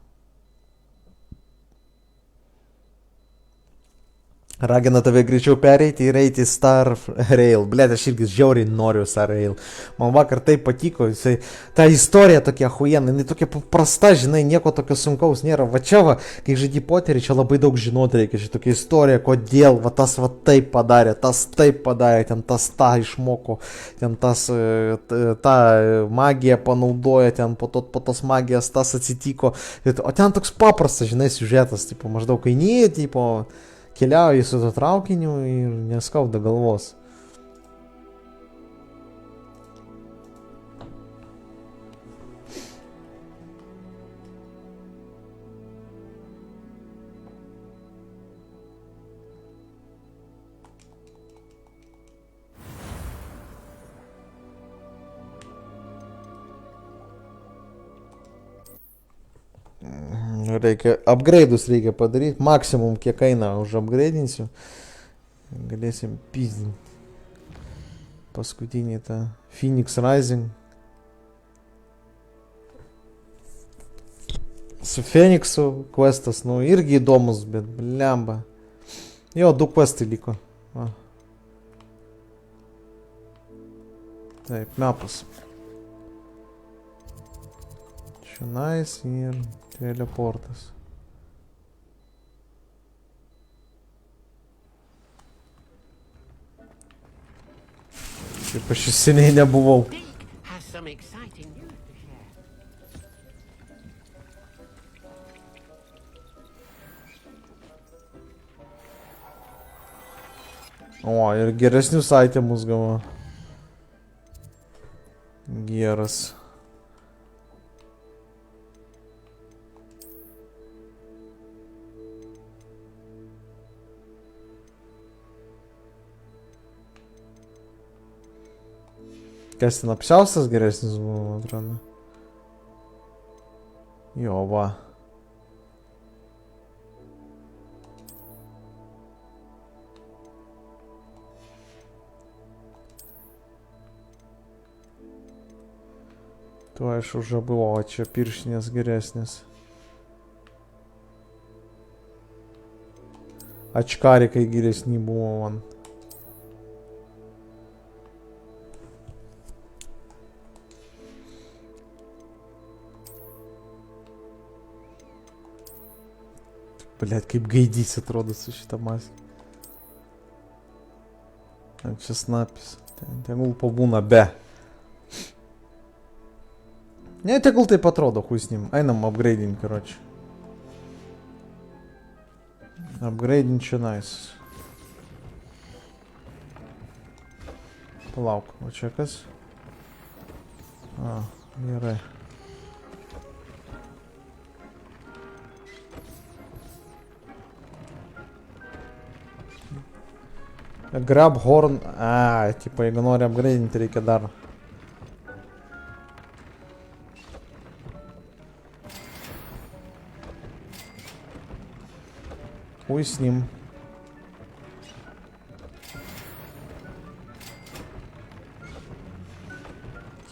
Ragina tave greičiau pereiti ir eiti Star Rail. Blet, aš irgi žiauriai noriu Star Rail. Man vakar taip patiko. Ta istorija tokia huiena. Jinai tokia paprasta, žinai, nieko tokio sunkaus nėra. Va čia va, kai žaidži poterį, čia labai daug žinoti reikia. Čia tokia istorija, kodėl va tas va taip padarė, tas taip padarė, ten tas tą išmoko, ten tas tą magiją panaudojo, ten po tos magijos tas atsitiko. O ten toks paprastas, žinai, siužetas, tipo, maždaug eini, tipo... Keliauji su to traukiniu ir neskauda galvos. Reikia, upgrade'us reikia padaryti, maksimum kiek eina už upgrade'insiu. Galėsim pizdinti. Paskutinį tą Phoenix Rising. Su Phoenixu questas, nu, irgi įdomus, bet blemba. Jo, 2 questai liko. Va. Taip, mepas. Čionais ir teleportas. Kaip aš seniai nebuvau. O, ir geresnius itemus gavo. Geras. Kas ten apsiaustas geresnis buvo, man atrodo. Jo, va. Tu aš už abu, o čia pirštinės geresnės. Ačkarikai geresni buvo man. Blet, kaip gaidys atrodo su šitą masę. Čia snapis. Tegul pabūna be. Ne, tegul taip atrodo, хуй с ним. Einam upgrade'int, короче. Upgrade'int čia nice. Palauk, o čia kas? A, gerai. Grab horn. A, tipo, jeigu nori upgrade'inti, reikia dar. Хуй с ним.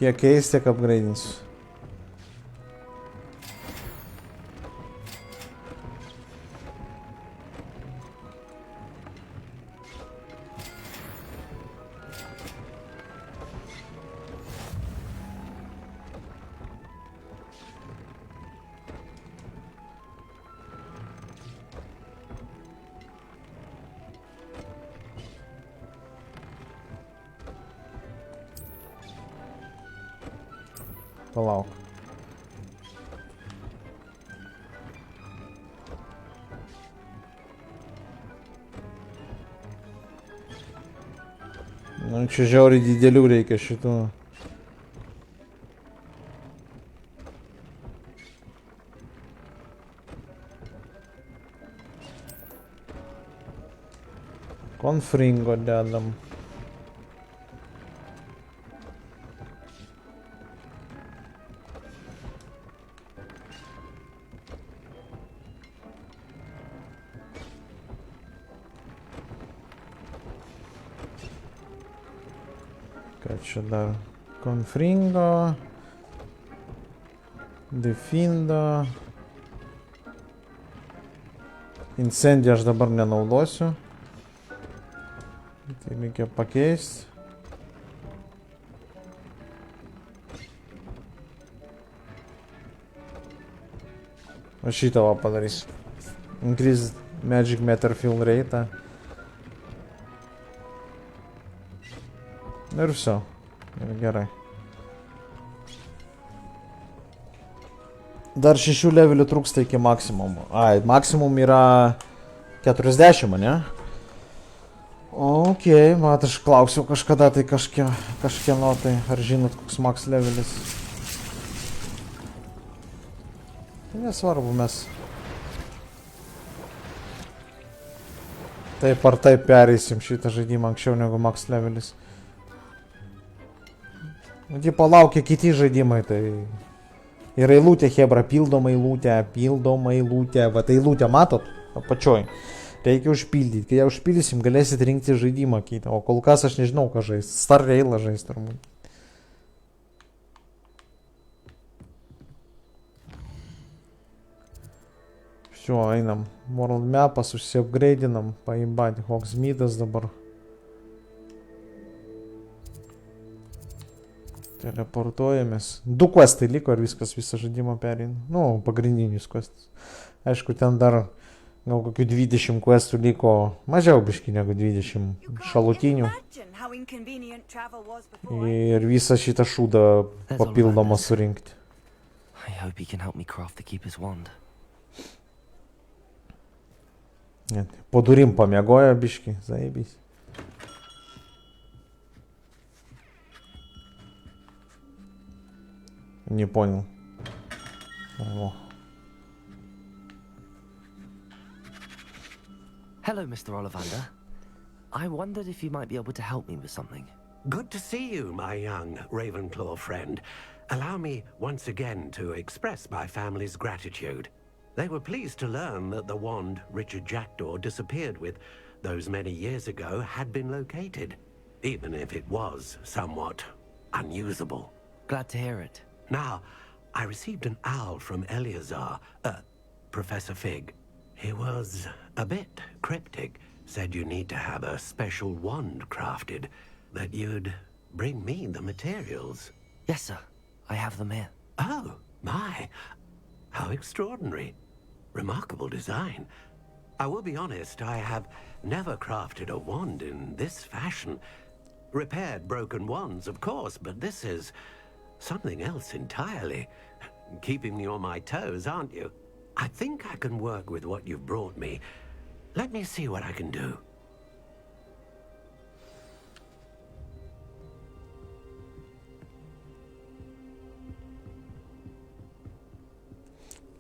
Kiek keis, tiek upgrade'insiu. Palauk. Nu, čia žiauriai didelių reikia šitų. Konfringo dedam. Ką čia dar? Konfringo. Defindo. Incendiją aš dabar nenaudosiu. Tai reikia pakeisti. O šitą va padarysiu. Increase magic meter fill rate. Ir viso. Ir gerai. Dar 6 levelių trūksta iki maksimum. Ai, maksimum yra 40, ne? Okei, mat aš klausiau kažkada tai kažkieno tai, ar žinot koks max levelis. Nesvarbu, mes taip ar taip pereisim šitą žaidimą anksčiau negu max levelis. Tipo laukia kiti žaidimai, tai yra eilutė, hebra, pildoma eilutė, va tai eilutė, matot, apačioj. Reikia užpildyti, kai ją užpildysim, galėsit rinkti žaidimą kitą, o kol kas aš nežinau, ką žaisti, Star Railą žaisti turbūt. Все, einam, World Mapas, užsiupgrade'inam, paimbat, Hogsmeadas dabar. Teleportuojamės. 2 questai liko ir viskas, visą žaidimą pereina. Nu, pagrindinius questus. Aišku, ten dar gal kokių 20 questų liko, mažiau biški negu 20 šalutinių. Ir visą šitą šūdą papildomą surinkti. Po durim pamiegojo biški, zaibys. Не понял. О. Hello, Mr. Ollivander. I wondered if you might be able to help me with something. Good to see you, my young Ravenclaw friend. Allow me once again to express my family's gratitude. They were pleased to learn that the wand Richard Jackdaw disappeared with those many years ago had been located, even if it was somewhat unusable. Glad to hear it. Now, I received an owl from Eleazar, Professor Fig. He was a bit cryptic, said you need to have a special wand crafted, that you'd bring me the materials. Yes, sir. I have them here. Oh, my. How extraordinary. Remarkable design. I will be honest, I have never crafted a wand in this fashion. Repaired broken wands, of course, but this is something else entirely. Keeping me on my toes, aren't you? I think I can work with what you've brought me. Let me see what I can do.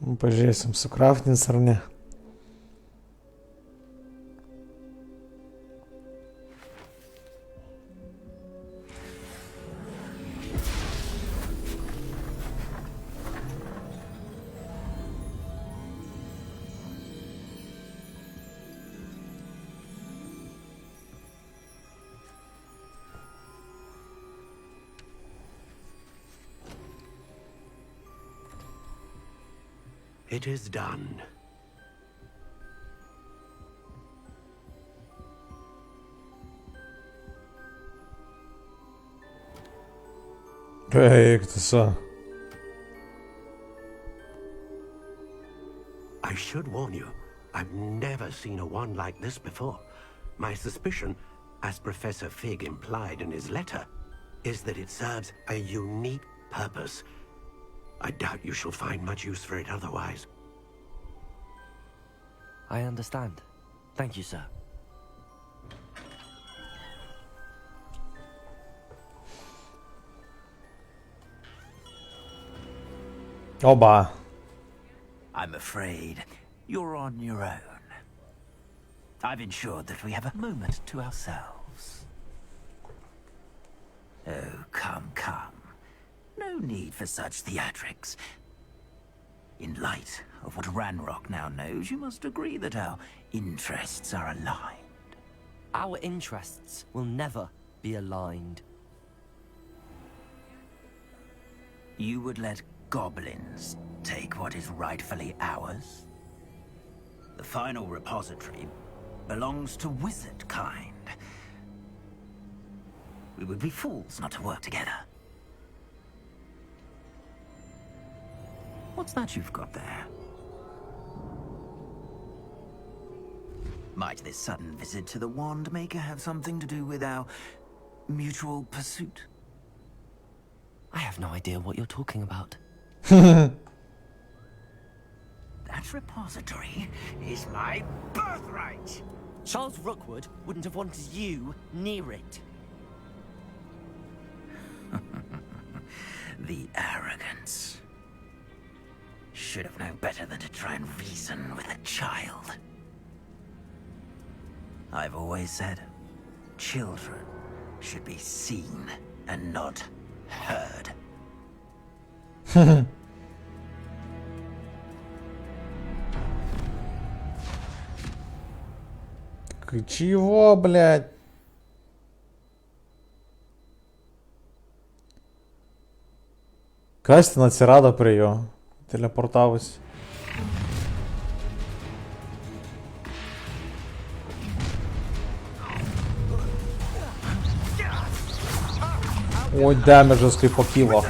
Pažiūrėsim, sukraftins ar ne. It is done. Eikö I should warn you, I've never seen a wand like this before. My suspicion, as Professor Fig implied in his letter, is that it serves a unique purpose. I doubt you shall find much use for it otherwise. I understand. Thank you, sir. Oba. I'm afraid you're on your own. I've ensured that we have a moment to ourselves. Oh, come. No need for such theatrics. In light of what Ranrock now knows, you must agree that our interests are aligned. Our interests will never be aligned. You would let goblins take what is rightfully ours? The final repository belongs to wizard kind. We would be fools not to work together. What's that you've got there? Might this sudden visit to the Wand Maker have something to do with our mutual pursuit? I have no idea what you're talking about. That repository is my birthright! Charles Rookwood wouldn't have wanted you near it. The arrogance. Should have known better than to try and reason with a child. I've always said, children should be seen and not heard. Чего, блядь? Кастя на ці рада прийом. Телепортався. Ой, демеджеский по кілах.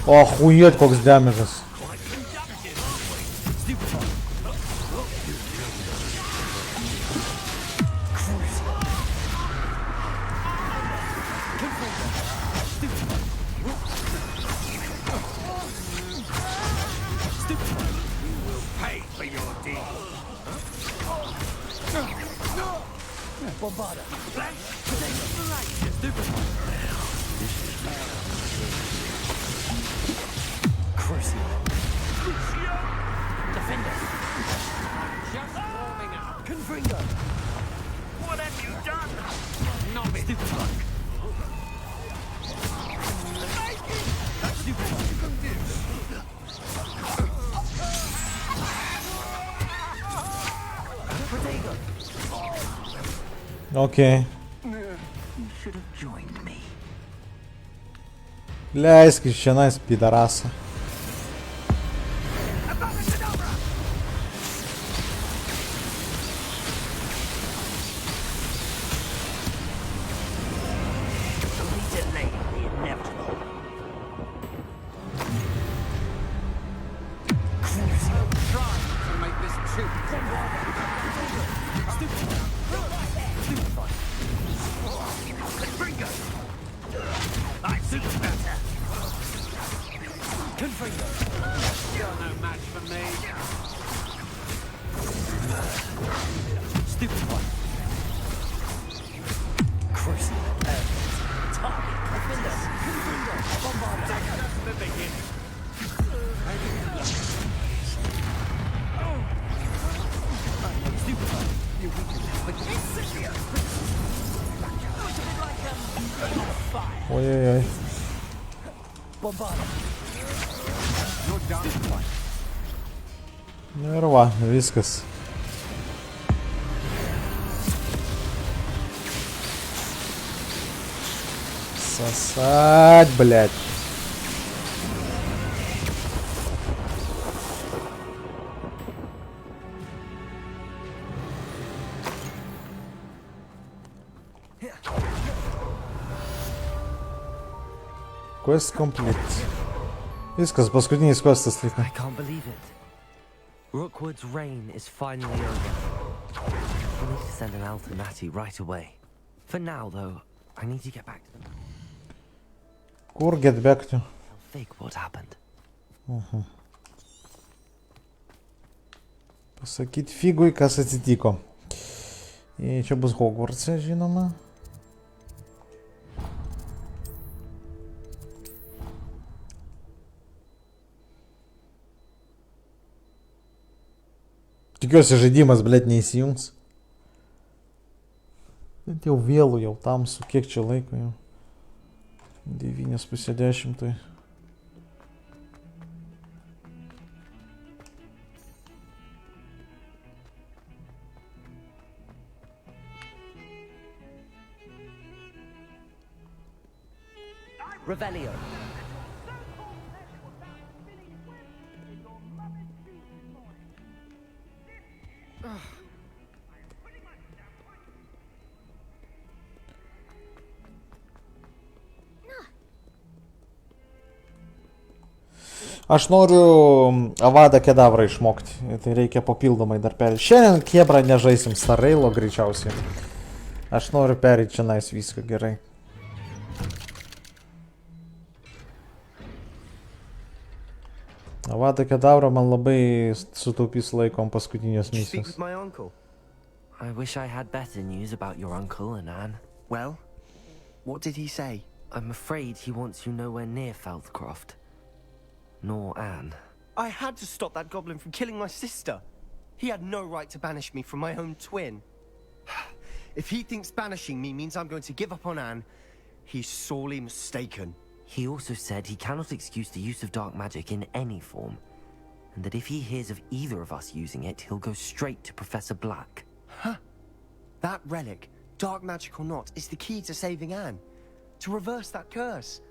Охуеть, как с дамажес. Окей. Бля, исключена из пидораса. Target Ой-ой-ой. Nu ir va, viskas. Сосать, блядь. Quest complete. Viskas, paskutinis questas liko. I can't believe it. Rookwood's reign is finally over. I need to send an owl to Natty right away. For now, though, I need to get back to them. Kur get back to? Tell Fig what happened. Pasakyt Figui, kas atsitiko. Ir čia bus Hogwarts'e, žinoma. Tikiuosi žaidimas, blėt, neįsijungs. Bet jau vėlų, jau tamsu, kiek čia laiko jau. 9:30. Revelio. Aš noriu Avadą Kedavrą išmokti. Tai reikia papildomai dar perėti. Šiandien Kebrą nežaisim Starrailo greičiausiai. Aš noriu perėti čia nais viską gerai. Avada Kedavra man labai sutaupys laikom paskutinės misijos. I wish I had better news about your uncle and Anne. Well, what did he say? I'm afraid he wants you nowhere near Feldcroft. Nor Anne. I had to stop that goblin from killing my sister. He had no right to banish me from my own twin. If he thinks banishing me means I'm going to give up on Anne, he's sorely mistaken. He also said he cannot excuse the use of dark magic in any form, and that if he hears of either of us using it, he'll go straight to Professor Black. Huh. That relic, dark magic or not, is the key to saving Anne. To reverse that curse.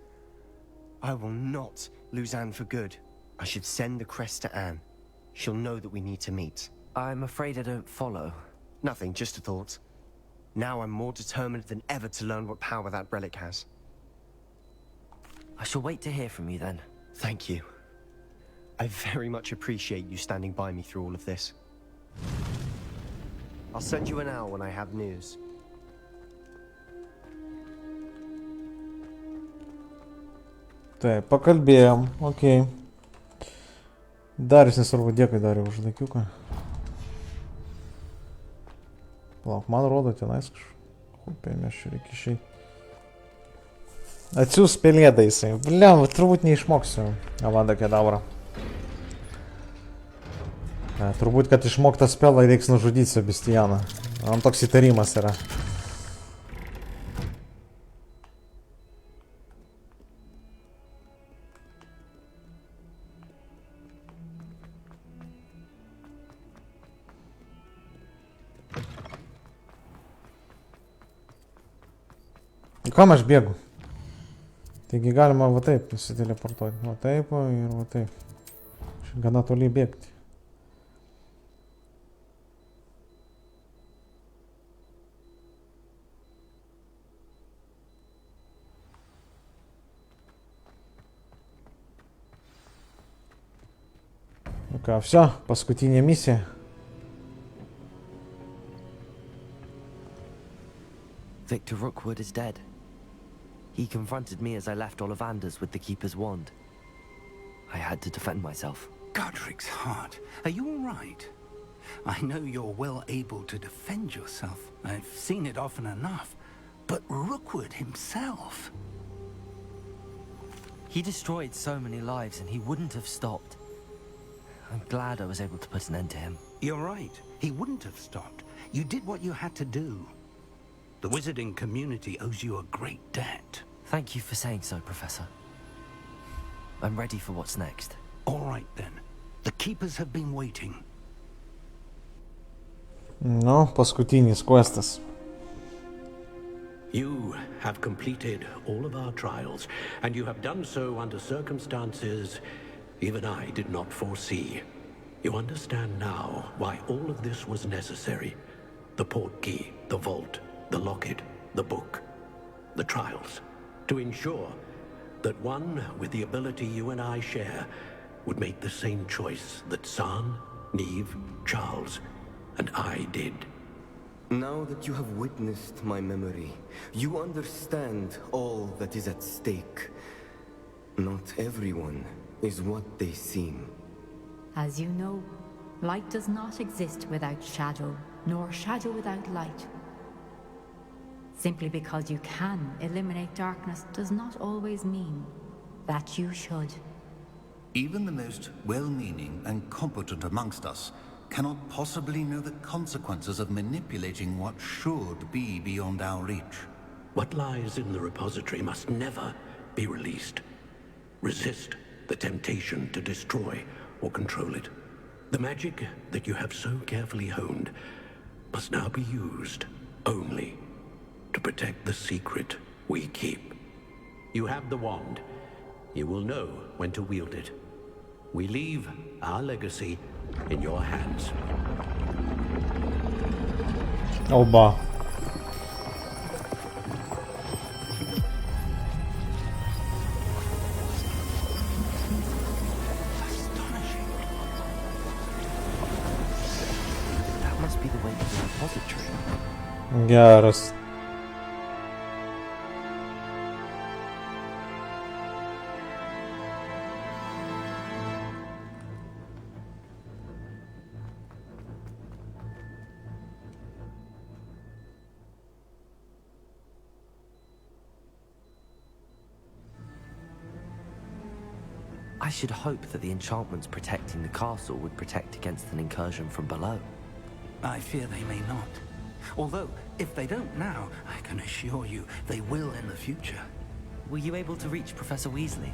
I will not lose Anne for good. I should send the crest to Anne. She'll know that we need to meet. I'm afraid I don't follow. Nothing, just a thought. Now I'm more determined than ever to learn what power that relic has. I shall wait to hear from you then. Thank you. I very much appreciate you standing by me through all of this. I'll send you an owl when I have news. Taip, pakalbėjom, okei. Darius nesvarbu, dėkui Dariu už laikiuką. Palauk, man rodo tenais kažkupė, mes čia reikia išeiti. Atsiūs pelėdą jisai. Bliam, turbūt neišmoksiu Avada Kedavrą. Turbūt, kad išmoktą spelą reiks nužudyti Sebastianą. Man toks įtarimas yra. Kam aš bėgu? Taigi galima va taip nusiteleportuoti. Va taip ir va taip. Čia gana toli bėgti. Nu ką, все, paskutinė misija. Victor Rookwood is dead. He confronted me as I left Ollivander's with the Keeper's wand. I had to defend myself. Godric's heart, are you all right? I know you're well able to defend yourself. I've seen it often enough. But Rookwood himself... He destroyed so many lives and he wouldn't have stopped. I'm glad I was able to put an end to him. You're right. He wouldn't have stopped. You did what you had to do. The wizarding community owes you a great debt. Thank you for saying so, Professor. I'm ready for what's next. All right, then. The Keepers have been waiting. Nu, paskutinis questas. You have completed all of our trials, and you have done so under circumstances even I did not foresee. You understand now why all of this was necessary. The portkey, the vault, the locket, the book, the trials. To ensure that one with the ability you and I share would make the same choice that San, Neve, Charles, and I did. Now that you have witnessed my memory, you understand all that is at stake. Not everyone is what they seem. As you know, light does not exist without shadow, nor shadow without light. Simply because you can eliminate darkness does not always mean that you should. Even the most well-meaning and competent amongst us cannot possibly know the consequences of manipulating what should be beyond our reach. What lies in the repository must never be released. Resist the temptation to destroy or control it. The magic that you have so carefully honed must now be used only to protect the secret we keep. You have the wand. You will know when to wield it. We leave our legacy in your hands. Oba. That must be the way to the repository. Geras. I should hope that the enchantments protecting the castle would protect against an incursion from below. I fear they may not. Although, if they don't now, I can assure you they will in the future. Were you able to reach Professor Weasley?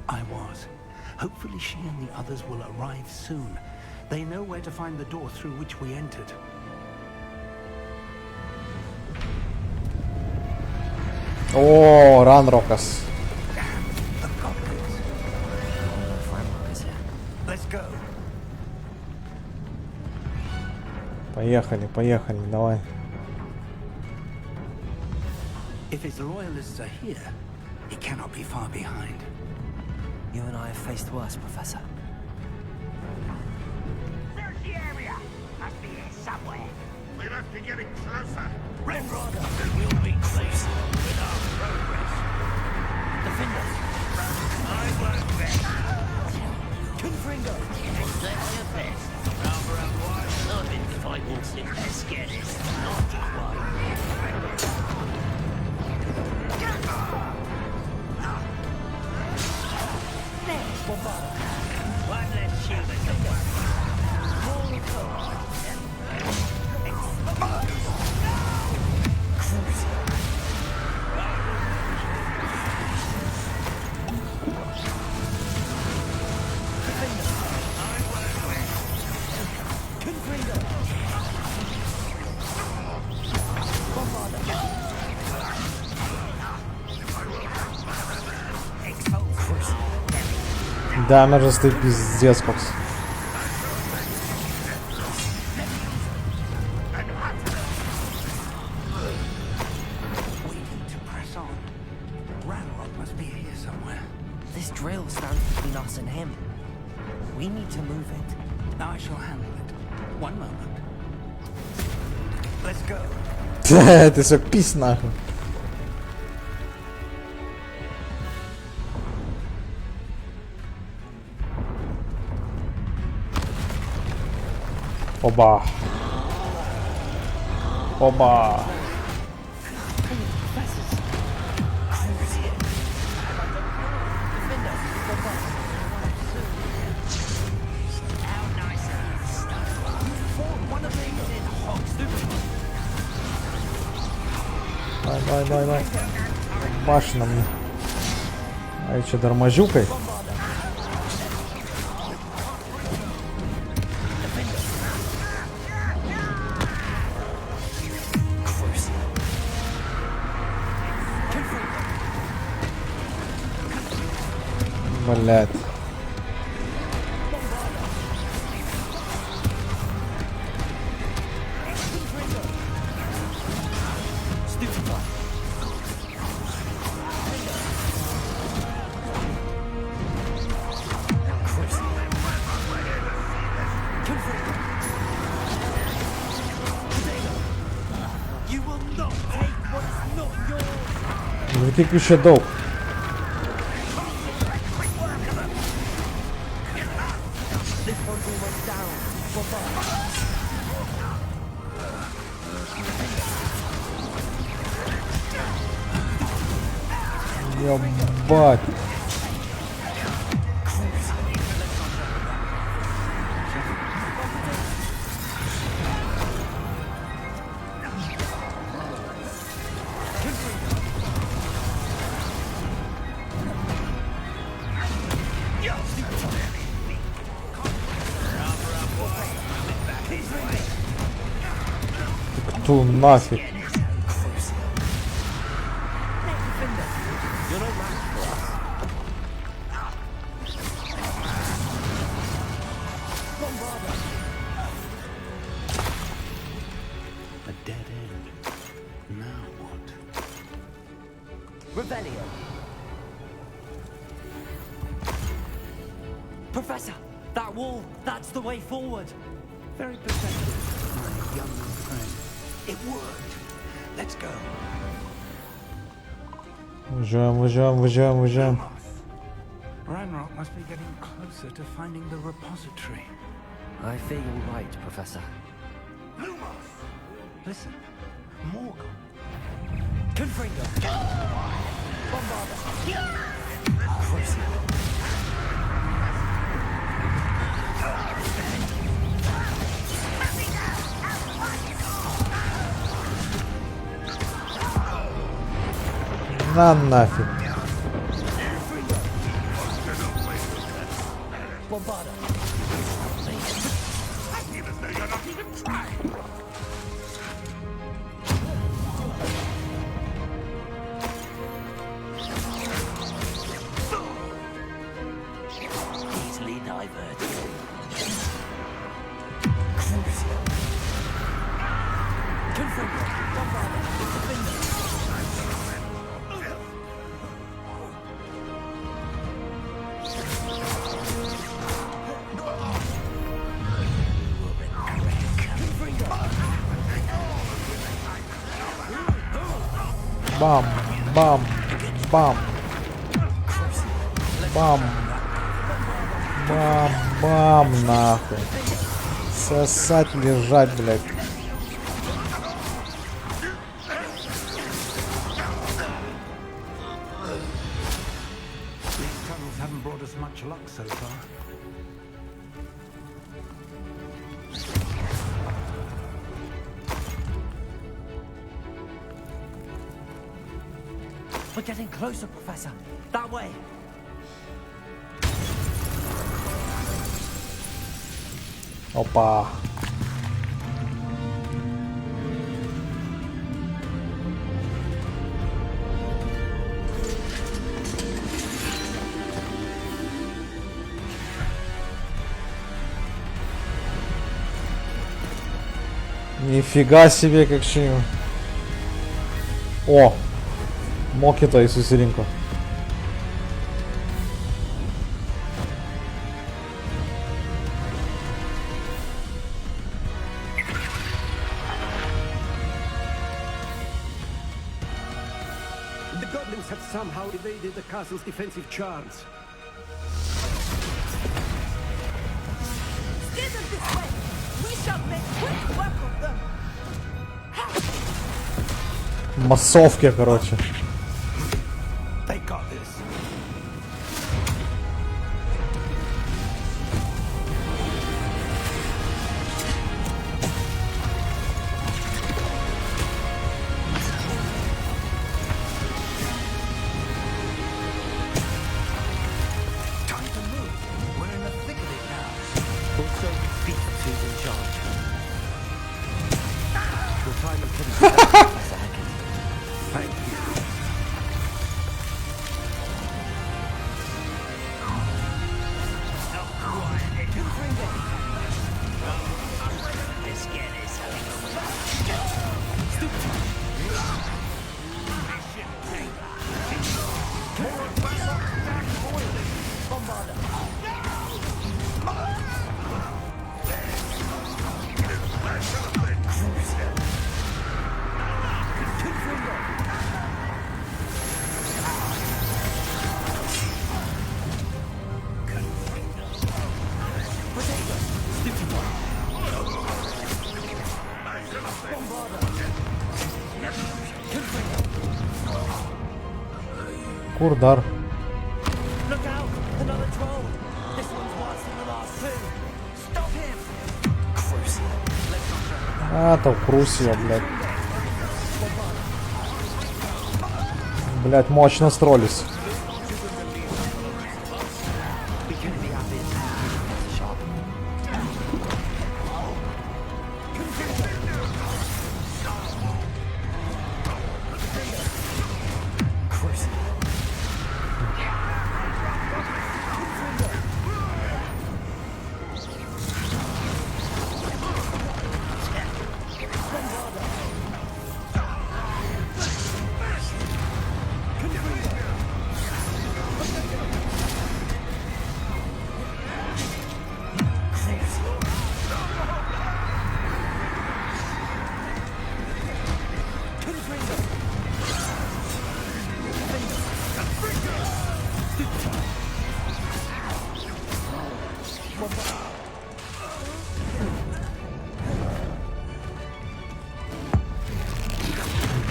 I was. Hopefully she and the others will arrive soon. They know where to find the door through which we entered. Oh, Ranrokas. Let's go. Поехали, поехали, давай. If his loyalists are here, he cannot be far behind. You and I have faced worse, Professor. Search the area. Must be here somewhere. We must be getting closer. Renrod will be pleased with our progress. Defenders! I won't bet. Confringo! Exactly your best. Rather otherwise, I've been fighting since the scaredest. Not one. One less human to worry. Full forward. Дамажа ты пиздец, Кокс. This drill stands between us and him. We need to move it. I shall handle it. One moment. Let's go. Ты все пись нахуй. Оба. Оба. Давай, давай, давай. Башня мне. А что, дармазюкой? Блять. Тільки ще довг. Ебать. Кто нафиг? Professor, that wall, that's the way forward. Very pathetic, my young friend. It worked. Let's go. Выезжаем. Ranrock must be getting closer to finding the repository. I fear you're right, Professor. Listen, Morgan. Confringo! Bombarda! На нафиг. Bombarda! Easily diverted. Confringo! Bombarda! Бам, бам, бам. Бам. Бам, бам, нахуй. Сосать, лежать, блядь. These tunnels haven't brought us much luck so far. We're getting closer, Professor. That way. Опа. Нифига себе, как чим. О! Мокіта і Сусірінко. The goblins have somehow evaded the castle's defensive charms. Steer them this way! We shall make quick work of them! Массовки, короче. They got this. beasts who's in charge. Your time is limited, Professor Hackett. Thank you. Курдар. Look out! Another troll! This one's worse than the last two! Stop him! Crucial. Let's not try. А, там Крусия, блядь. Блядь, мощно строились.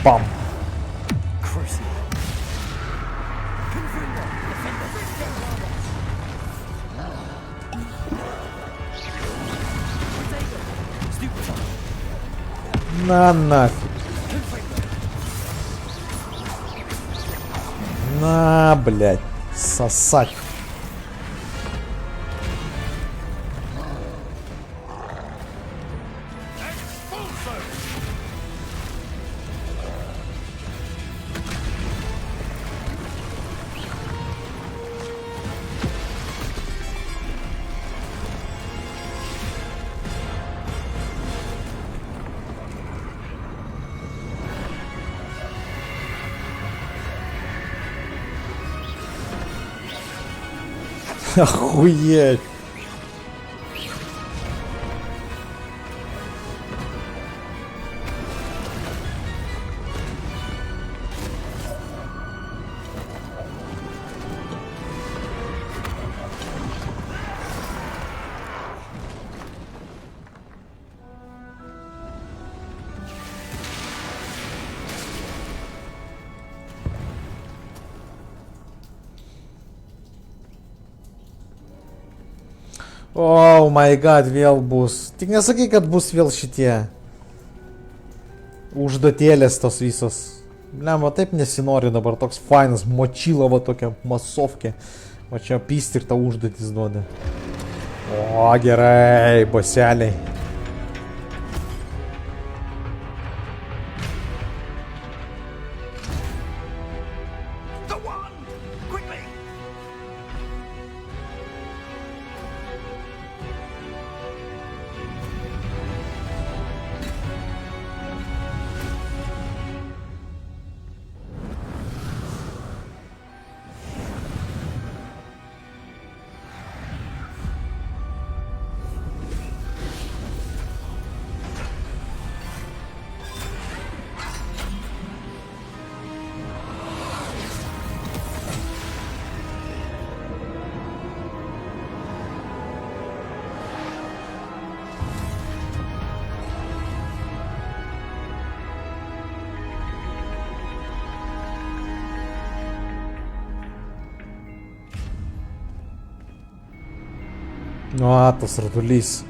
Бам. На нафиг. На, блядь, сосать. Охуеть. O my god, vėl bus. Tik nesakai, kad bus vėl šitie užduotėlės tos visos. Blemba, taip nesinori dabar, toks fainas, močyla va tokia masovkė. O čia pysti ir tą užduotis duoda. O, gerai, boseliai. Nu, tas ratulys.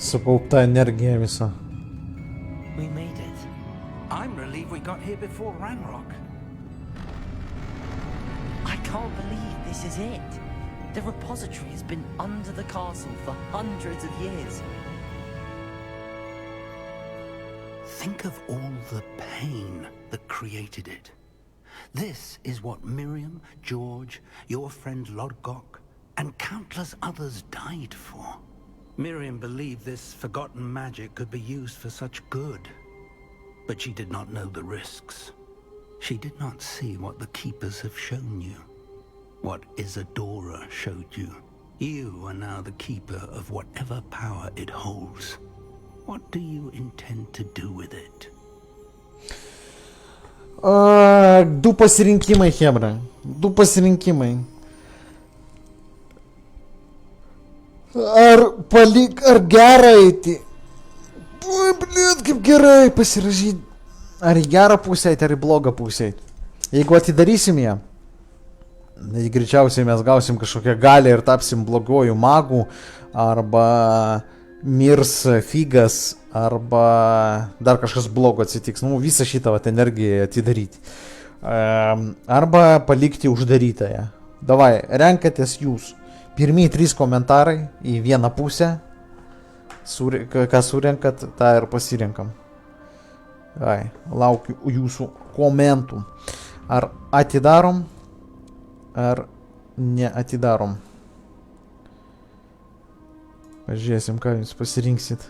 Sukaupta energija visa. We made it. I'm relieved we got here before Ranrock. I can't believe this is it. The repository has been under the castle for hundreds of years. Think of all the pain that created it. This is what Miriam, George, your friend Lodgok, and countless others died for. Miriam believed this forgotten magic could be used for such good. But she did not know the risks. She did not see what the Keepers have shown you. What Isadora showed you. You are now the keeper of whatever power it holds. What do you intend to do with it? Du pasirinkimai, chebra. Du pasirinkimai. Ar gerai eiti? Oi, blėt, kaip gerai pasirašyti. Ar į gerą pusę eiti, ar į blogą pusę eiti. Jeigu atidarysim ją, tai greičiausiai mes gausim kažkokią galią ir tapsim bloguoju magu, arba mirs figas, arba dar kažkas blogo atsitiks. Nu, visą šitą vat energiją atidaryti. Arba palikti uždarytąją. Davai, renkatės jūs. Pirmieji 3 komentarai į vieną pusę. Ką surenkat, tą ir pasirenkam. Ai, laukiu jūsų komentų. Ar atidarom, ar neatidarom. Pažiūrėsim, ką jūs pasirinksit.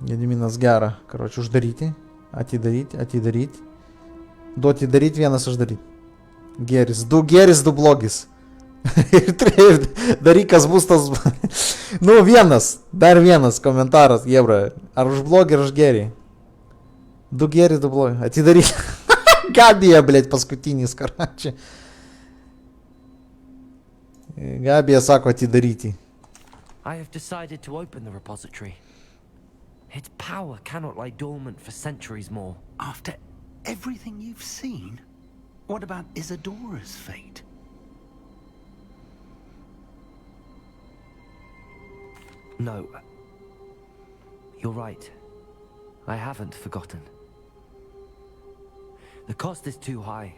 Gediminas gerą. Karočiui, uždaryti, atidaryti. Du atidaryti, vienas uždaryti. Geris. 2 geris, 2 blogis. Ir darykas bus tas... Nu, dar vienas komentaras, jebra. Ar už blogį, ar už gerį. 2 geri, 2 blogi. Atidaryti. Gabija, blėt, paskutinis, karačiai. Gabija sako atidaryti. I have decided to open the repository. Its power cannot lie dormant for centuries more. After everything you've seen, what about Isadora's fate? No. You're right. I haven't forgotten. The cost is too high.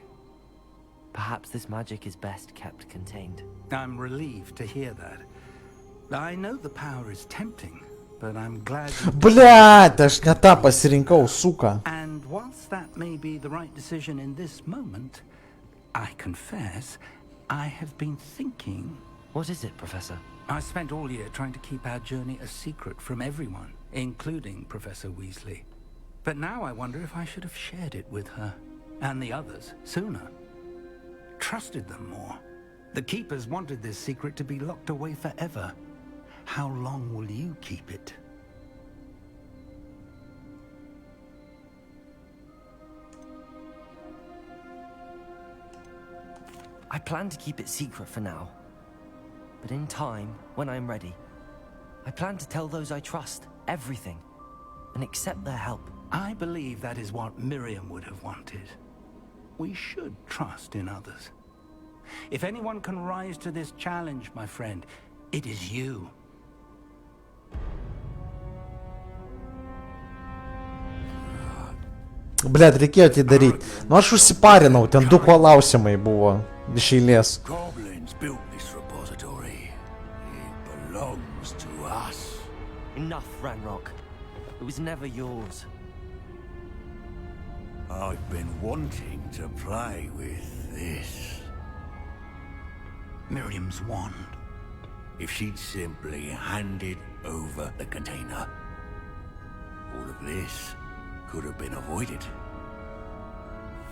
Perhaps this magic is best kept contained. I'm relieved to hear that. I know the power is tempting, but I'm glad... Блядь, aš ne tą pasirinkau, suka. And whilst that may be the right decision in this moment, I confess, I have been thinking... What is it, Professor? I spent all year trying to keep our journey a secret from everyone, including Professor Weasley. But now I wonder if I should have shared it with her, and the others, sooner. Trusted them more. The Keepers wanted this secret to be locked away forever. How long will you keep it? I plan to keep it secret for now. But in time, when I'm ready, I plan to tell those I trust everything and accept their help. I believe that is what Miriam would have wanted. We should trust in others. If anyone can rise to this challenge, my friend, it is you. Блядь, reikėjo atidaryti. Nu, aš užsiparinau, ten 2 klausimai buvo iš eilės. Goblins built this repository. It belongs to us. Enough, Ranrock. It was never yours. I've been wanting to play with this. Miriam's wand. If she'd simply handed over the container, all of this could have been avoided.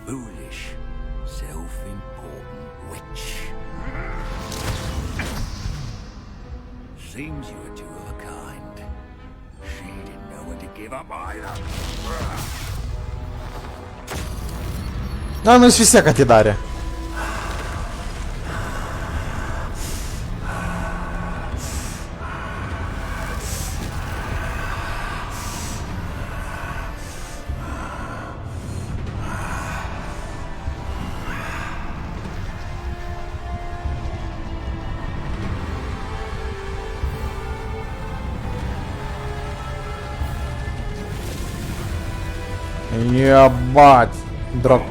Foolish, self-important witch. Seems you were two of a kind. She didn't know when to give up either. Na, nu jis vis tiek atidarė. Ебать. Драк.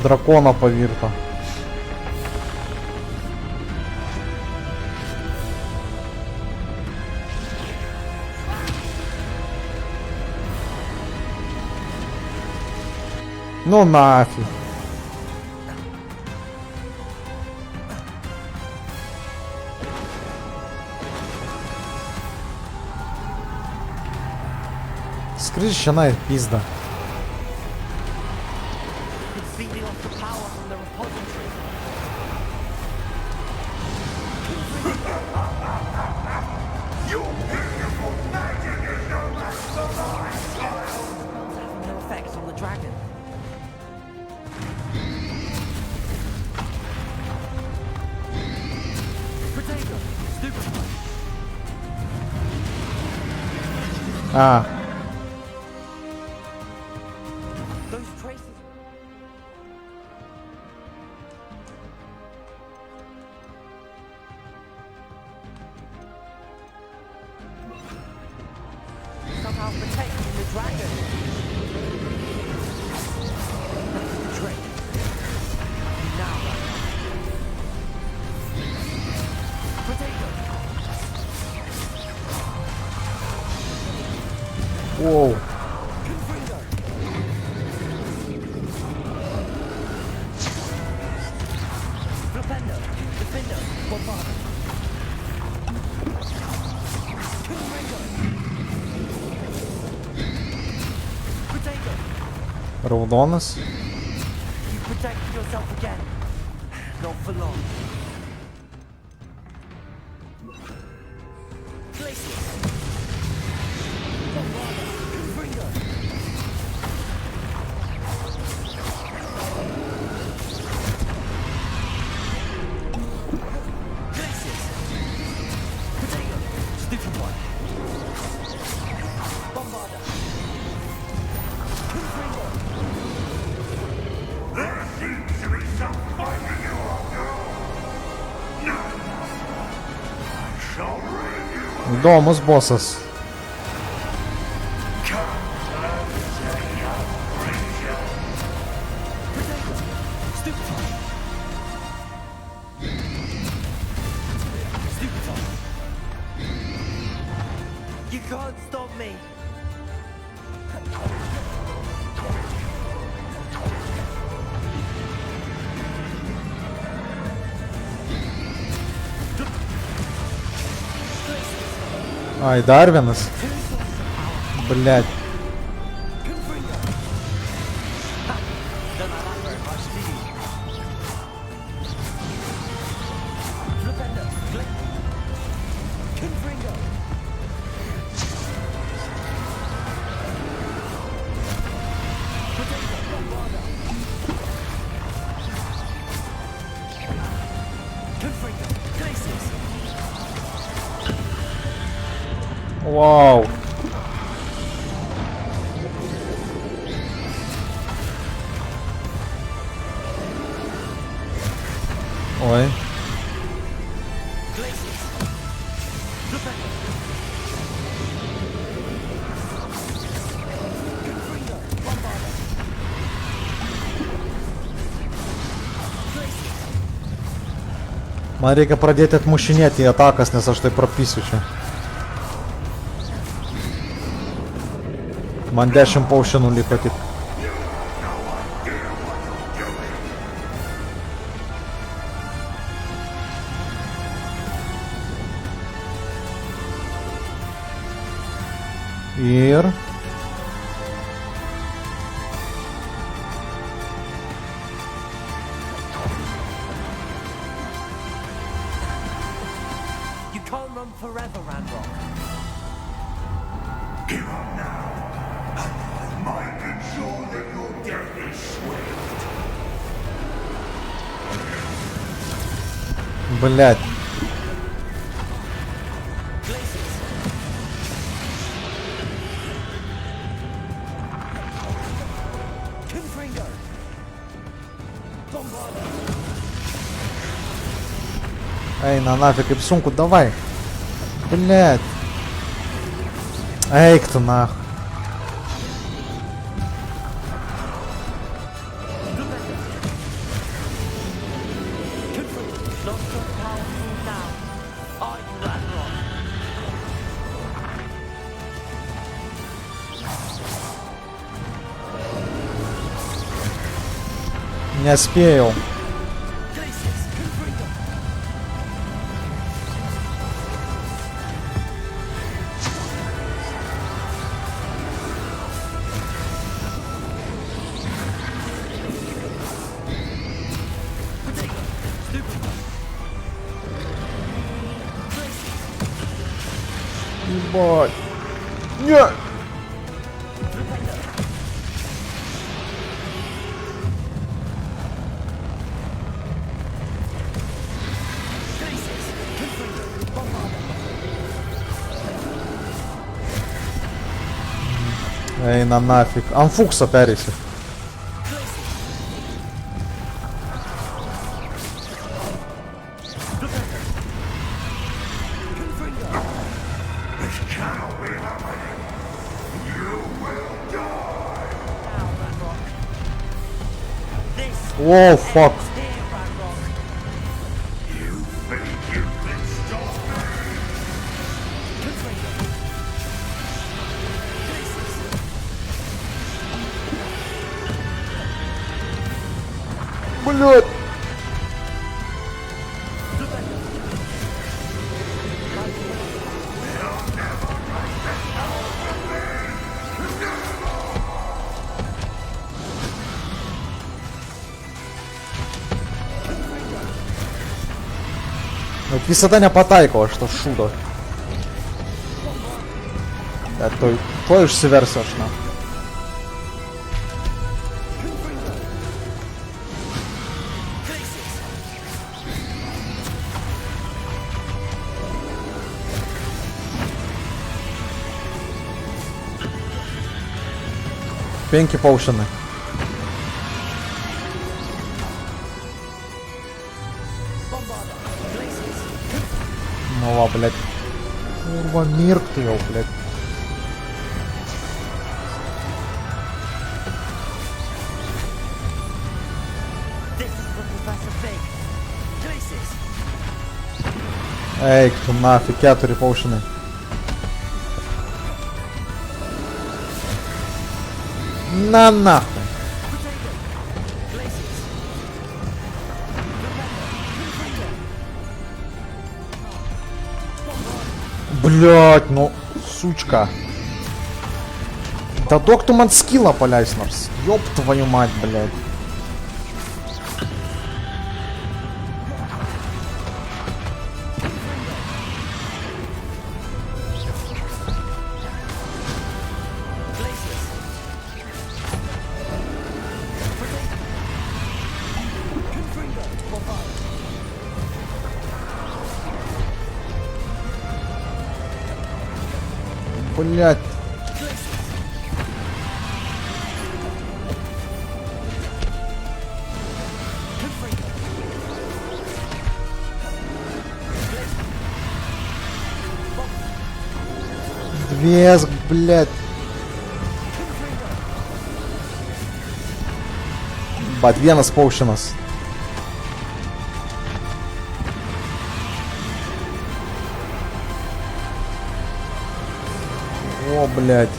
дракона повірта. Ну нафиг. Скрещена пизда. It's feeding off the power from the repository. Your beautiful magic is no match for mine. Spells having no effect on the dragon. Potato, stupefy. А. Those traces. Somehow protecting the dragon. That's the trick. Now, potato. Whoa. Flipendo, defendo, bombard. Potato. Раудонос. You protected yourself again. Not for long. Glacius. Bombarda. Confringo. Glacius. Potato. Stupefy. Bombarda. Confringo. There seems to be some fighting you after all. No. I shall rid you. Домус боссос. You can't stop me. Ай, Дарвинос. Блять. Вау. Ой. Man reikia pradėti atmušinėti atakas, nes aš tai prapysiu čia. Man 10 paušinų liko tik. Ir... Forever, Ranrock. Give up now, and I might ensure that your death is swift. Блять. Эй, на нафиг, и сумку давай. Блять. Эй, кто нах. Not so powerful now. Are you, Ranrock? Не успею. Ебать. Нет. Ей, на нафиг. Анфукса пересів. О, фак. Блядь. Какие задания по тайку, что шуда. Это твою ж сверсошно. Пенки поушены. Нова, блядь. Курва, мир ты его, блядь. Эй, кто нафиг, кятури поушены. На нахуй. Блять, ну, сучка. Да доктуман скилла поляйснарс. Ёб твою мать, блять. Блять. Двеск, блять. Батвена споушенас. О, блядь.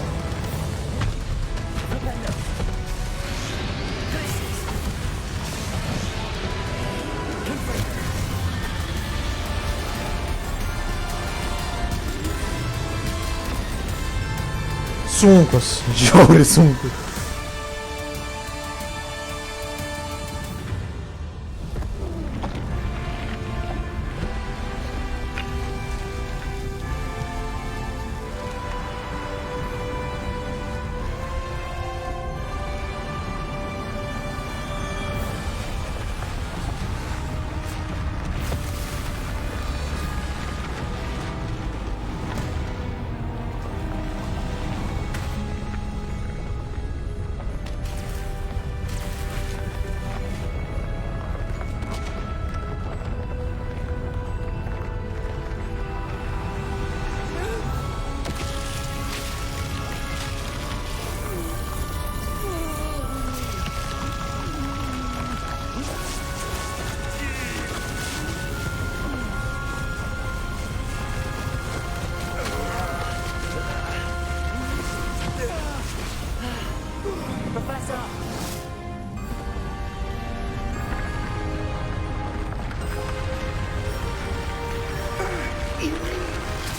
Сумкус. Жёври сумкус.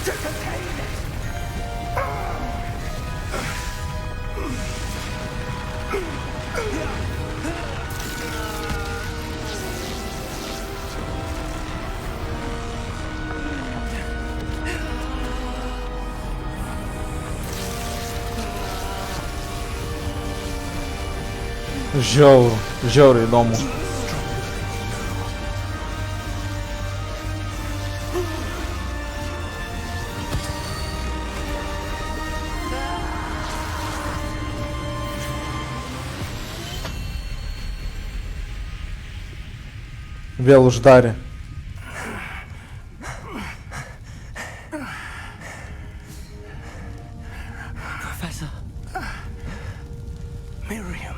to contain it. Žiauriai įdomu. Vėl uždarė. Professor. Miriam.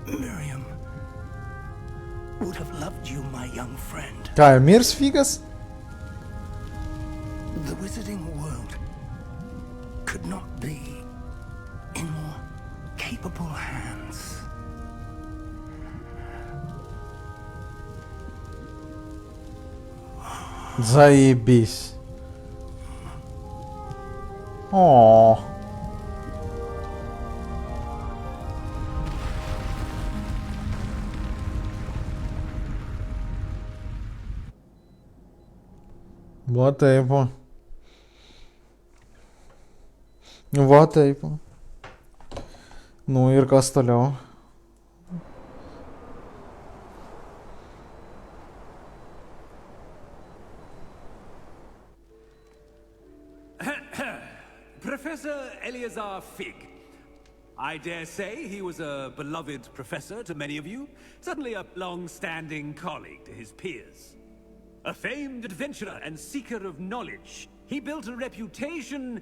Miriam would have loved you, my young friend. Ką, mirs figas? The wizarding world could not be in more capable hands. Заебись. О. Va taip. Va taip. Nu ir kas toliau? Professor Eleazar Fig. I dare say he was a beloved professor to many of you, certainly a long-standing colleague to his peers. A famed adventurer and seeker of knowledge, he built a reputation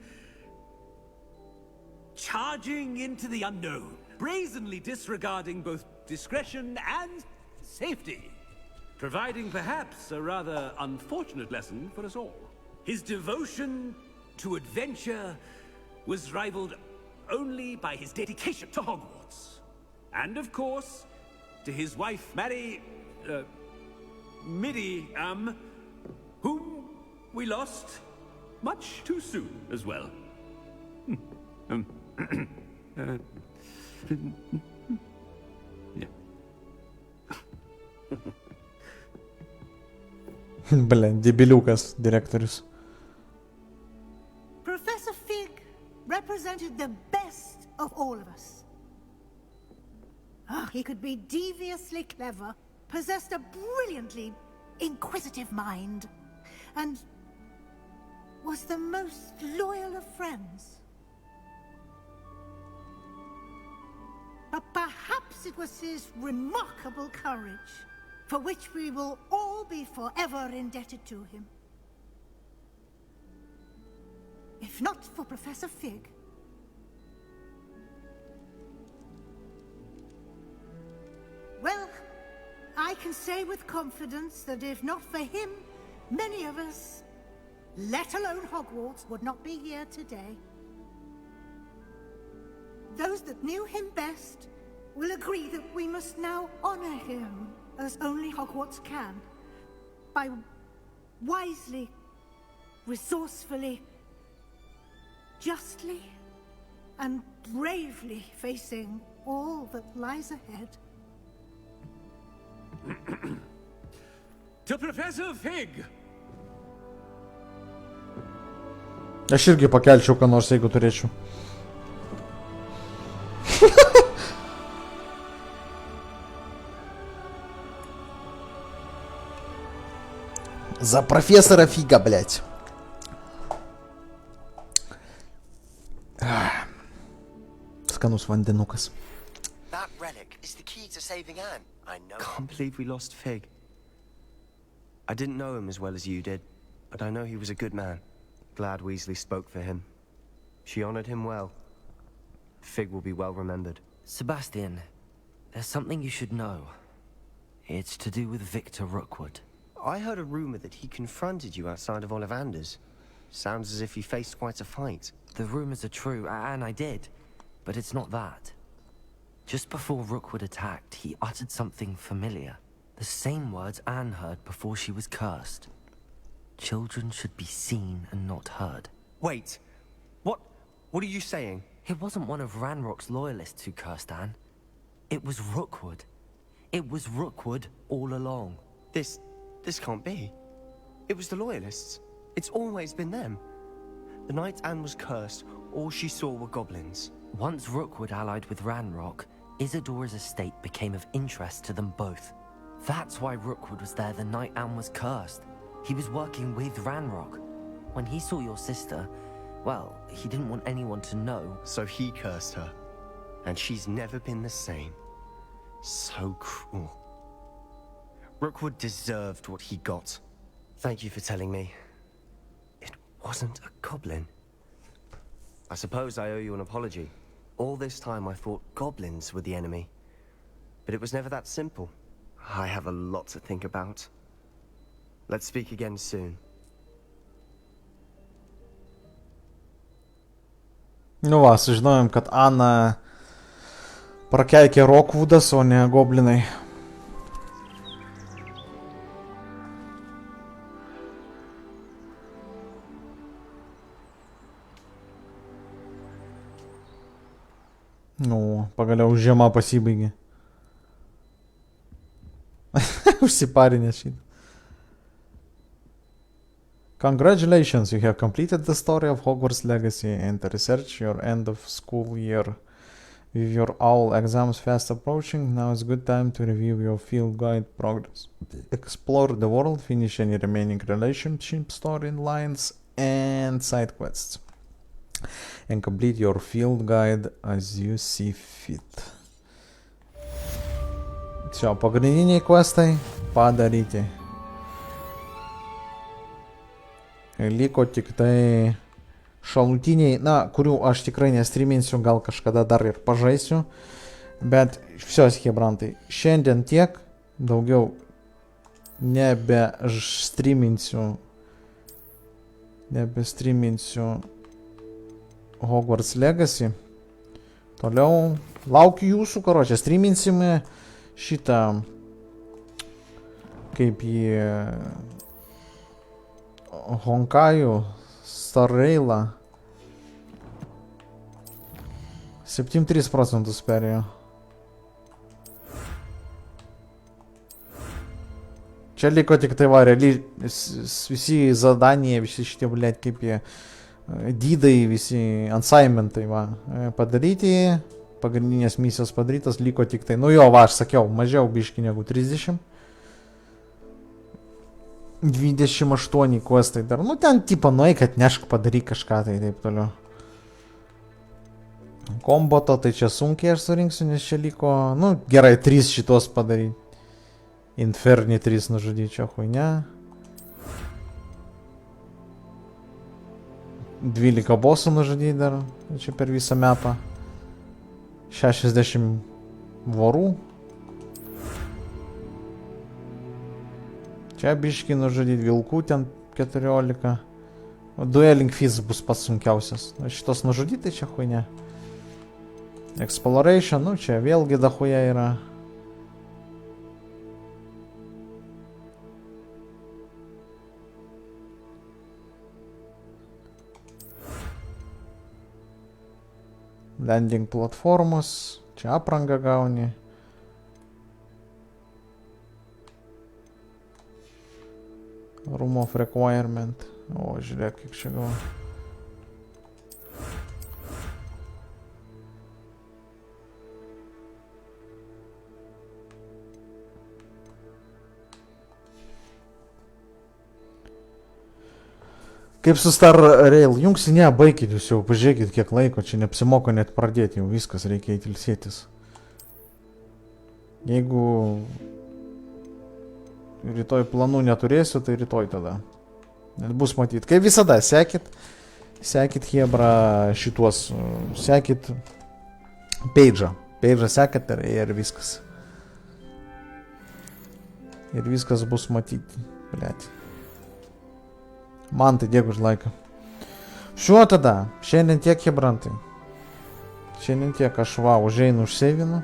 charging into the unknown, brazenly disregarding both discretion and safety, providing perhaps a rather unfortunate lesson for us all. His devotion to adventure was rivaled only by his dedication to Hogwarts. And of course, to his wife, Midi, whom we lost much too soon as well. Блин, дебилюкас, директорис. Professor Fig represented the best of all of us. He could be deviously clever, possessed a brilliantly inquisitive mind, and was the most loyal of friends. But perhaps it was his remarkable courage, for which we will all be forever indebted to him. If not for Professor Fig, well, I can say with confidence that if not for him, many of us, let alone Hogwarts, would not be here today. Those that knew him best will agree that we must now honor him as only Hogwarts can, by wisely, resourcefully, justly, and bravely facing all that lies ahead. To Professor Fig! Aš irgi pakelčiau, ką nors, jeigu turėčiau. За профессора Фига, блядь. Skanus vandenukas. That relic is the key to saving Anne. I know. Can't believe we lost Fig. I didn't know him as well as you did, but I know he was a good man. Glad Weasley spoke for him. She honored him well. Fig will be well remembered. Sebastian, there's something you should know. It's to do with Victor Rookwood. I heard a rumor that he confronted you outside of Ollivander's. Sounds as if you faced quite a fight. The rumors are true, and I did. But it's not that. Just before Rookwood attacked, he uttered something familiar. The same words Anne heard before she was cursed. Children should be seen and not heard. Wait. What are you saying? It wasn't one of Ranrock's loyalists who cursed Anne. It was Rookwood. It was Rookwood all along. This can't be. It was the loyalists. It's always been them. The night Anne was cursed, all she saw were goblins. Once Rookwood allied with Ranrock, Isadora's estate became of interest to them both. That's why Rookwood was there the night Anne was cursed. He was working with Ranrock. When he saw your sister, well, he didn't want anyone to know. So he cursed her. And she's never been the same. So cruel. Rookwood deserved what he got. Thank you for telling me. It wasn't a goblin. I suppose I owe you an apology. All this time I thought goblins were the enemy. But it was never that simple. I have a lot to think about. Let's speak again soon. Nu va, sužinojom, kad Ana prakeikė Rockwoodas, o ne goblinai. Nu, pagaliau žiema pasibaigė. Užsiparinęs šitą. Congratulations, you have completed the story of Hogwarts Legacy and research your end of school year. With your owl exams fast approaching, now is a good time to review your field guide progress. Explore the world, finish any remaining relationship storylines and side quests. And complete your field guide as you see fit. Čia pagrindiniai questai padaryti. Liko tik tai šalutiniai, kurių aš tikrai nestreaminsiu, gal kažkada dar ir pažaisiu. Bet visos hebrantai, šiandien tiek, daugiau nebestreaminsiu Hogwarts Legacy. Toliau laukiu jūsų, karočią, streaminsime šitą, kaip jį Honkajų Star Railą 73% perėjo. Čia liko tik tai va, realiai visi zadaniai, visi šitie, blėt, kaip jie dydai, visi assignmentai, va, padaryti, pagrindinės misijos padarytas, liko tik tai, nu jo, va, aš sakiau, mažiau biški negu 30. 28 questai dar, nu ten tipo nueik, atnešk, padaryk kažką, tai taip toliau. Komboto, tai čia sunkiai aš surinksiu, nes čia liko, nu gerai, 3 šitos padaryti. Inferni 3 nužudyti, čia huinia. 12 bosų nužudyti dar, čia per visą mapą. 60 vorų. Čia biškai nužudyti vilkų, ten 14. O dueling phys bus pats sunkiausias. Šitos nužudyti, tai čia huinia. Exploration, nu čia vėlgi dahuja yra. Landing platformos, čia aprangą gauni. Room of requirement. O, žiūrėk, kiek čia gavo. Kaip su Star Rail jungsi, ne, baikit jūs jau, pažiūrėkit kiek laiko, čia neapsimoka net pradėti, jau viskas, reikia įtilsėtis. Jeigu rytoj planų neturėsiu, tai rytoj tada. Net bus matyti. Kaip visada, sekit hebra šituos, sekit page'ą. Page'ą sekit ir viskas. Ir viskas bus matyti, blėt. Man tai dėkui už laiką. Šiuo tada, šiandien tiek hebrantai. Šiandien tiek aš užeinu užsevinu.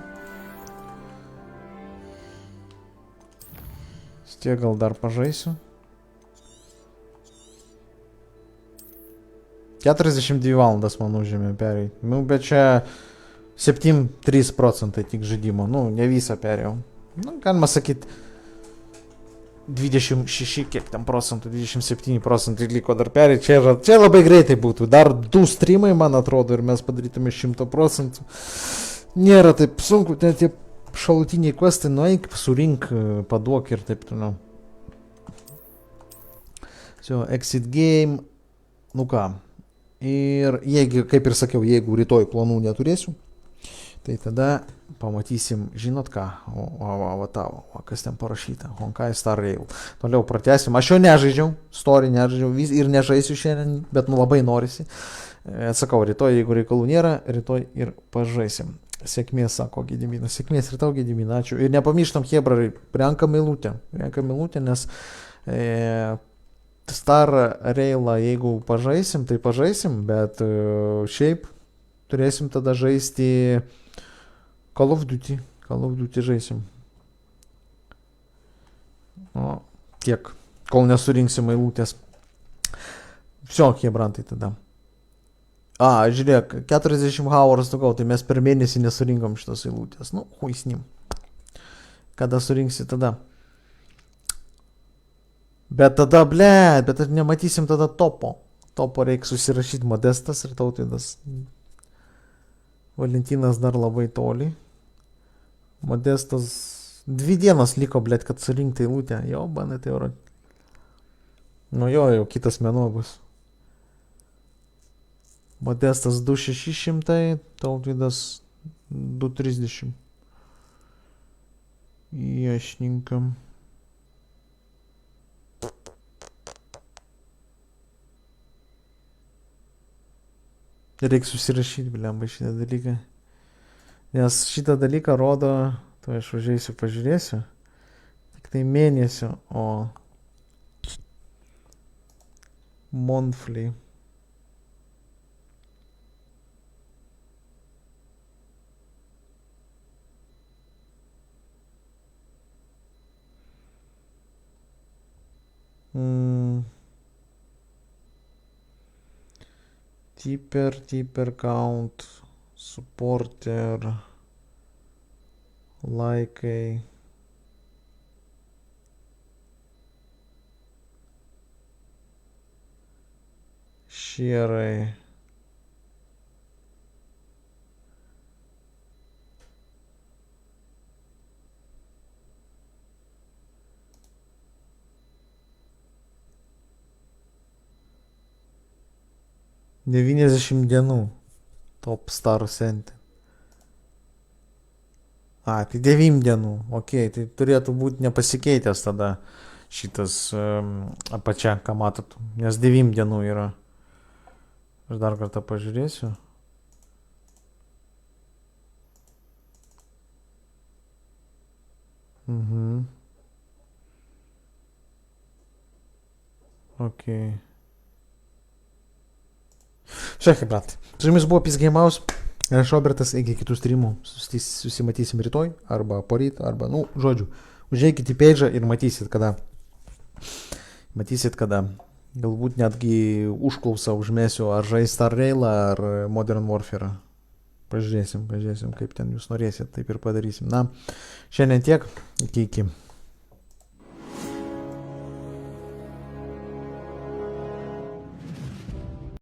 Tiek gal dar pažaisiu. 42 valandas man užėmė perėjai. Nu, bet čia 7-3% tik žaidimo. Nu, ne visą perėjau. Nu, galima sakyti 26, kiek ten procentų, 27% liko dar perėjai. Čia labai greitai būtų. Dar 2 streamai, man atrodo, ir mes padarytume 100%. Nėra taip sunku, net tie šalutiniai questai, nueik, surink, paduok ir taip toliau. So, exit game. Nu ką. Ir jeigu, kaip ir sakiau, jeigu rytoj planų neturėsiu, tai tada pamatysim, žinot ką, kas ten parašyta, Honkai Star Rail. Toliau pratęsim. Aš jo nežaidžiau, story nežaidžiau ir nežaisiu šiandien, bet nu labai norisi. Sakau, rytoj, jeigu reikalų nėra, rytoj ir pažaisim. Sėkmės, sako Gediminas. Sėkmės ir tau, Gediminas, ačiū. Ir nepamirštam, hebrai, renkam eilutę, nes Star Railą, jeigu pažaisim, tai pažaisim, bet šiaip turėsim tada žaisti Call of Duty. Call of Duty žaisim. O, tiek, kol nesurinksim eilutės. Всё, hebrantai tada. Žiūrėk, 40 hours to go, tai mes per mėnesį nesurinkom šitos eilutės. Nu, huisnim. Kada surinksi tada? Bet tada, bet nematysim tada topo. Topo reikia susirašyti Modestas ir Tautvydas. Valentinas dar labai toli. Modestas 2 dienas liko, kad surinkti eilutę. Jo, banai tai euro. Nu jo, kitas mėnuo bus. Modestas 2600, Tautvydas 230. Iešninkam. Reikia susirašyti, blemba, šitą dalyką. Nes šitą dalyką rodo, tai aš užeisiu, pažiūrėsiu. Tik tai mėnesio, o monthly. Tipper count, supporter, laikai. Šierai. Devyniasdešimt dienų. Top Star Center. Tai 9 dienų. Ok, tai turėtų būti nepasikeitęs tada šitas apačia, ką matot. Nes 9 dienų yra. Aš dar kartą pažiūrėsiu. Ok. Šiek brat. Su jumis buvo Pizgeimaus. Aš Robertas, iki kitų streamų. Susimatysim rytoj, arba poryt, arba, žodžiu. Užeikit į page'ą ir matysit kada. Galbūt netgi užklausą užmėsiu, ar žais Star Railą, ar Modern Warfare. Pažiūrėsim, kaip ten jūs norėsit, taip ir padarysim. Na, šiandien tiek. Iki.